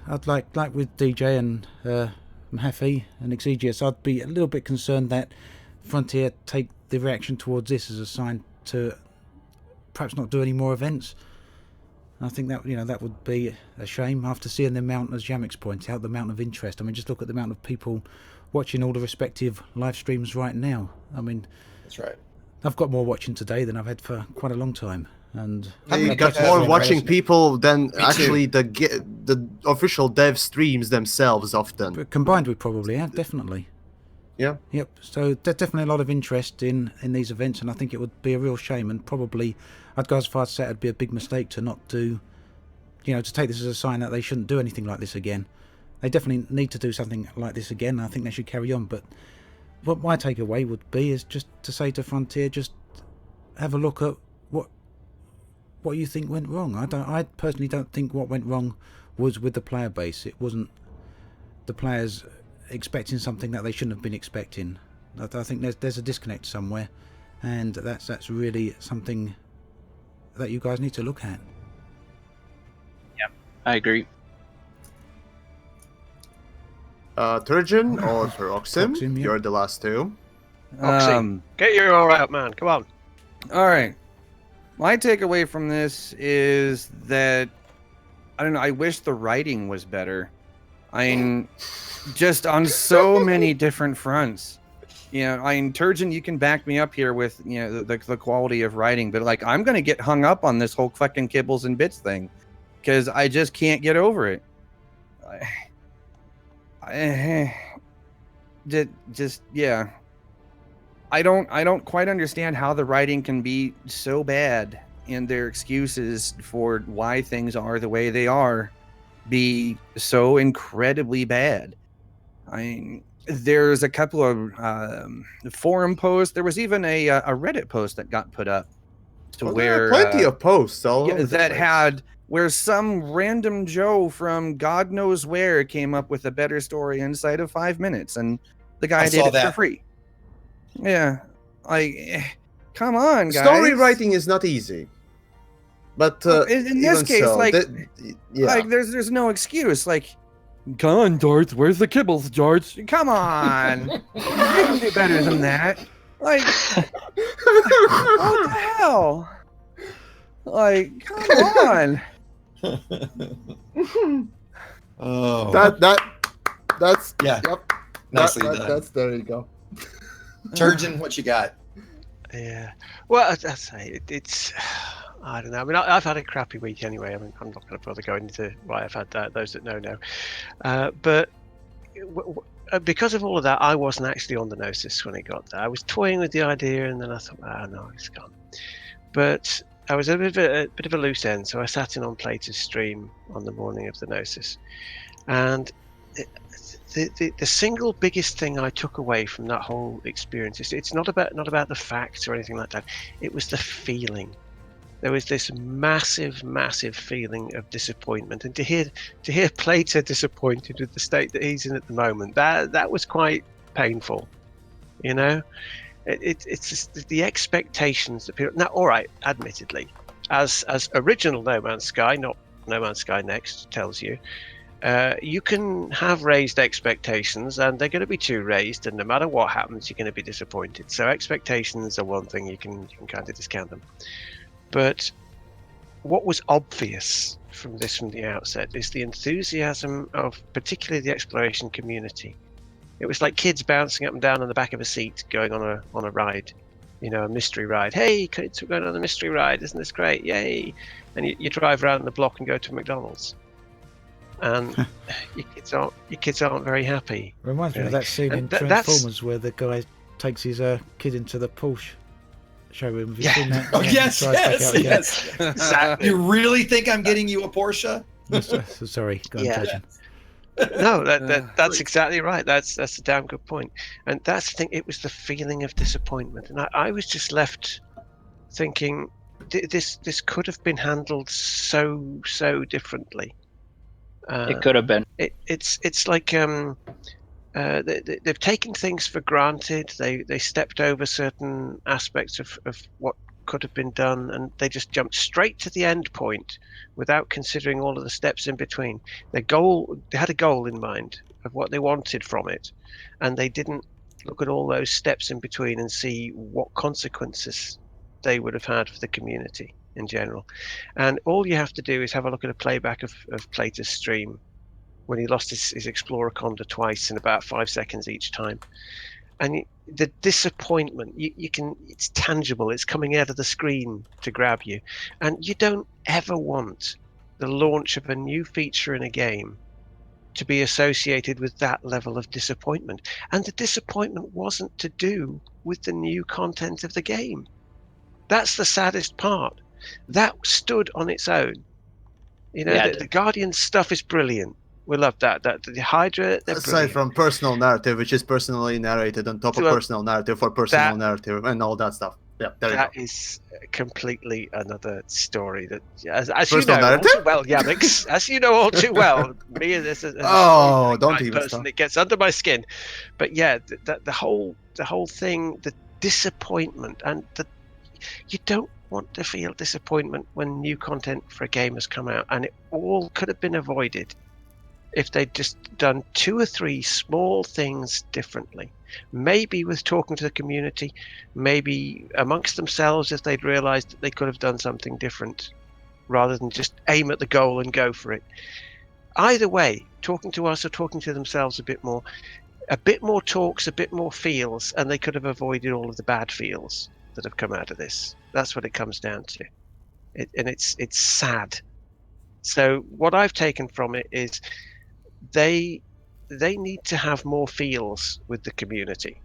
I'd like with DJ and Mahaffey and Exegius, I'd be a little bit concerned that Frontier take the reaction towards this as a sign to perhaps not do any more events. I think that that would be a shame after seeing the amount, as Yamiks points out, the amount of interest. Just look at the amount of people watching all the respective live streams right now. That's right. I've got more watching today than I've had for quite a long time, and you got more watching people than actually the official dev streams themselves often. But combined, we probably have definitely. Yeah. Yep. So there's definitely a lot of interest in these events, and I think it would be a real shame, and probably I'd go as far as to say it'd be a big mistake to not do, to take this as a sign that they shouldn't do anything like this again. They definitely need to do something like this again. I think they should carry on. But what my takeaway would be is just to say to Frontier, just have a look at what you think went wrong. I personally don't think what went wrong was with the player base. It wasn't the players expecting something that they shouldn't have been expecting. I think there's a disconnect somewhere, and that's really something that you guys need to look at. Yeah, I agree. Turgeon or Paroxsym? Paroxsym, yeah. You're the last two. Oxy, get your all out, man. Come on. All right. My takeaway from this is that I don't know. I wish the writing was better. Just on so many different fronts. Turgeon, you can back me up here with the quality of writing, but like I'm gonna get hung up on this whole fucking kibbles and bits thing because I just can't get over it. Yeah. I don't quite understand how the writing can be so bad and their excuses for why things are the way they are be so incredibly bad. There's a couple of forum posts. There was even a Reddit post that got put up to where plenty of posts all over that had where some random Joe from God knows where came up with a better story inside of 5 minutes, and the guy did it for free. Yeah, come on, guys. Story writing is not easy, but in this case, there's no excuse. Like, come on, Darth, where's the kibbles, George? Come on, you can do better than that. Like, what the hell? Like, come on. Oh, that's yeah. Yep. Nicely done. That's there you go. Turgeon, what you got? Yeah. Well, I say it's. I don't know. I mean, I've had a crappy week anyway. I mean, I'm not going to bother going into why I've had that. Those that know. But because of all of that, I wasn't actually on the Gnosis when it got there. I was toying with the idea, and then I thought, no, it's gone. But I was a bit of a loose end, so I sat in on Plato's stream on the morning of the Gnosis, and the single biggest thing I took away from that whole experience is it's not about the facts or anything like that. It was the feeling. There was this massive feeling of disappointment, and to hear Plato disappointed with the state that he's in at the moment, that was quite painful. It's just the expectations that people. Now, all right, admittedly, as original No Man's Sky, not No Man's Sky Next, tells you, you can have raised expectations, and they're going to be too raised, and no matter what happens, you're going to be disappointed. So expectations are one thing, you can kind of discount them. But what was obvious from the outset is the enthusiasm of particularly the exploration community. It was like kids bouncing up and down on the back of a seat going on a ride, a mystery ride. Hey, kids, we're going on a mystery ride. Isn't this great? Yay. And you drive around the block and go to McDonald's. And your kids aren't very happy. Reminds me of that scene in Transformers where the guy takes his kid into the Porsche showroom. Have you seen that? Oh, yes. Exactly. You really think I'm getting you a Porsche? Sorry, go on, Turgeon. No, that's exactly right. That's a damn good point. And that's the thing. It was the feeling of disappointment, and I was just left thinking this could have been handled so differently. It could have been. It's like they've taken things for granted. They stepped over certain aspects of what could have been done, and they just jumped straight to the end point without considering all of the steps in between. They had a goal in mind of what they wanted from it, and they didn't look at all those steps in between and see what consequences they would have had for the community in general. And all you have to do is have a look at a playback of Plato's stream when he lost his Explorer Condor twice in about 5 seconds each time. And the disappointment, it's tangible. It's coming out of the screen to grab you. And you don't ever want the launch of a new feature in a game to be associated with that level of disappointment. And the disappointment wasn't to do with the new content of the game. That's the saddest part. That stood on its own. You know, Yeah, the Guardian stuff is brilliant. We love that. The Hydra, they're Aside brilliant. from personal narrative, which is personally narrated on top of Well, personal narrative for personal narrative and all that stuff. Yeah, there you go. That is completely another story. That, as you Personal know all narrative? too well, Yamiks, as you know all too well, me as a Oh, don't type even person, start. it gets under my skin. But yeah, the whole thing, the disappointment, and you don't want to feel disappointment when new content for a game has come out, and it all could have been avoided if they'd just done 2 or 3 small things differently. Maybe with talking to the community, maybe amongst themselves if they'd realized that they could have done something different rather than just aim at the goal and go for it. Either way, talking to us or talking to themselves a bit more talks, a bit more feels, and they could have avoided all of the bad feels that have come out of this. That's what it comes down to. And it's sad. So what I've taken from it is they need to have more feels with the community,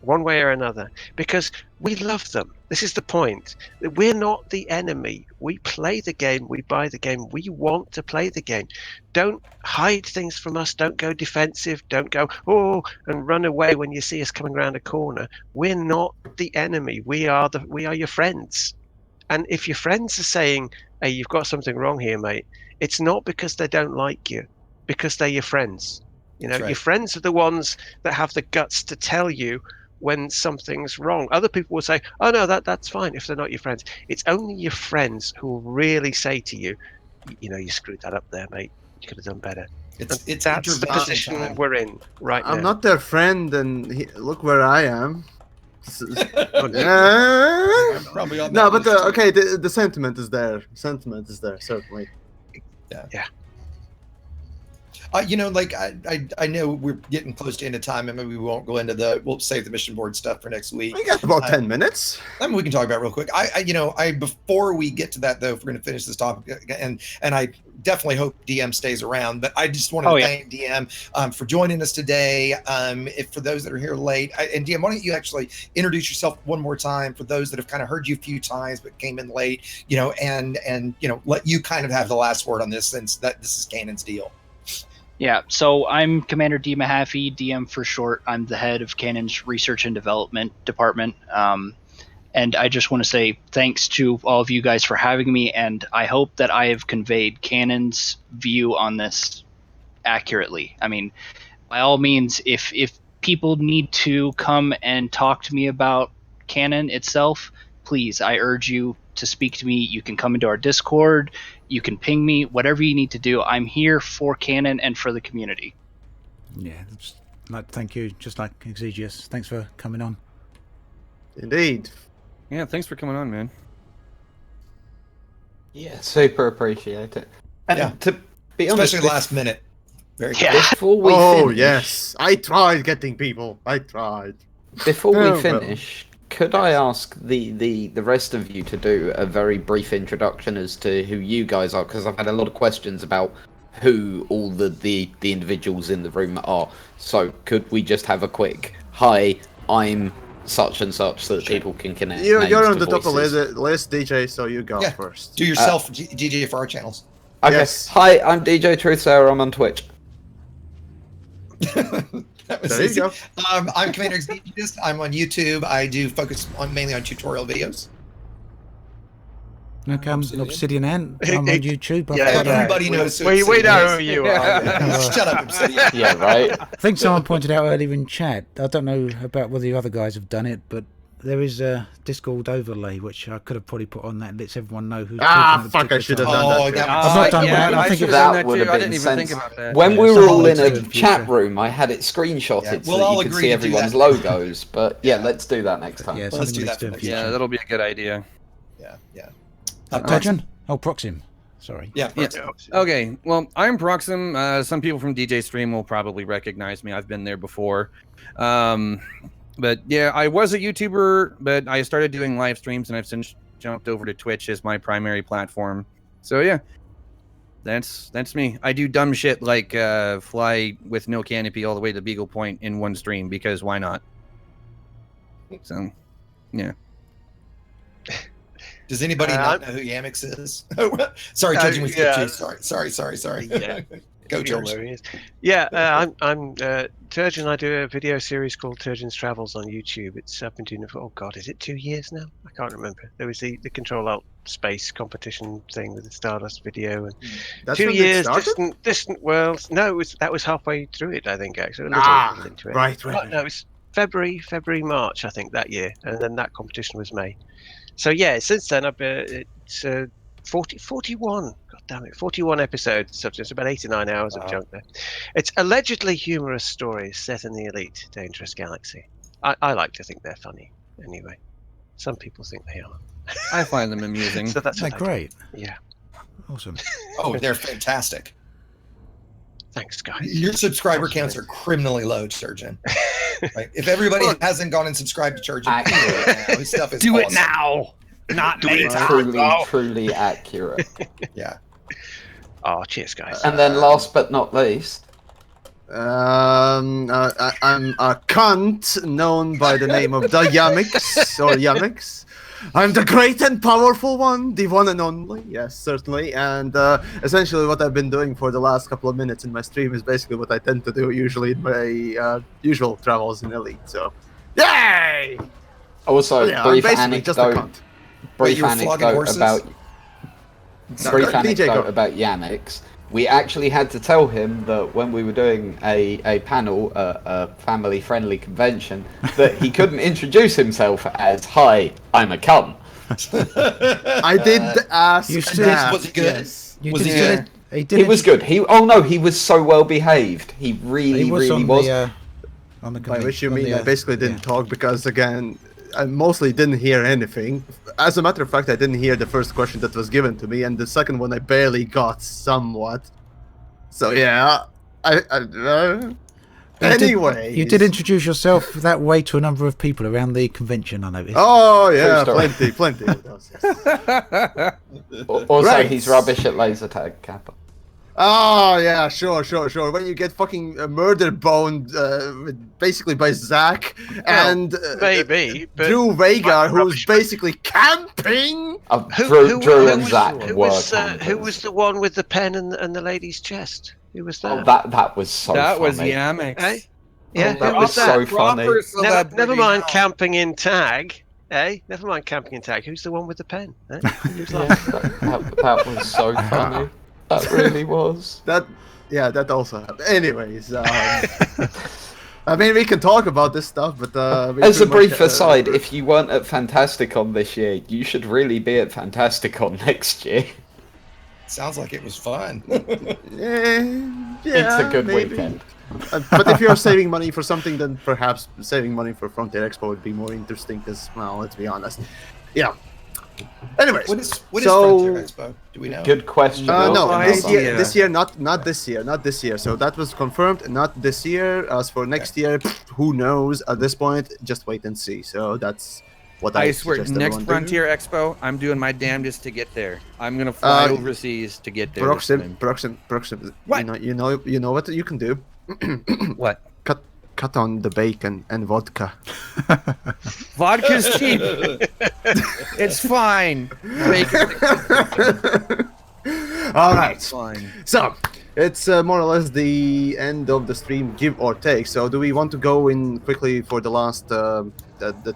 one way or another, because we love them. This is the point. We're not the enemy. We play the game. We buy the game. We want to play the game. Don't hide things from us. Don't go defensive. Don't go, oh, and run away when you see us coming around a corner. We're not the enemy. We are your friends. And if your friends are saying, hey, you've got something wrong here, mate, it's not because they don't like you, because they're your friends. You know, That's right. Your friends are the ones that have the guts to tell you when something's wrong. Other people will say, oh no, that's fine if they're not your friends. It's only your friends who will really say to you, you know, you screwed that up there, mate. You could have done better. It's That's the intervention position time. we're in right I'm now. not their friend, and look where I am. I'm probably on No, that but list too. okay, the sentiment is there. Sentiment is there, certainly. You know, like I know we're getting close to end of time, and maybe we won't go into we'll save the mission board stuff for next week. We got about 10 minutes. I mean, we can talk about it real quick. Before we get to that though, if we're going to finish this topic, and I definitely hope DM stays around, but I just wanted to thank DM for joining us today. For those that are here late, and DM, why don't you actually introduce yourself one more time for those that have kind of heard you a few times but came in late, you know, and let you kind of have the last word on this, since that this is Kanan's deal. Yeah, so I'm Commander D. Mahaffey, DM for short. I'm the head of Kanan's Research and Development Department. And I just want to say thanks to all of you guys for having me, and I hope that I have conveyed Kanan's view on this accurately. I mean, by all means, if people need to come and talk to me about Kanan itself, please, I urge you to speak to me. You can come into our Discord, you can ping me, whatever you need to do. I'm here for Kanan and for the community. Yeah, thank you, just like Exegius. Thanks for coming on. Indeed. Yeah, thanks for coming on, man. Yeah, super appreciate it. And to be honest, especially last minute. Very good. Before we finish, yes, I tried getting people. I tried. Before we finish, could I ask the rest of you to do a very brief introduction as to who you guys are? Because I've had a lot of questions about who all the individuals in the room are. So could we just have a quick, hi, I'm such and such, so that people can connect? You're on the top of the list, DJ, so you go first. Do yourself DJ for our channels. Okay. Yes. Hi, I'm DJTruthsayer. I'm on Twitch. That was There you easy. go. I'm Commander Exegius. I'm on YouTube. I do focus mainly on tutorial videos. Okay, I'm Obsidian Ant. I'm on YouTube. Everybody knows. We know who you are. Shut up, Obsidian. Yeah, right. I think someone pointed out earlier in chat, I don't know about whether the other guys have done it, but there is a Discord overlay which I could have probably put on that and lets everyone know who's talking. Fuck, I should have done that. I've not done that. I think that would have been sense. When we were all in a chat room, I had it screenshotted so that you could see everyone's logos. But yeah, let's do that next time. Yeah, let's do that. Yeah, that'll be a good idea. Yeah. Proxim? Oh, Proxim. Sorry. Yeah. Okay, well, I'm Paroxsym. Some people from DJ Stream will probably recognize me. I've been there before. But yeah, I was a YouTuber, but I started doing live streams, and I've since jumped over to Twitch as my primary platform. So yeah. That's me. I do dumb shit like fly with no canopy all the way to Beagle Point in one stream because why not? So, yeah. Does anybody not know who Yamiks is? Sorry, judging with yeah. Sorry. Yeah. Go, George. Yeah, I'm Turgeon. I do a video series called Turgeon's Travels on YouTube. I've been doing it for, oh God, is it 2 years now? I can't remember. There was the Control Alt Space competition thing with the Stardust video, and That's 2 when it years, started? distant worlds. No, that was halfway through it, I think, actually. A little into it. Right. No, it was February, March, I think, that year, and then that competition was May. So yeah, since then it's 41. God damn it, 41 episodes. So it's about 8 or 9 hours of junk there. It's allegedly humorous stories set in the elite dangerous galaxy. I like to think they're funny. Anyway, some people think they are. I find them amusing. So that's They're what I do. great. Yeah. Awesome. Oh, they're fantastic. Thanks, guys. Your subscriber counts are criminally low, Turgeon. Right? If everybody hasn't gone and subscribed to Turgeon, his stuff is Do awesome. it now, not later. Truly accurate. Yeah. Oh, cheers, guys. And then last but not least, I'm a cunt known by the name of the Yamiks or Yamiks. I'm the great and powerful one, the one and only. Yes, certainly. And essentially, what I've been doing for the last couple of minutes in my stream is basically what I tend to do usually in my usual travels in Elite. So, yay! also Yeah, I'm brief basically just a anecdote. cunt. Brief you were flogging anecdote horses? about. Brief DJ, anecdote go. about Yamiks. We actually had to tell him that when we were doing a panel, a family-friendly convention, that he couldn't introduce himself as, "Hi, I'm a cum." I did ask. You still- that, Was he good? yes. You Was did, he good? He did. He was good. He was so well behaved. He really He was really on was. on the By which you on mean the, I basically didn't talk because, again, I mostly didn't hear anything. As a matter of fact, I didn't hear the first question that was given to me, and the second one I barely got somewhat. So yeah, anyway. You did introduce yourself that way to a number of people around the convention, I noticed. Oh yeah, True story. plenty. of those, yes. Also, Right. he's rubbish at laser tag, Kappa. Oh yeah, sure. When you get fucking murder boned, basically by Zach and Maybe, but Drew Vagar, who's rubbish- basically camping. Drew and Zach were who was campers. the one with the pen and the lady's chest? Who was that? Oh, that was so That funny. was Yamiks. Eh? Yeah, that who was was that? so funny. Never mind camping in tag. Eh? Never mind camping in tag. Who's the one with the pen? Eh? Who's Yeah, that? that was so funny. That really was. That also happened. Anyways, I mean, we can talk about this stuff, but As a brief aside, if you weren't at Fantasticon this year, you should really be at Fantasticon next year. Sounds like it was fun. yeah, It's a good maybe. weekend. But if you're saving money for something, then perhaps saving money for Frontier Expo would be more interesting. Because, well, let's be honest. Yeah. Anyways, What is so- Frontier Expo? Do we know? Good question. no, idea. this year, not this year, not this year. So that was confirmed, not this year. As for next year, who knows? At this point, just wait and see. So that's what I I swear, suggest next everyone do. Frontier Expo, I'm doing my damnedest to get there. I'm gonna fly overseas to get there. this time. Paroxsym. What? You know what you can do. What? Cut on the bacon and vodka. Vodka's cheap. It's fine. All right. It's fine. So it's more or less the end of the stream, give or take. So do we want to go in quickly for the last the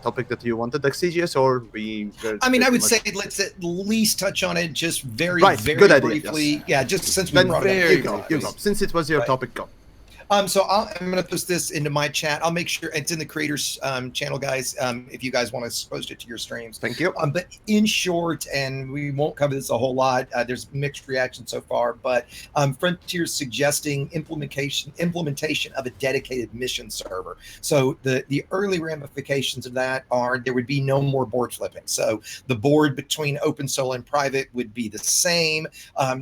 topic that you wanted, Exegius, or we? I mean, I would say let's at least touch on it just very, Right, very good idea, briefly. yes. Yeah, just since we Then brought it up. you go. Since it was your Right. topic, go. So I'm going to post this into my chat. I'll make sure it's in the creators channel, guys. If you guys want to post it to your streams. Thank you. But in short, and we won't cover this a whole lot. There's mixed reaction so far, but Frontier's suggesting implementation of a dedicated mission server. So the early ramifications of that are there would be no more board flipping. So the board between open solo and private would be the same.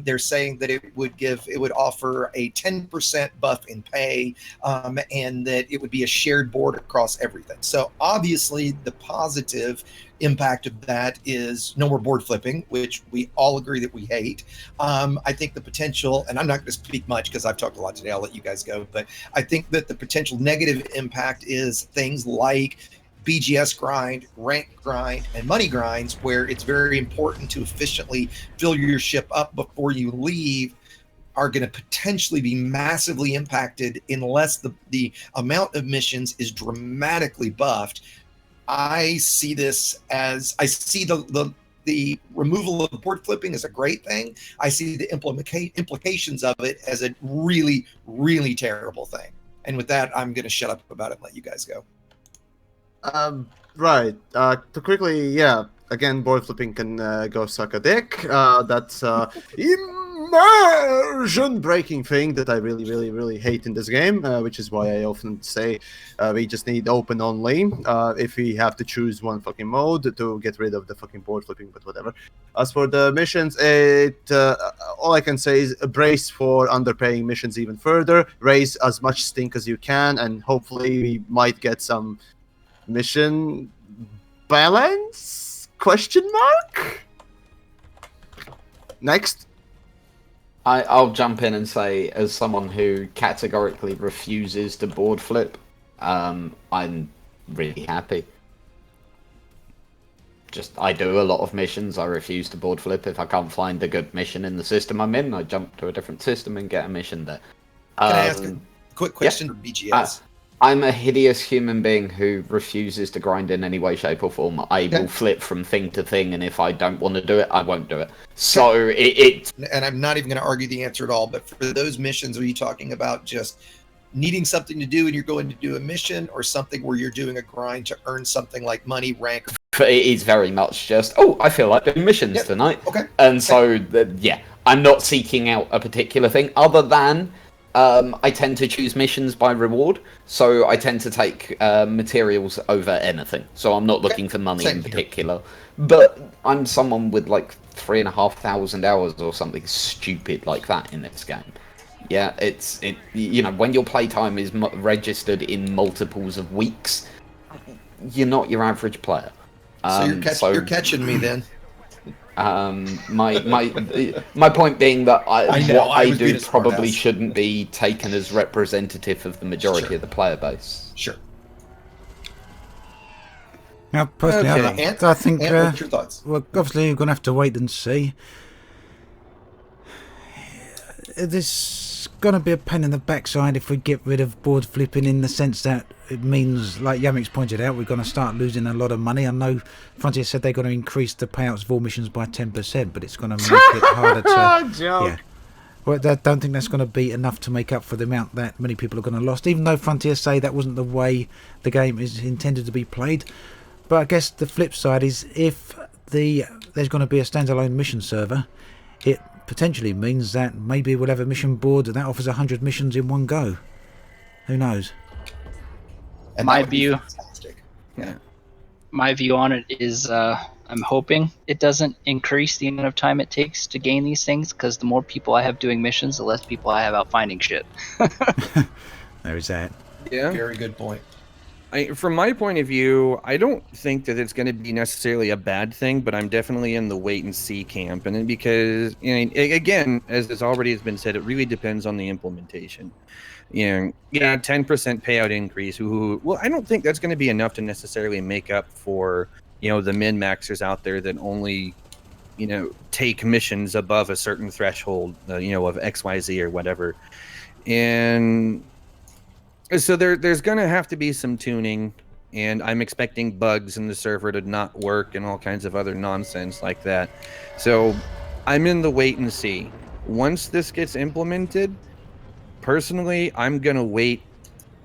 They're saying that it would offer a 10% buff in pay, and that it would be a shared board across everything. So obviously the positive impact of that is no more board flipping, which we all agree that we hate. I think the potential, and I'm not going to speak much because I've talked a lot today, I'll let you guys go, but I think that the potential negative impact is things like BGS grind, rank grind, and money grinds, where it's very important to efficiently fill your ship up before you leave, are going to potentially be massively impacted unless the amount of missions is dramatically buffed. I see this as, I see the removal of board flipping as a great thing. I see the implications of it as a really, really terrible thing. And with that, I'm going to shut up about it and let you guys go. Right. To quickly, yeah. Again, board flipping can go suck a dick. That's immersion breaking thing that I really, really, really hate in this game, which is why I often say we just need open only. If we have to choose one fucking mode to get rid of the fucking board flipping, but whatever. As for the missions, all I can say is brace for underpaying missions even further. Raise as much stink as you can, and hopefully we might get some mission balance? Question mark? Next. I'll jump in and say, as someone who categorically refuses to board flip, I'm really happy. I do a lot of missions. I refuse to board flip. If I can't find a good mission in the system I'm in, I jump to a different system and get a mission there. Can I ask a quick question for BGS? I'm a hideous human being who refuses to grind in any way, shape, or form. I will flip from thing to thing, and if I don't want to do it, I won't do it. So it. And I'm not even going to argue the answer at all, but for those missions, are you talking about just needing something to do and you're going to do a mission, or something where you're doing a grind to earn something like money, rank? It is very much just, I feel like doing missions tonight. Okay. And so, I'm not seeking out a particular thing other than... I tend to choose missions by reward, so I tend to take materials over anything. So I'm not looking for money in particular. But I'm someone with like 3,500 hours or something stupid like that in this game. Yeah, when your playtime is registered in multiples of weeks, you're not your average player. So you're catching me then. My point being that I do probably shouldn't be taken as representative of the majority of the player base. Sure. Now, personally, I think what's your thoughts? Well, obviously, you're going to have to wait and see. There's going to be a pain in the backside if we get rid of board flipping, in the sense that it means, like Yamiks pointed out, we're going to start losing a lot of money. I know Frontier said they're going to increase the payouts of all missions by 10%, but it's going to make it harder to... Yeah. Well, I don't think that's going to be enough to make up for the amount that many people are going to lost, even though Frontier say that wasn't the way the game is intended to be played. But I guess the flip side is, if there's going to be a standalone mission server, it potentially means that maybe we'll have a mission board that offers 100 missions in one go. Who knows? And my view on it is I'm hoping it doesn't increase the amount of time it takes to gain these things, because the more people I have doing missions, the less people I have out finding shit. There is that. Yeah. Very good point. From my point of view, I don't think that it's going to be necessarily a bad thing, but I'm definitely in the wait and see camp. And because, again, as this already has been said, it really depends on the implementation. 10% payout increase. Well, I don't think that's going to be enough to necessarily make up for, the min-maxers out there that only, take missions above a certain threshold, of XYZ or whatever. And so there's going to have to be some tuning, and I'm expecting bugs in the server to not work and all kinds of other nonsense like that. So I'm in the wait and see. Once this gets implemented, personally, I'm going to wait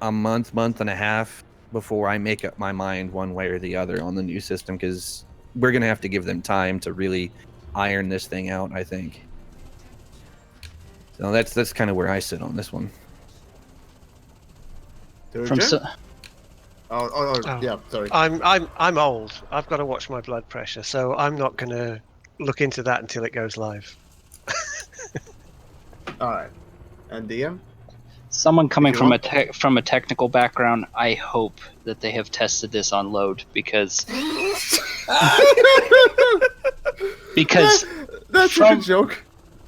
a month and a half before I make up my mind one way or the other on the new system, because we're going to have to give them time to really iron this thing out, I think. So that's kind of where I sit on this one. Yeah, sorry. I'm old. I've got to watch my blood pressure, so I'm not going to look into that until it goes live. All right. And DM? Someone coming If you from a technical background, I hope that they have tested this on load because That's a good joke.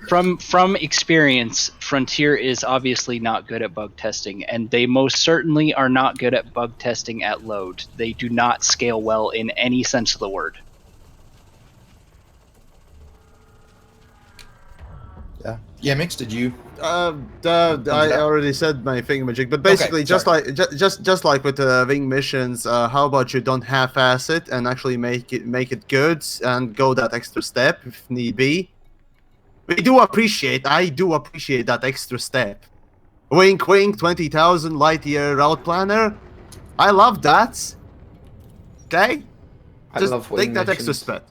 From experience, Frontier is obviously not good at bug testing, and they most certainly are not good at bug testing at load. They do not scale well in any sense of the word. Yeah. Yamiks, did you? I already said my thingamajig, but basically, just like with the wing missions, how about you don't half-ass it and actually make it good and go that extra step if need be. I do appreciate that extra step. Wink, wink, 20,000 light year route planner. I love that. Okay, just love take wing that extra missions. step.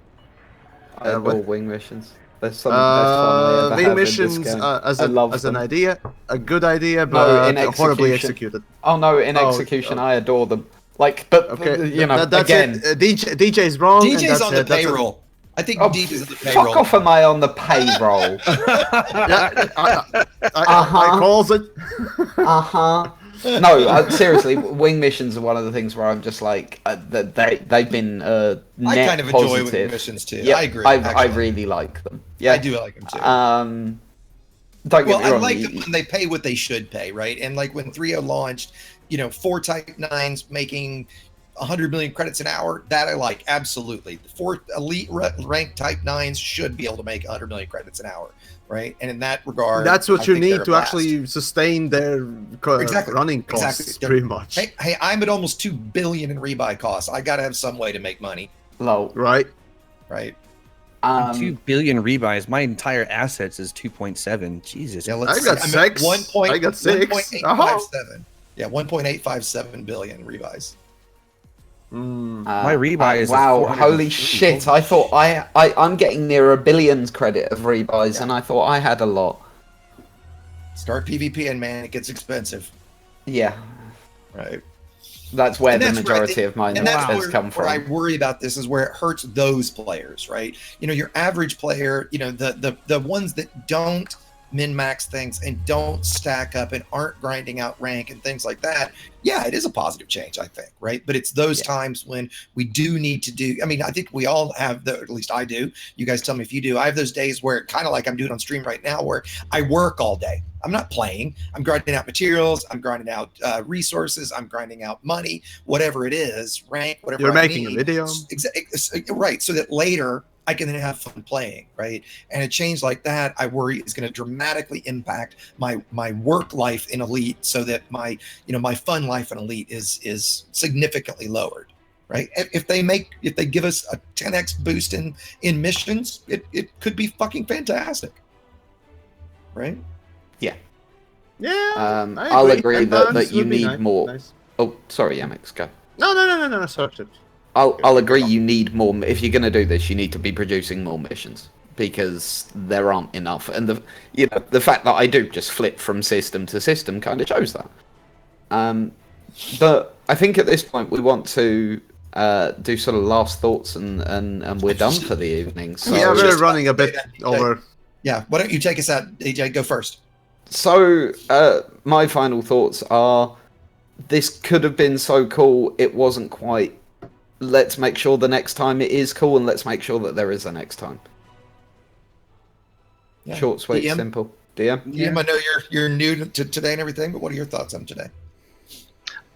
I adore wing missions. That's some of the best fun I ever wing have missions in this game. as I love an them. idea, a good idea, No, but in horribly execution. executed. Oh no, in execution, I adore them. Like, but Okay, you know, that's again, it. DJ's wrong. and DJ's that's on the it. That's it. payroll. I think oh, DJ's on the payroll. fuck off, am I on the payroll? Yeah, I calls it. No, seriously, wing missions are one of the things where I'm just like they've been net I kind of enjoy positive. wing missions too. Yeah, I agree. I really like them. Yeah, I do like them too. Don't get Well, me I wrong. like them when they pay what they should pay, right? And like when 3.0 launched, 4 Type 9s making 100 million credits an hour, that I like, absolutely. The 4 elite ranked Type 9s should be able to make 100 million credits an hour, right? And in that regard, That's what I you think they're need a to blast. actually sustain their Exactly. running costs, Exactly. pretty much. Hey, I'm at almost 2 billion in rebuy costs. I got to have some way to make money, Low. Right? right? 2 billion rebuys. My entire assets is 2.7. Jesus. Yeah, I let's got see. I'm at 6. 1. I got 6. 1.857. Yeah, 1.857 billion rebuys. My rebuy is wow. 400. Holy shit! I thought I'm getting near a billion's credit of rebuys, and I thought I had a lot. Start PvP, and man, it gets expensive, Yeah, right? that's where And the that's where I majority think- of mine And that's has where, come where I from. worry about this is where it hurts those players, right? Your average player, the ones that don't min-max things and don't stack up and aren't grinding out rank and things like that. Yeah, it is a positive change, I think, right? But it's those times when we do need to do. I mean, I think we all have at least I do. You guys tell me if you do. I have those days where kind of like I'm doing on stream right now, where I work all day. I'm not playing. I'm grinding out materials. I'm grinding out resources. I'm grinding out money, whatever it is, rank, whatever. You're I making a need. video. Right? So that later I can then have fun playing, right? And a change like that, I worry, is going to dramatically impact my work life in Elite, so that my fun life in Elite is significantly lowered, right? If they give us a 10x boost in missions, it could be fucking fantastic, right? Yeah. I'll agree that Advance you would be need more. Nice. Oh, sorry, Yamiks, go. No. Sorry. I'll agree. You need more. If you're going to do this, you need to be producing more missions, because there aren't enough. And the fact that I do just flip from system to system kind of shows that. But I think at this point we want to do sort of last thoughts, and we're done for the evening. So, Yeah, we're running a bit over. Yeah. Why don't you take us out, DJ? Go first. So my final thoughts are: this could have been so cool. It wasn't quite. Let's make sure the next time it is cool, and let's make sure that there is a next time. Yeah. Short, sweet, DM? simple. DM? Liam, I know you're new to today and everything, but what are your thoughts on today?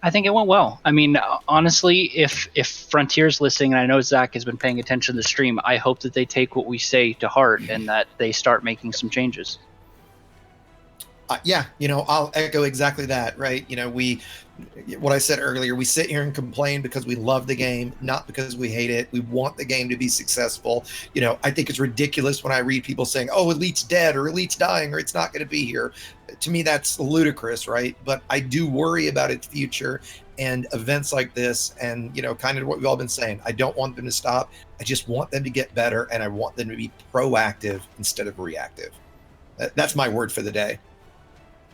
I think it went well. I mean, honestly, if Frontier's listening, and I know Zach has been paying attention to the stream, I hope that they take what we say to heart and that they start making some changes. Yeah, I'll echo exactly that, right? What I said earlier, we sit here and complain because we love the game, not because we hate it. We want the game to be successful. I think it's ridiculous when I read people saying, oh, Elite's dead, or Elite's dying, or it's not going to be here. To me, that's ludicrous, right? But I do worry about its future and events like this, and kind of what we've all been saying. I don't want them to stop. I just want them to get better, and I want them to be proactive instead of reactive. That's my word for the day.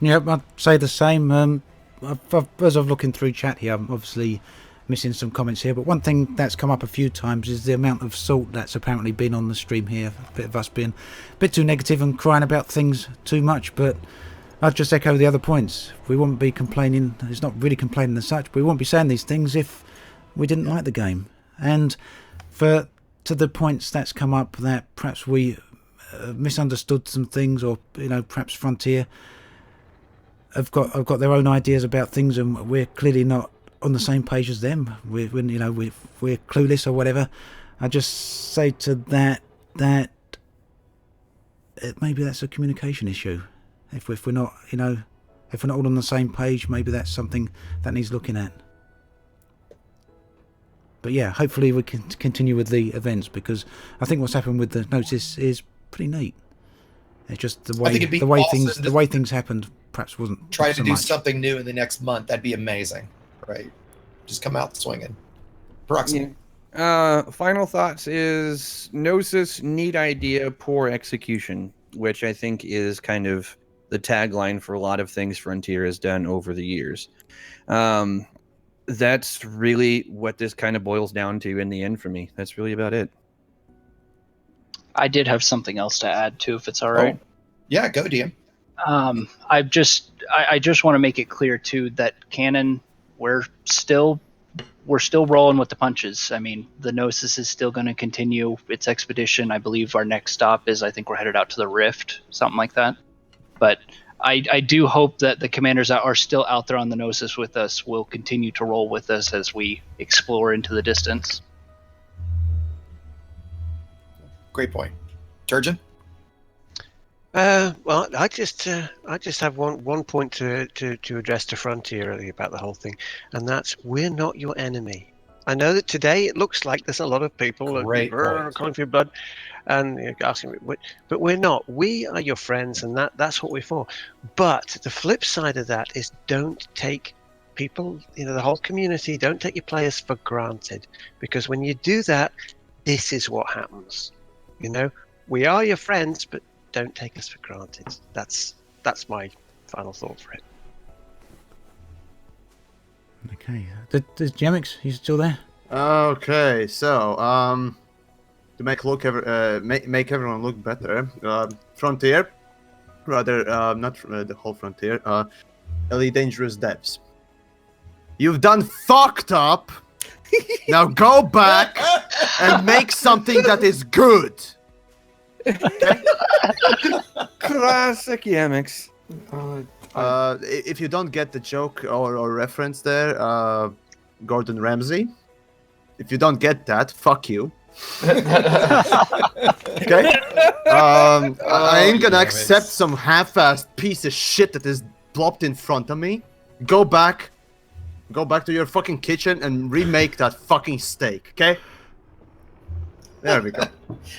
Yep, I'd say the same. As I'm looking through chat here, I'm obviously missing some comments here, but one thing that's come up a few times is the amount of salt that's apparently been on the stream here. A bit of us being a bit too negative and crying about things too much, but I'd just echo the other points. We wouldn't be complaining. It's not really complaining as such. But we wouldn't be saying these things if we didn't like the game. And to the points that's come up that perhaps we misunderstood some things, or perhaps Frontier have got their own ideas about things, and we're clearly not on the same page as them. We're clueless or whatever. I just say to that maybe that's a communication issue. If we're not if we're not all on the same page, maybe that's something that needs looking at. But yeah, hopefully we can continue with the events, because I think what's happened with the notice is pretty neat. It's just the way things happened perhaps wasn't. Try to so do much. something new in the next month. That'd be amazing, right? Just come out swinging. Paroxsym. Final thoughts is Gnosis, neat idea, poor execution, which I think is kind of the tagline for a lot of things Frontier has done over the years. That's really what this kind of boils down to in the end for me. That's really about it. I did have something else to add too, if it's all right. Yeah, go DM. I just want to make it clear too that canon, we're still rolling with the punches. I mean, the Gnosis is still going to continue its expedition. I believe our next stop is, I think we're headed out to the Rift, something like that. But I do hope that the commanders that are still out there on the Gnosis with us will continue to roll with us as we explore into the distance. Great point. Turgeon? Well, I just have one point to address to Frontier really about the whole thing, and that's we're not your enemy. I know that today it looks like there's a lot of people calling for your blood and asking, but we're not. We are your friends, and that's what we're for. But the flip side of that is don't take people, the whole community, don't take your players for granted, because when you do that, this is what happens. We are your friends, but don't take us for granted. That's my final thought for it. Okay. There's Yamiks. He's still there. Okay, so to make everyone look better, Frontier, rather not the whole Frontier, Elite Dangerous devs. You've done fucked up. Now go back and make something that is good. Okay? Classic Yamiks. If you don't get the joke or reference there, Gordon Ramsay. If you don't get that, fuck you. Okay? I ain't gonna accept some half-assed piece of shit that is plopped in front of me. Go back to your fucking kitchen and remake that fucking steak, okay? There we go.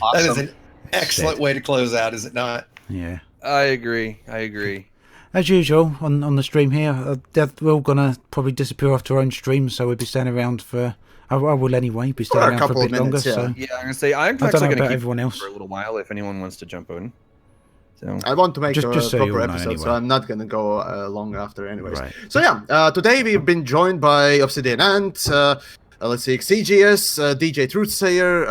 Awesome. That is an excellent way to close out, is it not? Yeah. I agree. As usual, on the stream here, we're all gonna probably disappear off to our own streams, so we'll be standing around for. I will anyway be staying around for a bit longer. Yeah, I'm gonna say I'm I don't actually know gonna about keep everyone else for a little while if anyone wants to jump in. So I want to make just a so proper you all know episode, anyway. so I'm not gonna go long after, anyways. Right. So yeah, today we've been joined by Obsidian Ant, let's see, Xegius, DJTruthsayer,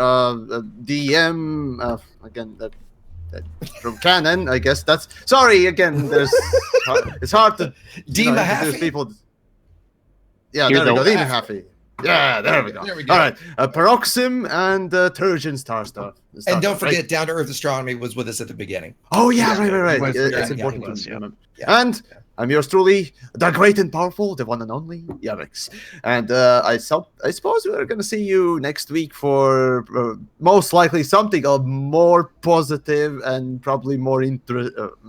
DM, again that from Canon, I guess that's. Sorry again. It's hard to. There's people. Yeah, there we go. Dima Happy. Yeah, there we go. All right, Paroxsym and Turgeon Starstar. And don't forget, Down to Earth Astronomy was with us at the beginning. Oh yeah, right. It's important to remember. And I'm yours truly, the great and powerful, the one and only Yamiks. And I suppose we're going to see you next week for most likely something more positive and probably more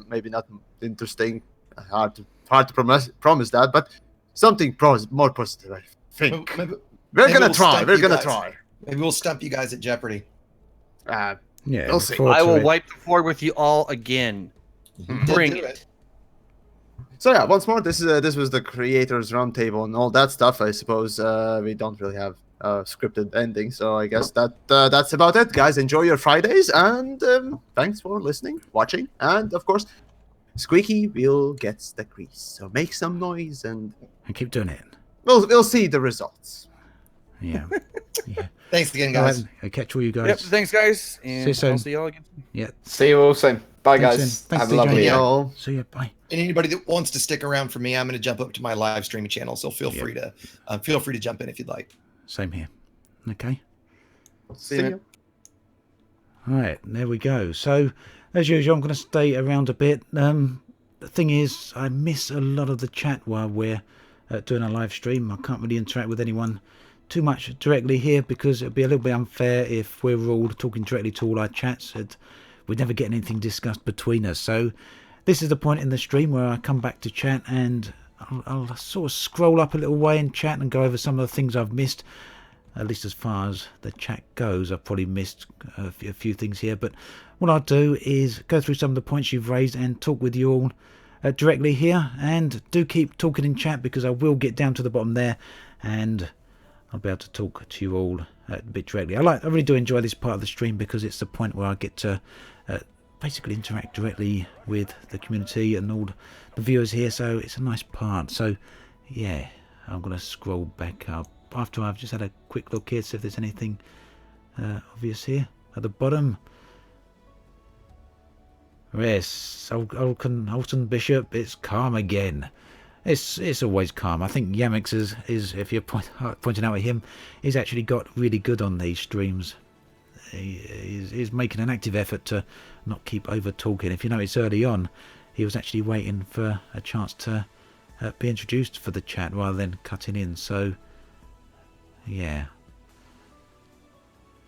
maybe not interesting. Hard to promise that, but something more positive, I think. We're going to try. Maybe we'll stump you guys at Jeopardy. Yeah, we'll see. I will wipe the floor with you all again. Bring it. So yeah, once more, this was the creators roundtable and all that stuff. I suppose we don't really have a scripted ending, so I guess that's about it, guys. Enjoy your Fridays, and thanks for listening, watching, and of course, Squeaky will get the grease. So make some noise and keep doing it. We'll see the results. Yeah. Thanks again, guys. Right, I'll catch all you guys. Yep. Thanks, guys. And see you soon. I'll see y'all again. Yeah. See you all soon. Bye, guys. Thanks, Have a DJ. lovely day. Y'all. See you. Bye. anybody that wants to stick around for me, I'm going to jump up to my live streaming channel. So feel free to jump in if you'd like. Same here. Okay. See you. All right, there we go. So, as usual, I'm going to stay around a bit. The thing is, I miss a lot of the chat while we're doing a live stream. I can't really interact with anyone too much directly here because it would be a little bit unfair if we're all talking directly to all our chats. We'd never get anything discussed between us. So, this is the point in the stream where I come back to chat and I'll sort of scroll up a little way in chat and go over some of the things I've missed. At least as far as the chat goes, I've probably missed a few things here. But what I'll do is go through some of the points you've raised and talk with you all directly here. And do keep talking in chat because I will get down to the bottom there and I'll be able to talk to you all a bit directly. I really do enjoy this part of the stream because it's the point where I get to basically interact directly with the community and all the viewers here. So it's a nice part. So yeah, I'm going to scroll back up after I've just had a quick look here, see if there's anything obvious here at the bottom. Yes, Alton Bishop, it's calm again. It's always calm. I think Yamiks is if you're pointing out at him, he's actually got really good on these streams. He's making an active effort to not keep over talking. If you notice early on, he was actually waiting for a chance to be introduced for the chat rather than cutting in. So yeah.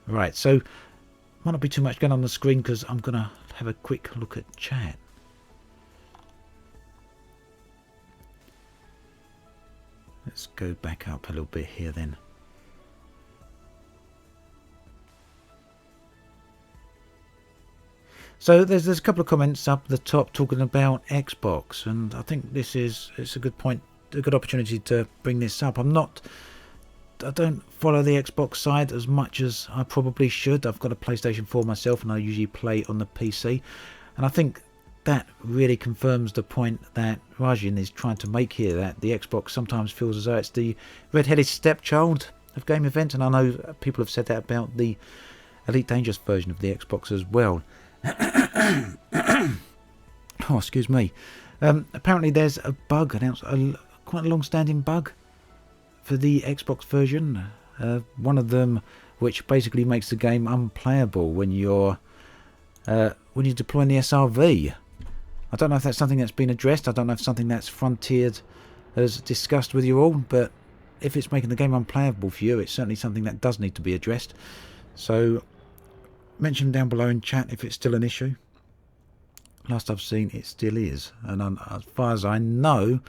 Right, so might not be too much going on the screen because I'm going to have a quick look at chat. Let's go back up a little bit here then. So there's a couple of comments up the top talking about Xbox, and I think it's a good point, a good opportunity to bring this up. I don't follow the Xbox side as much as I probably should. I've got a PlayStation 4 myself and I usually play on the PC. And I think that really confirms the point that Rajin is trying to make here, that the Xbox sometimes feels as though it's the red-headed stepchild of game event. And I know people have said that about the Elite Dangerous version of the Xbox as well. Oh, excuse me. Apparently there's a bug announced, quite a long-standing bug for the Xbox version, one of them which basically makes the game unplayable when you're deploying the SRV. I don't know if that's something that's been addressed. I don't know if something that's Frontiered has discussed with you all, but if it's making the game unplayable for you, it's certainly something that does need to be addressed. So mention down below in chat if it's still an issue. Last I've seen, it still is, and as far as I know,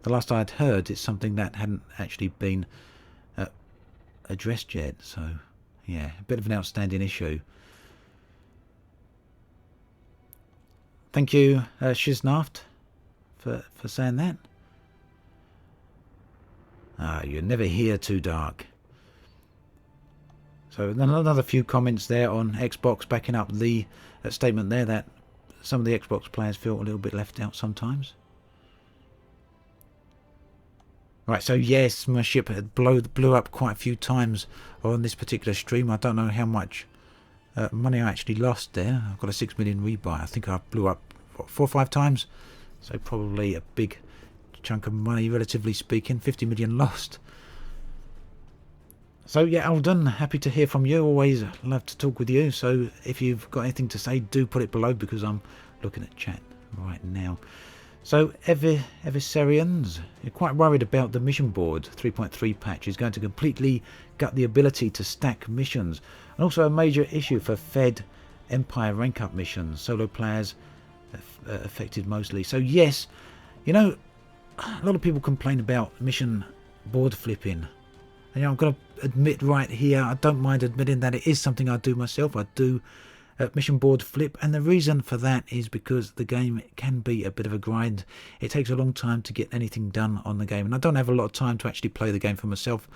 the last I'd heard, it's something that hadn't actually been addressed yet. So, yeah, a bit of an outstanding issue. Thank you, Shiznaft, for saying that. You're never here too dark. So another few comments there on Xbox backing up the statement there that some of the Xbox players feel a little bit left out sometimes. Right, so yes, my ship had blew up quite a few times on this particular stream. I don't know how much money I actually lost there. I've got a 6 million rebuy. I think I blew up, what, 4 or 5 times? So probably a big chunk of money, relatively speaking. 50 million lost. So yeah, Alden, happy to hear from you. Always love to talk with you. So if you've got anything to say, do put it below because I'm looking at chat right now. So Eviserians, you're quite worried about the mission board 3.3 patch is going to completely gut the ability to stack missions, and also a major issue for Fed Empire rank up missions, solo players affected mostly. So yes, you know, a lot of people complain about mission board flipping. And, you know, I'm going to admit right here, I don't mind admitting that it is something I do myself. I do mission board flip, and the reason for that is because the game can be a bit of a grind. It takes a long time to get anything done on the game, and I don't have a lot of time to actually play the game for myself.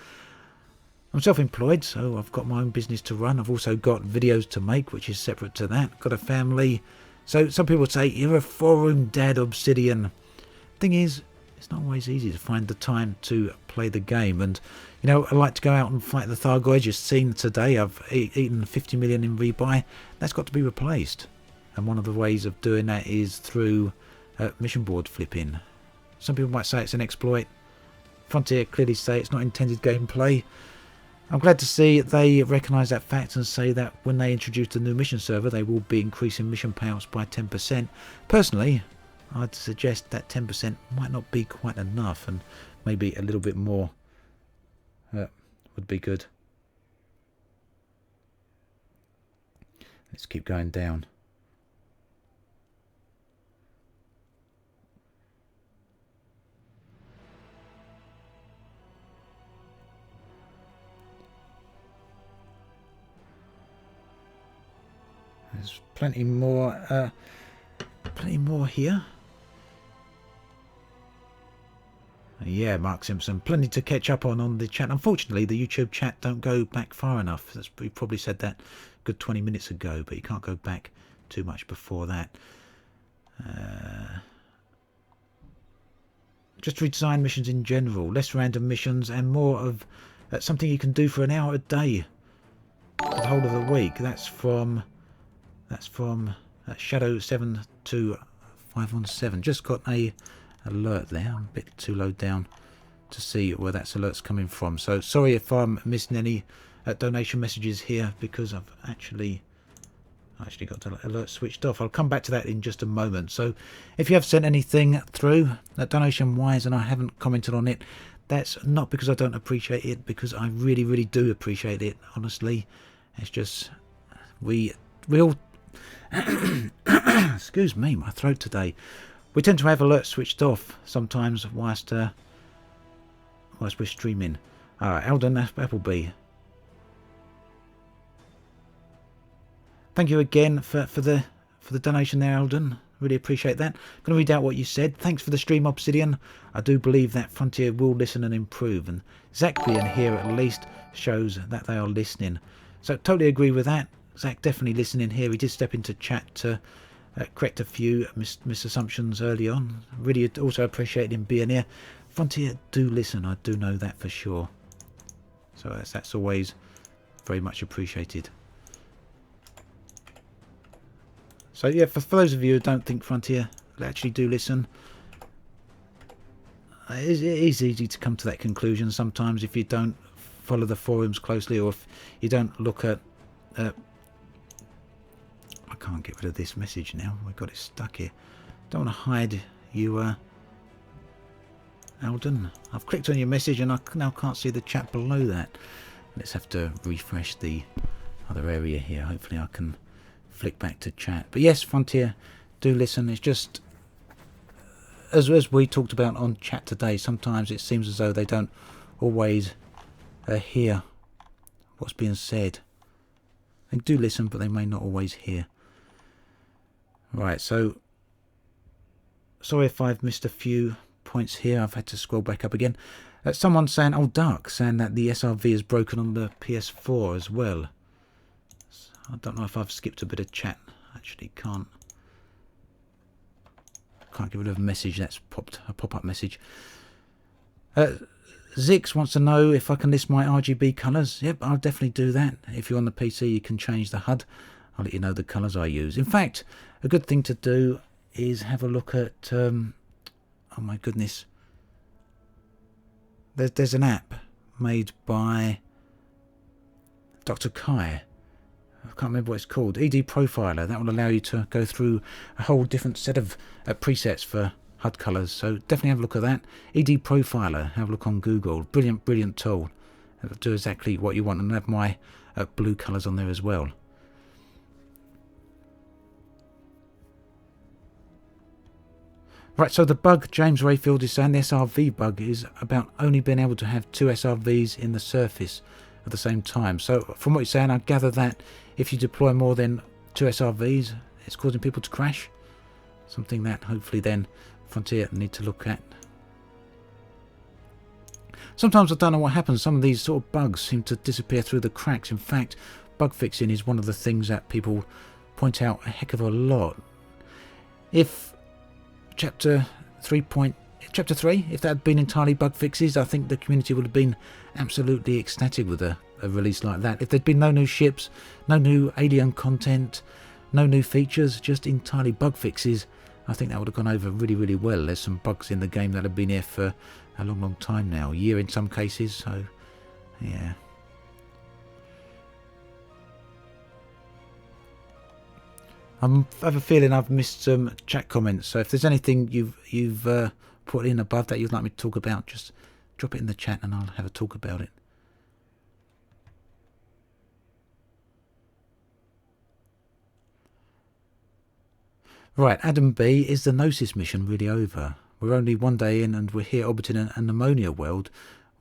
I'm self-employed, so I've got my own business to run. I've also got videos to make, which is separate to that. Got a family. So some people say, you're a 4-room dad, Obsidian. Thing is, it's not always easy to find the time to play the game. And, you know, I like to go out and fight the Thargoids. You've seen today I've eaten 50 million in rebuy. That's got to be replaced. And one of the ways of doing that is through mission board flipping. Some people might say it's an exploit. Frontier clearly say it's not intended gameplay. I'm glad to see they recognise that fact and say that when they introduce the new mission server, they will be increasing mission payouts by 10%. Personally, I'd suggest that 10% might not be quite enough, and maybe a little bit more would be good. Let's keep going down. There's plenty more here. Yeah, Mark Simpson, plenty to catch up on the chat. Unfortunately, the YouTube chat don't go back far enough. We probably said that a good 20 minutes ago, but you can't go back too much before that. Just redesign missions in general, less random missions, and more of something you can do for an hour a day for the whole of the week. That's from Shadow 72517. Just got a alert there. I'm a bit too low down to see where that alert's coming from. So sorry if I'm missing any donation messages here, because I've actually got the alert switched off. I'll come back to that in just a moment. So if you have sent anything through donation wise and I haven't commented on it, that's not because I don't appreciate it, because I really do appreciate it, honestly. It's just we all excuse me, my throat today. We tend to have alerts switched off sometimes whilst we're streaming. Alden Appleby, thank you again for the donation there, Alden. Really appreciate that. I'm going to read out what you said. Thanks for the stream, Obsidian. I do believe that Frontier will listen and improve, and Zach being here at least shows that they are listening. So totally agree with that. Zach definitely listening here. He did step into chat to correct a few misassumptions early on. Really also appreciate him being here. Frontier do listen, I do know that for sure. So that's always very much appreciated. So yeah, for those of you who don't think Frontier actually do listen, it is easy to come to that conclusion sometimes if you don't follow the forums closely, or if you don't look at I can't get rid of this message now. We've got it stuck here. Don't want to hide you, Alden. I've clicked on your message and I now can't see the chat below that. Let's have to refresh the other area here. Hopefully I can flick back to chat. But yes, Frontier do listen. It's just, as we talked about on chat today, sometimes it seems as though they don't always hear what's being said. They do listen, but they may not always hear. Right, so sorry if I've missed a few points here. I've had to scroll back up again. Someone saying, oh, Dark, saying that the SRV is broken on the PS4 as well. I don't know if I've skipped a bit of chat. Actually, can't get rid of a message. That's popped a pop-up message. Zix wants to know if I can list my RGB colours. Yep, I'll definitely do that. If you're on the PC, you can change the HUD. I'll let you know the colours I use. In fact, a good thing to do is have a look at... oh my goodness. There's an app made by Dr. Kai. I can't remember what it's called. ED Profiler. That will allow you to go through a whole different set of presets for HUD colours. So definitely have a look at that. ED Profiler. Have a look on Google. Brilliant tool. It'll do exactly what you want, and have my blue colours on there as well. Right, so the bug James Rayfield is saying, the SRV bug, is about only being able to have 2 SRVs in the surface at the same time. So from what you're saying, I gather that if you deploy more than 2 SRVs, it's causing people to crash. Something that hopefully then Frontier need to look at. Sometimes I don't know what happens. Some of these sort of bugs seem to disappear through the cracks. In fact, bug fixing is one of the things that people point out a heck of a lot. If Chapter 3, if that had been entirely bug fixes, I think the community would have been absolutely ecstatic with a release like that. If there'd been no new ships, no new alien content, no new features, just entirely bug fixes, I think that would have gone over really, really well. There's some bugs in the game that have been here for a long, long time now. A year in some cases, so yeah. I have a feeling I've missed some chat comments, so if there's anything you've put in above that you'd like me to talk about, just drop it in the chat and I'll have a talk about it. Right, Adam B, is the Gnosis mission really over? We're only one day in and we're here orbiting an ammonia world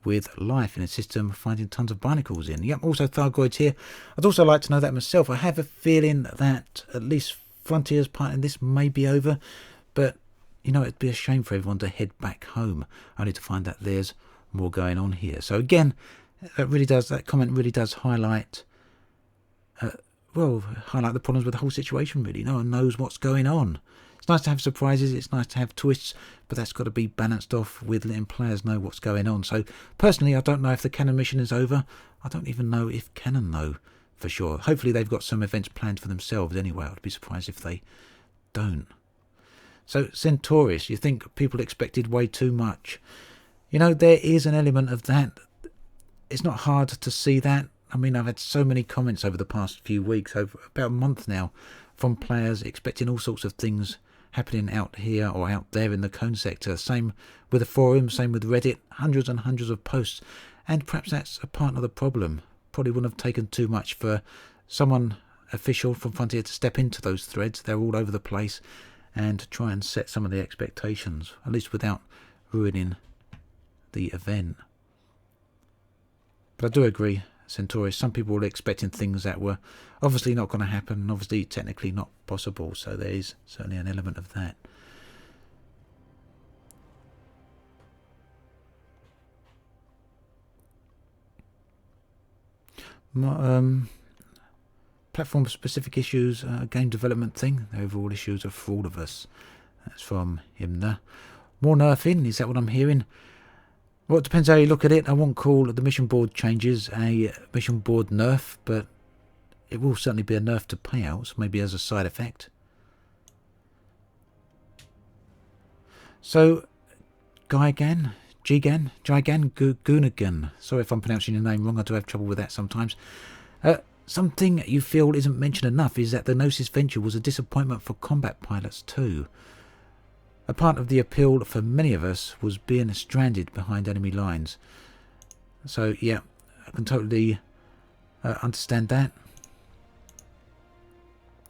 with life in a system, finding tons of barnacles in. Yep, also Thargoids here. I'd also like to know that myself. I have a feeling that at least Frontier's part in this may be over, but you know, it'd be a shame for everyone to head back home only to find that there's more going on here. So again, that comment really does highlight highlight the problems with the whole situation, really. No one knows what's going on. It's nice to have surprises, it's nice to have twists, but that's got to be balanced off with letting players know what's going on. So personally, I don't know if the Cannon mission is over. I don't even know if Cannon know for sure. Hopefully they've got some events planned for themselves anyway. I'd be surprised if they don't. So Centauris, you think people expected way too much? You know, there is an element of that. It's not hard to see that. I mean, I've had so many comments over the past few weeks, over about a month now, from players expecting all sorts of things happening out here or out there in the Cone sector. Same with the forum, same with Reddit, hundreds and hundreds of posts. And perhaps that's a part of the problem. Probably wouldn't have taken too much for someone official from Frontier to step into those threads. They're all over the place, and try and set some of the expectations, at least without ruining the event. But I do agree, Centauris, some people were expecting things that were obviously not going to happen, and obviously technically not possible, so there is certainly an element of that. Platform specific issues, game development thing, the overall issues are for all of us. That's from him there. More nerfing, is that what I'm hearing? Well, it depends how you look at it. I won't call the mission board changes a mission board nerf, but it will certainly be a nerf to payouts, maybe as a side effect. So, Gigan, Goonigan. Sorry if I'm pronouncing your name wrong, I do have trouble with that sometimes. Something you feel isn't mentioned enough is that the Gnosis venture was a disappointment for combat pilots too. A part of the appeal for many of us was being stranded behind enemy lines. So yeah, I can totally understand that.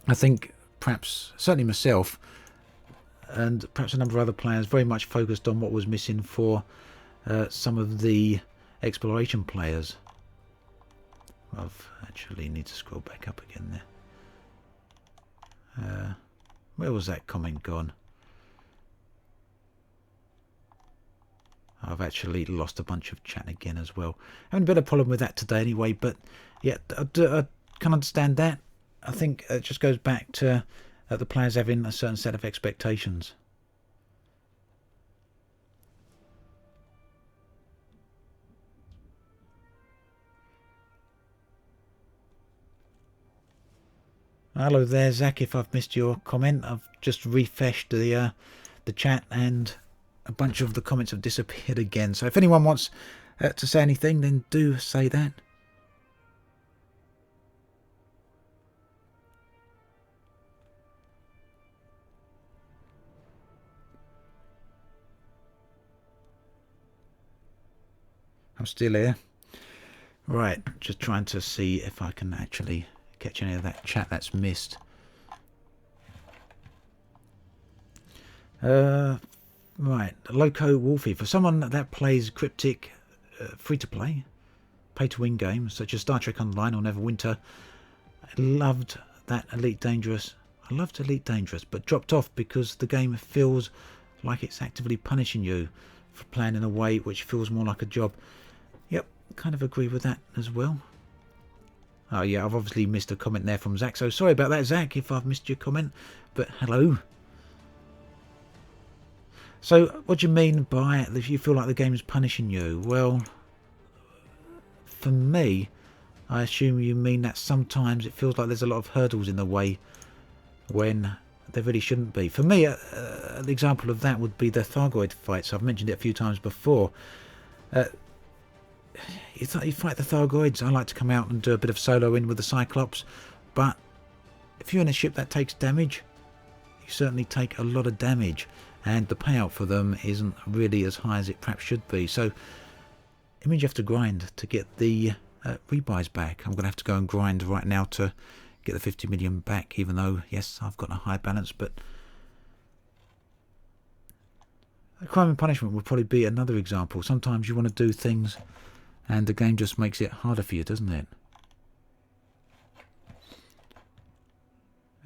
I think perhaps, certainly myself, and perhaps a number of other players very much focused on what was missing for some of the exploration players. I've actually need to scroll back up again there. Where was that comment gone? I've actually lost a bunch of chat again as well. Having a bit of a problem with that today anyway, but yeah, I can understand that. I think it just goes back to the players having a certain set of expectations. Hello there, Zach. If I've missed your comment, I've just refreshed the chat and a bunch of the comments have disappeared again. So if anyone wants to say anything, then do say that. I'm still here. Right, just trying to see if I can actually catch any of that chat that's missed. Right, Loco Wolfie. For someone that plays cryptic free-to-play, pay-to-win games such as Star Trek Online or Neverwinter, I loved Elite Dangerous, but dropped off because the game feels like it's actively punishing you for playing in a way which feels more like a job. Yep, kind of agree with that as well. Oh yeah, I've obviously missed a comment there from Zach, so sorry about that, Zach, if I've missed your comment, but hello. So, what do you mean by if you feel like the game is punishing you? Well, for me, I assume you mean that sometimes it feels like there's a lot of hurdles in the way when There really shouldn't be. For me, an example of that would be the Thargoid fights. I've mentioned it a few times before. You fight the Thargoids. I like to come out and do a bit of soloing with the Cyclops, but if you're in a ship that takes damage, you certainly take a lot of damage, and the payout for them isn't really as high as it perhaps should be. So it means you have to grind to get the rebuys back. I'm going to have to go and grind right now to get the 50 million back, even though, yes, I've got a high balance, but Crime and Punishment would probably be another example. Sometimes you want to do things and the game just makes it harder for you, doesn't it?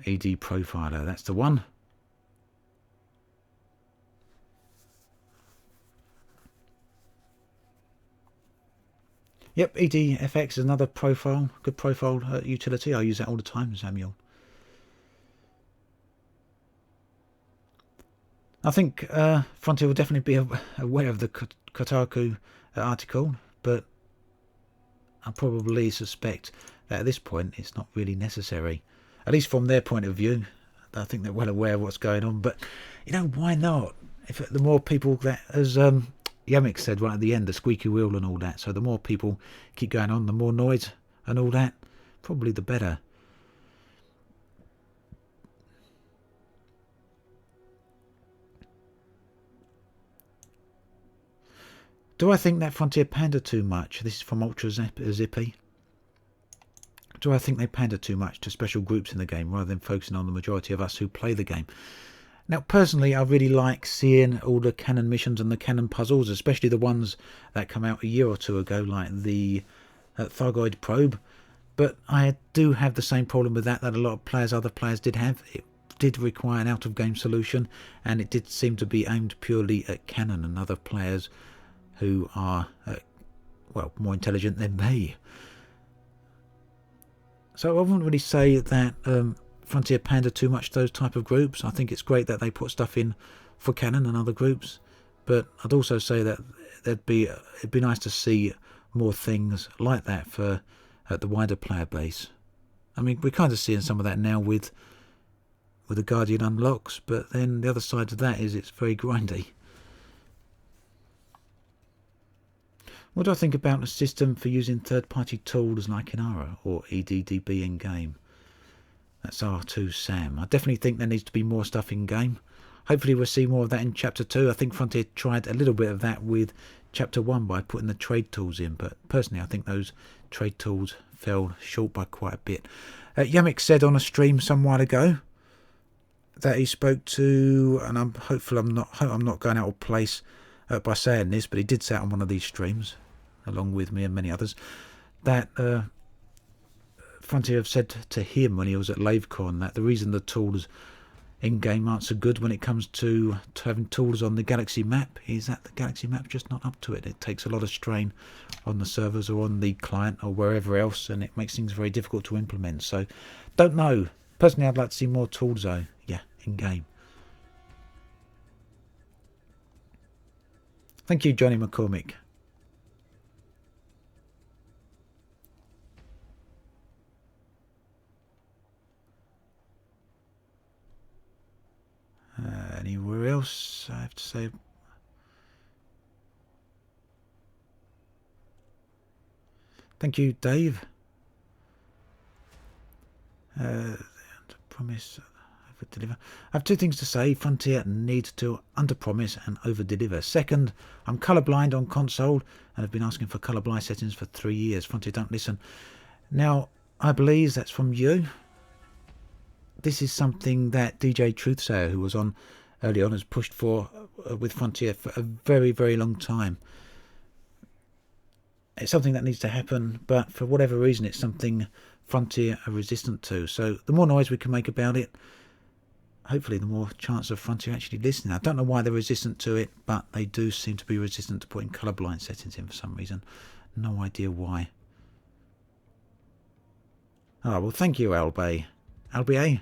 ED Profiler, that's the one. Yep, EDFX is another profile, good profile utility. I use that all the time, Samuel. I think Frontier will definitely be aware of the Kotaku article, but I probably suspect that at this point it's not really necessary. At least from their point of view. I think they're well aware of what's going on, but you know, why not? If the more people that, as Yamiks said right at the end, the squeaky wheel and all that, so the more people keep going on, the more noise and all that, probably the better. Do I think that Frontier pander too much? This is from Ultra Zippy. Do I think they pander too much to special groups in the game rather than focusing on the majority of us who play the game? Now, personally, I really like seeing all the canon missions and the canon puzzles, especially the ones that come out a year or two ago, like the Thargoid Probe. But I do have the same problem with that a lot of players, other players did have. It did require an out-of-game solution, and it did seem to be aimed purely at canon and other players who are, well, more intelligent than me. So I wouldn't really say that Frontier pander too much to those type of groups. I think it's great that they put stuff in for canon and other groups, but I'd also say that it'd be nice to see more things like that for the wider player base. I mean, we're kind of seeing some of that now with the Guardian unlocks, but then the other side of that is it's very grindy. What do I think about a system for using third-party tools like Inara or EDDB in-game? That's R2 Sam. I definitely think there needs to be more stuff in-game. Hopefully we'll see more of that in Chapter 2. I think Frontier tried a little bit of that with Chapter 1 by putting the trade tools in, but personally I think those trade tools fell short by quite a bit. Yamiks said on a stream some while ago that he spoke to, and I'm hopeful I'm not going out of place by saying this, but he did say it on one of these streams, along with me and many others, that Frontier have said to him when he was at LaveCon that the reason the tools in-game aren't so good when it comes to having tools on the Galaxy map is that the Galaxy map's just not up to it. It takes a lot of strain on the servers or on the client or wherever else, and it makes things very difficult to implement. So, don't know. Personally, I'd like to see more tools though, yeah, in-game. Thank you, Johnny McCormick. Anywhere else I have to say? Thank you, Dave. Promise, over-deliver. I have two things to say. Frontier needs to under-promise and over-deliver. Second, I'm colourblind on console and have been asking for colour blind settings for 3 years. Frontier don't listen. Now, I believe that's from you. This is something that DJTruthsayer, who was on early on, has pushed for with Frontier for a very, very long time. It's something that needs to happen, but for whatever reason, it's something Frontier are resistant to. So the more noise we can make about it, hopefully the more chance of Frontier actually listening. I don't know why they're resistant to it, but they do seem to be resistant to putting colourblind settings in for some reason. No idea why. Oh, well, thank you, Albay. Albay?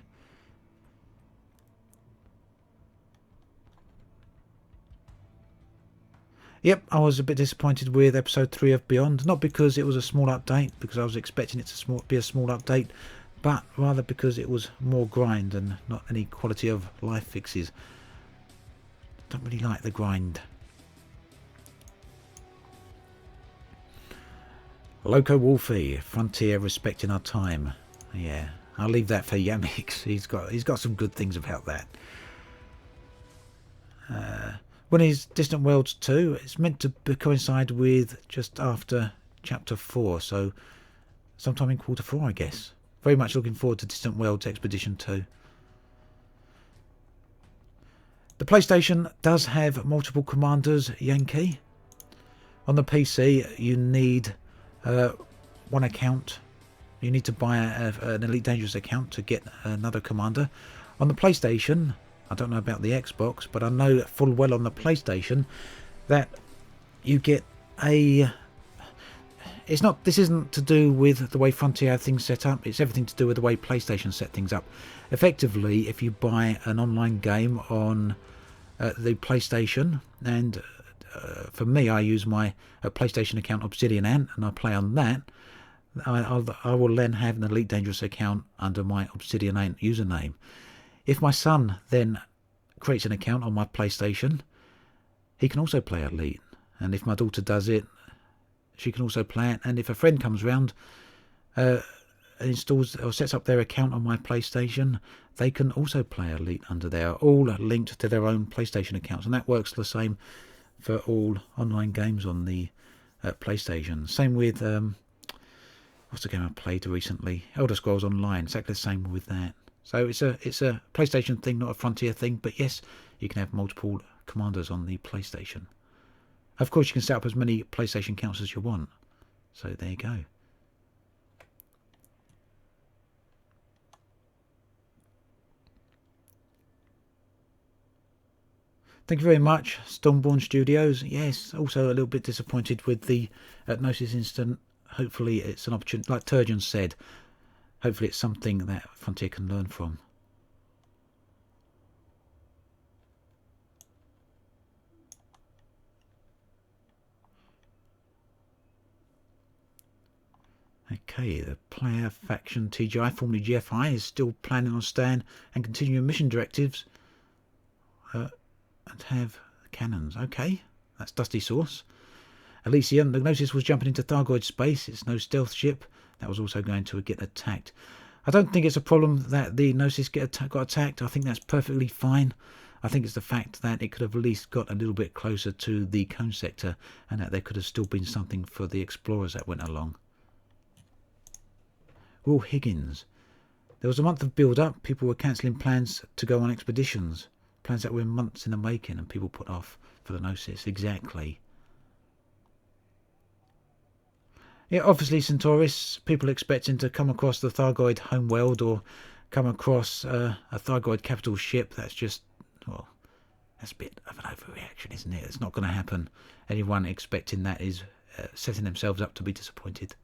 Yep, I was a bit disappointed with episode 3 of Beyond. Not because it was a small update, because I was expecting it to be a small update, but rather because it was more grind and not any quality of life fixes. Don't really like the grind. Loco Wolfie, Frontier respecting our time. Yeah, I'll leave that for Yamiks. He's got some good things about that. When is Distant Worlds 2? It's meant to coincide with just after Chapter 4, so sometime in Quarter 4, I guess. Very much looking forward to Distant Worlds Expedition 2. The PlayStation does have multiple commanders, Yankee. On the PC, you need one account. You need to buy an Elite Dangerous account to get another commander. On the PlayStation, I don't know about the Xbox, but I know full well on the PlayStation that you get a... This isn't to do with the way Frontier have things set up. It's everything to do with the way PlayStation set things up. Effectively, if you buy an online game on the PlayStation, and for me, I use my PlayStation account Obsidian Ant, and I play on that. I will then have an Elite Dangerous account under my Obsidian Ant username. If my son then creates an account on my PlayStation, he can also play Elite. And if my daughter does it, she can also play it. And if a friend comes round, installs or sets up their account on my PlayStation, they can also play Elite under there, all linked to their own PlayStation accounts. And that works the same for all online games on the PlayStation. Same with what's the game I played recently? Elder Scrolls Online. Exactly the same with that. So it's a PlayStation thing, not a Frontier thing. But yes, you can have multiple commanders on the PlayStation. Of course, you can set up as many PlayStation accounts as you want. So there you go. Thank you very much, Stormborn Studios. Yes, also a little bit disappointed with the Gnosis incident. Hopefully it's an opportunity, like Turgeon said, hopefully it's something that Frontier can learn from. Okay, the player faction TGI, formerly GFI, is still planning on staying and continuing mission directives and have cannons. Okay, that's Dusty Source. Elysium, the Gnosis was jumping into Thargoid space. It's no stealth ship. That was also going to get attacked. I don't think it's a problem that the Gnosis got attacked. I think that's perfectly fine. I think it's the fact that it could have at least got a little bit closer to the cone sector and that there could have still been something for the explorers that went along. Will Higgins. There was a month of build-up. People were cancelling plans to go on expeditions. Plans that were months in the making and people put off for the Gnosis. Exactly. Yeah, obviously Centauris, people expecting to come across the Thargoid homeworld or come across a Thargoid capital ship. That's just, well, that's a bit of an overreaction, isn't it? It's not going to happen. Anyone expecting that is setting themselves up to be disappointed.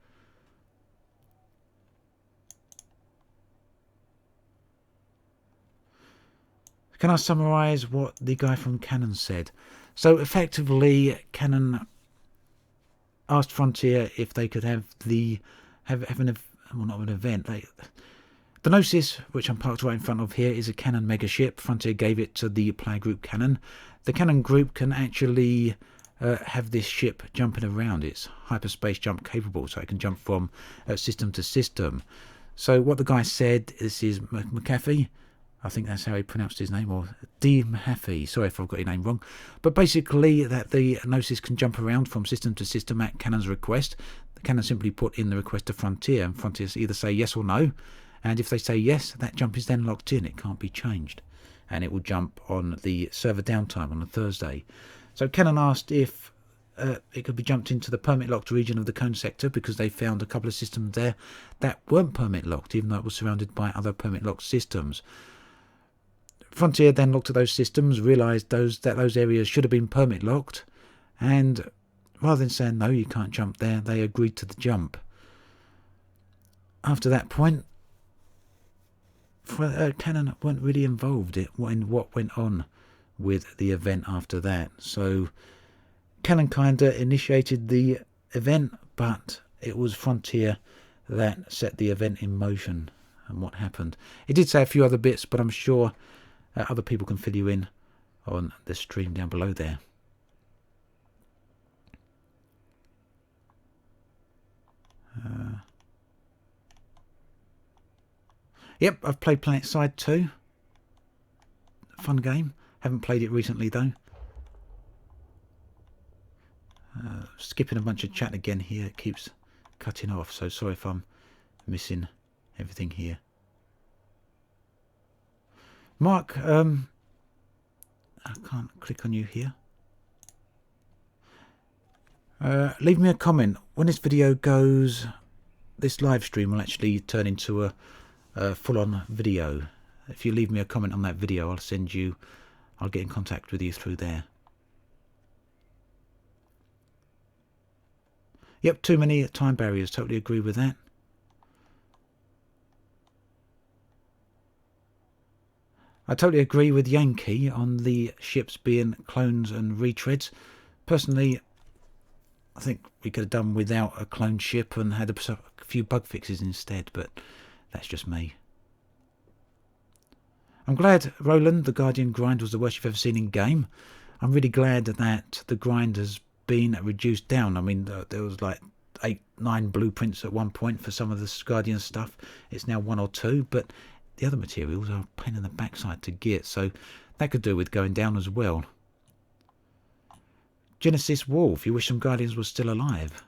Can I summarise what the guy from Canon said? So effectively, Canon asked Frontier if they could have not an event. The Gnosis, which I'm parked right in front of here, is a Canon mega ship. Frontier gave it to the player group Canon. The Canon group can actually have this ship jumping around. It's hyperspace jump capable, so it can jump from system to system. So what the guy said, this is McAfee. I think that's how he pronounced his name, or D. Mahaffey. Sorry if I've got your name wrong. But basically, that the Gnosis can jump around from system to system at Canon's request. The Canon simply put in the request to Frontier, and Frontier either say yes or no. And if they say yes, that jump is then locked in. It can't be changed. And it will jump on the server downtime on a Thursday. So Canon asked if it could be jumped into the permit-locked region of the cone sector, because they found a couple of systems there that weren't permit-locked, even though it was surrounded by other permit-locked systems. Frontier then looked at those systems, realised that those areas should have been permit locked, and rather than saying no, you can't jump there, they agreed to the jump. After that point, Canon weren't really involved in what went on with the event after that. So Canon kinda initiated the event, but it was Frontier that set the event in motion. and what happened. It did say a few other bits, but I'm sure other people can fill you in on the stream down below there. Yep, I've played PlanetSide 2. Fun game. Haven't played it recently though. Skipping a bunch of chat again here. It keeps cutting off, so sorry if I'm missing everything here. Mark, I can't click on you here. Leave me a comment. When this video goes, this live stream will actually turn into a full-on video. If you leave me a comment on that video, I'll get in contact with you through there. Yep, too many time barriers. Totally agree with that. I totally agree with Yankee on the ships being clones and retreads. Personally, I think we could have done without a clone ship and had a few bug fixes instead, but that's just me. I'm glad, Roland, the Guardian grind was the worst you've ever seen in game. I'm really glad that the grind has been reduced down. I mean, there was like 8-9 blueprints at one point for some of the Guardian stuff. It's now 1 or 2, but the other materials are a pain in the backside to get, so that could do with going down as well. Genesis Wolf, you wish some Guardians were still alive.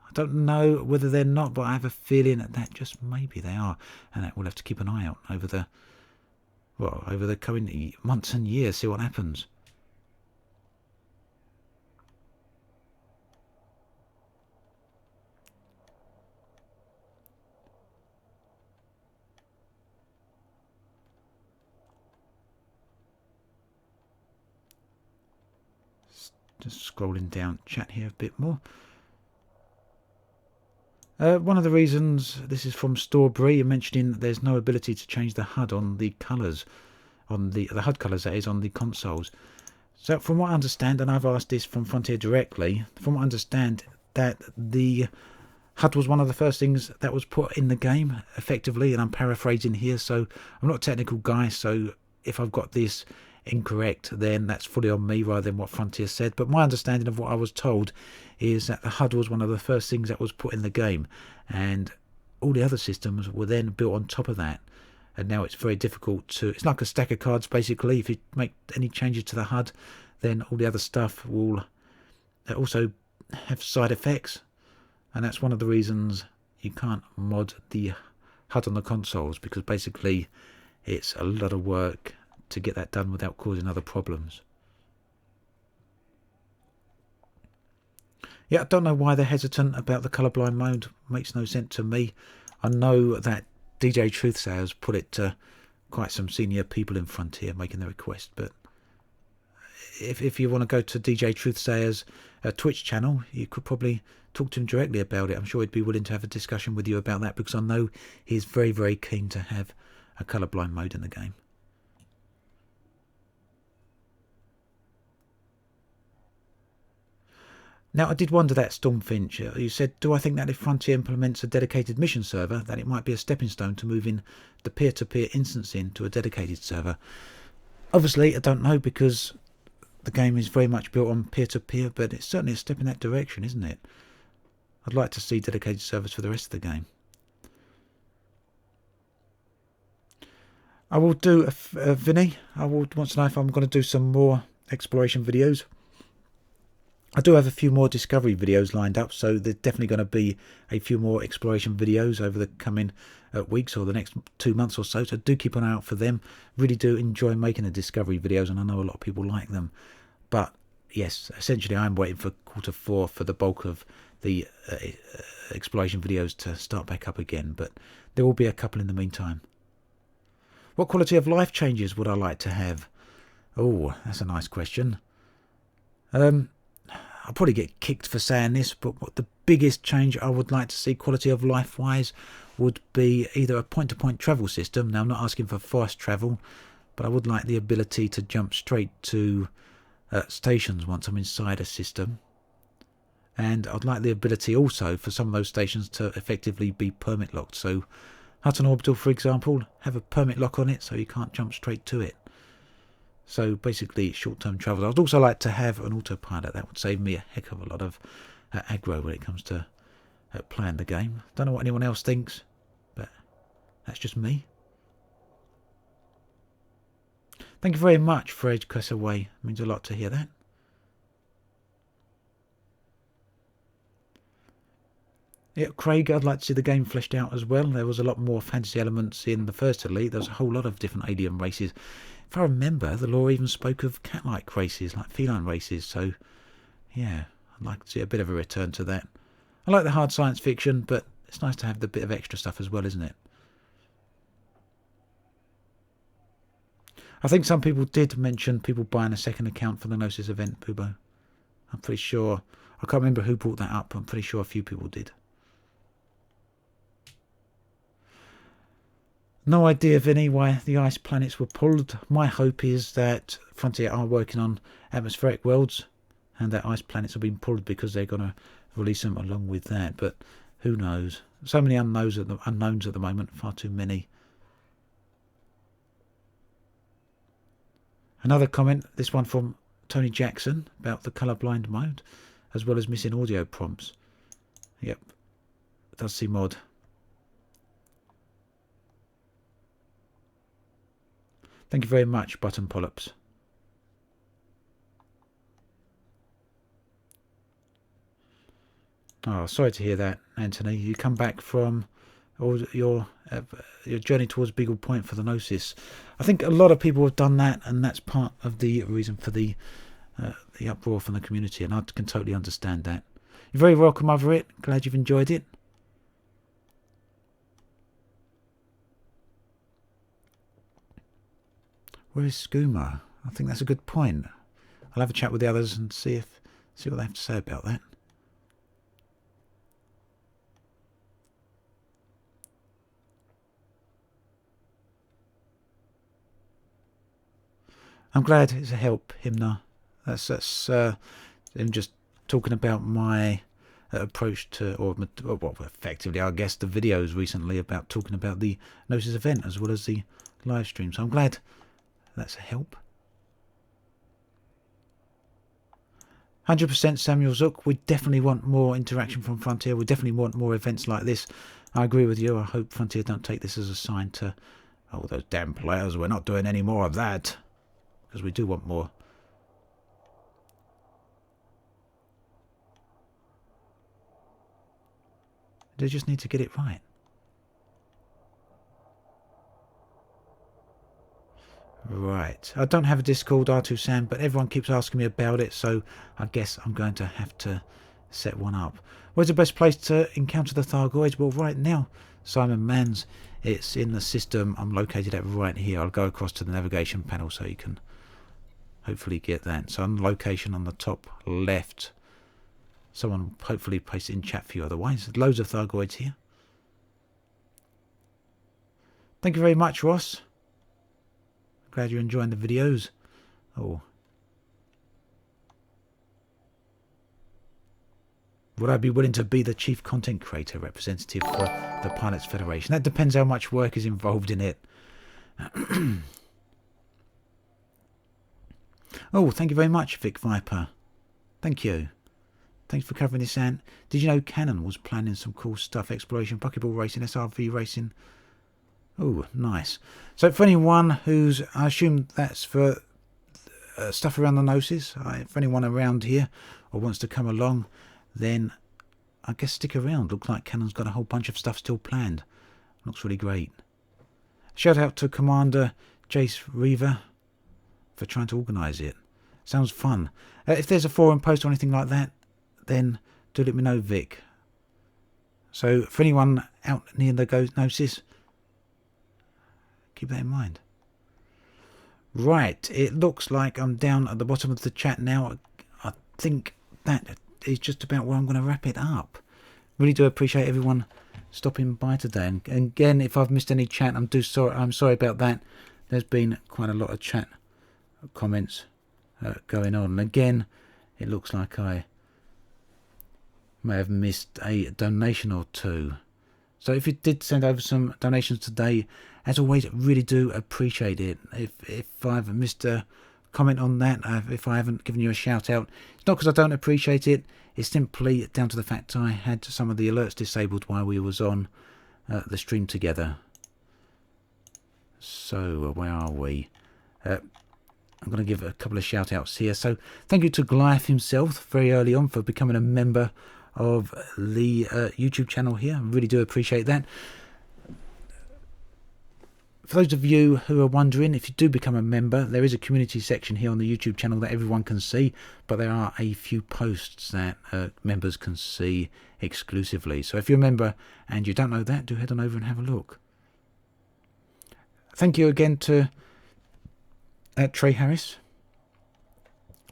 I don't know whether they're not, but I have a feeling that just maybe they are, and that we'll have to keep an eye out over the coming months and years, see what happens. Just scrolling down chat here a bit more. One of the reasons, this is from Strawberry, mentioning that there's no ability to change the HUD on the colours, on the HUD colours that is on the consoles. So from what I understand, and I've asked this from Frontier directly, from what I understand, that the HUD was one of the first things that was put in the game, effectively, and I'm paraphrasing here, so I'm not a technical guy, so if I've got this incorrect, then that's fully on me rather than what Frontier said. But my understanding of what I was told is that the HUD was one of the first things that was put in the game, and all the other systems were then built on top of that. And now it's very difficult to, it's like a stack of cards basically. If you make any changes to the HUD, then all the other stuff will also have side effects, and that's one of the reasons you can't mod the HUD on the consoles, because basically it's a lot of work to get that done without causing other problems. Yeah, I don't know why they're hesitant about the colourblind mode. Makes no sense to me. I know that DJTruthsayer's put it to quite some senior people in Frontier making the request, but if you want to go to DJTruthsayer's Twitch channel, you could probably talk to him directly about it. I'm sure he'd be willing to have a discussion with you about that, because I know he's very, very keen to have a colourblind mode in the game. Now, I did wonder that, Stormfinch. You said, do I think that if Frontier implements a dedicated mission server, that it might be a stepping stone to moving the peer-to-peer instancing to a dedicated server? Obviously, I don't know, because the game is very much built on peer-to-peer, but it's certainly a step in that direction, isn't it? I'd like to see dedicated servers for the rest of the game. I will do, Vinny, I will want to know if I'm going to do some more exploration videos. I do have a few more discovery videos lined up, so there's definitely going to be a few more exploration videos over the coming weeks or the next 2 months or so, so do keep an eye out for them. Really do enjoy making the discovery videos, and I know a lot of people like them. But yes, essentially I'm waiting for Q4 for the bulk of the exploration videos to start back up again, but there will be a couple in the meantime. What quality of life changes would I like to have? Oh, that's a nice question. I'll probably get kicked for saying this, but what the biggest change I would like to see quality of life wise would be either a point-to-point travel system. Now, I'm not asking for fast travel, but I would like the ability to jump straight to stations once I'm inside a system. And I'd like the ability also for some of those stations to effectively be permit locked, so Hutton Orbital, for example, have a permit lock on it, so you can't jump straight to it. So basically, short-term travel. I'd also like to have an autopilot. That would save me a heck of a lot of aggro when it comes to playing the game. Don't know what anyone else thinks, but that's just me. Thank you very much for Edge Crest Away. It means a lot to hear that. Yeah, Craig, I'd like to see the game fleshed out as well. There was a lot more fantasy elements in the first Elite. There's a whole lot of different alien races. If I remember, the lore even spoke of cat-like races, like feline races. So, yeah, I'd like to see a bit of a return to that. I like the hard science fiction, but it's nice to have the bit of extra stuff as well, isn't it? I think some people did mention people buying a second account for the Gnosis event, Pubo. I'm pretty sure. I can't remember who brought that up. I'm pretty sure a few people did. No idea, Vinny, why the ice planets were pulled. My hope is that Frontier are working on atmospheric worlds and that ice planets have been pulled because they're going to release them along with that. But who knows? So many unknowns at the moment, far too many. Another comment, this one from Tony Jackson, about the colourblind mode, as well as missing audio prompts. Yep, does seem odd. Thank you very much, Button Polyps. Oh, sorry to hear that, Anthony. You come back from your journey towards Beagle Point for the Gnosis. I think a lot of people have done that, and that's part of the reason for the uproar from the community, and I can totally understand that. You're very welcome over it. Glad you've enjoyed it. Where is Skooma? I think that's a good point. I'll have a chat with the others and see what they have to say about that. I'm glad it's a help, Himna. That's him just talking about my approach to, or well, effectively, I guess, the videos recently about talking about the Gnosis event as well as the live stream. So I'm glad that's a help. 100% Samuel Zook. We definitely want more interaction from Frontier. We definitely want more events like this. I agree with you. I hope Frontier don't take this as a sign to, oh, those damn players, we're not doing any more of that. Because we do want more. They just need to get it right. Right. I don't have a Discord, R2 Sam, but everyone keeps asking me about it, so I guess I'm going to have to set one up. Where's the best place to encounter the Thargoids? Well, right now, Simon Mans, it's in the system I'm located at right here. I'll go across to the navigation panel so you can hopefully get that. So on location on the top left. Someone will hopefully paste it in chat for you otherwise. There's loads of Thargoids here. Thank you very much, Ross. Glad you're enjoying the videos. Oh. Would I be willing to be the chief content creator representative for the Pilots Federation? That depends how much work is involved in it. Oh, thank you very much, Vic Viper. Thank you. Thanks for covering this, Ant. Did you know Canon was planning some cool stuff? Exploration, bucketball racing, SRV racing. Oh, nice. So for anyone who's, I assume that's for stuff around the Gnosis. For anyone around here or wants to come along, then I guess stick around. Looks like Canon's got a whole bunch of stuff still planned. Looks really great. Shout out to Commander Jace Reaver for trying to organise it. Sounds fun. If there's a forum post or anything like that, then do let me know, Vic. So for anyone out near the Gnosis, keep that in mind. Right, it looks like I'm down at the bottom of the chat now. I think that is just about where I'm going to wrap it up. Really do appreciate everyone stopping by today. And again, if I've missed any chat, I'm sorry about that. There's been quite a lot of chat comments going on. And again, it looks like I may have missed a donation or two. So if you did send over some donations today, as always, really do appreciate it. If I've missed a comment on that, if I haven't given you a shout out, it's not because I don't appreciate it. It's simply down to the fact I had some of the alerts disabled while we was on the stream together. So where are we? I'm going to give a couple of shout outs here. So thank you to Goliath himself very early on for becoming a member of the YouTube channel here. I really do appreciate that. For those of you who are wondering, if you do become a member, there is a community section here on the YouTube channel that everyone can see, but there are a few posts that members can see exclusively. So if you're a member and you don't know that, do head on over and have a look. Thank you again to Trey Harris.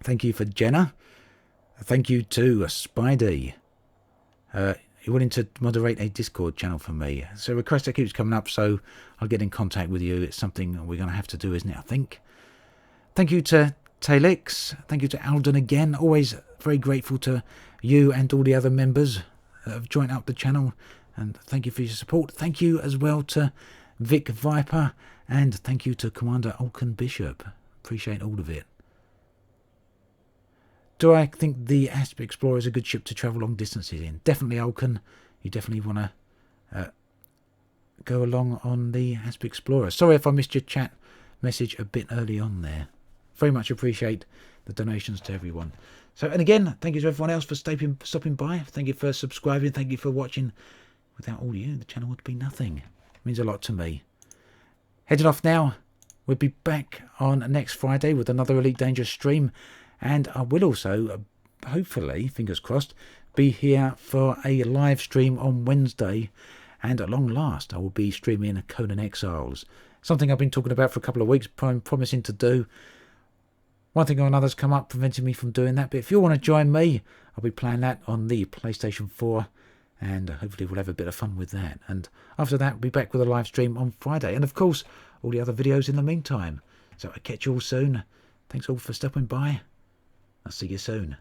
Thank you for Jenna. Thank you to Spidey. You're willing to moderate a Discord channel for me. So a request that keeps coming up, so I'll get in contact with you. It's something we're going to have to do, isn't it, I think? Thank you to Talix. Thank you to Alden again. Always very grateful to you and all the other members that have joined up the channel. And thank you for your support. Thank you as well to Vic Viper. And thank you to Commander Olken Bishop. Appreciate all of it. Do I think the Asp Explorer is a good ship to travel long distances in? Definitely, Olken. You definitely want to go along on the Asp Explorer. Sorry if I missed your chat message a bit early on there. Very much appreciate the donations to everyone. So, and again, thank you to everyone else for stopping by. Thank you for subscribing. Thank you for watching. Without all you, the channel would be nothing. It means a lot to me. Heading off now. We'll be back on next Friday with another Elite Dangerous stream. And I will also, hopefully, fingers crossed, be here for a live stream on Wednesday. And at long last, I will be streaming Conan Exiles. Something I've been talking about for a couple of weeks, promising to do. One thing or another's come up, preventing me from doing that. But if you want to join me, I'll be playing that on the PlayStation 4. And hopefully we'll have a bit of fun with that. And after that, we'll be back with a live stream on Friday. And of course, all the other videos in the meantime. So I'll catch you all soon. Thanks all for stopping by. I'll see you soon.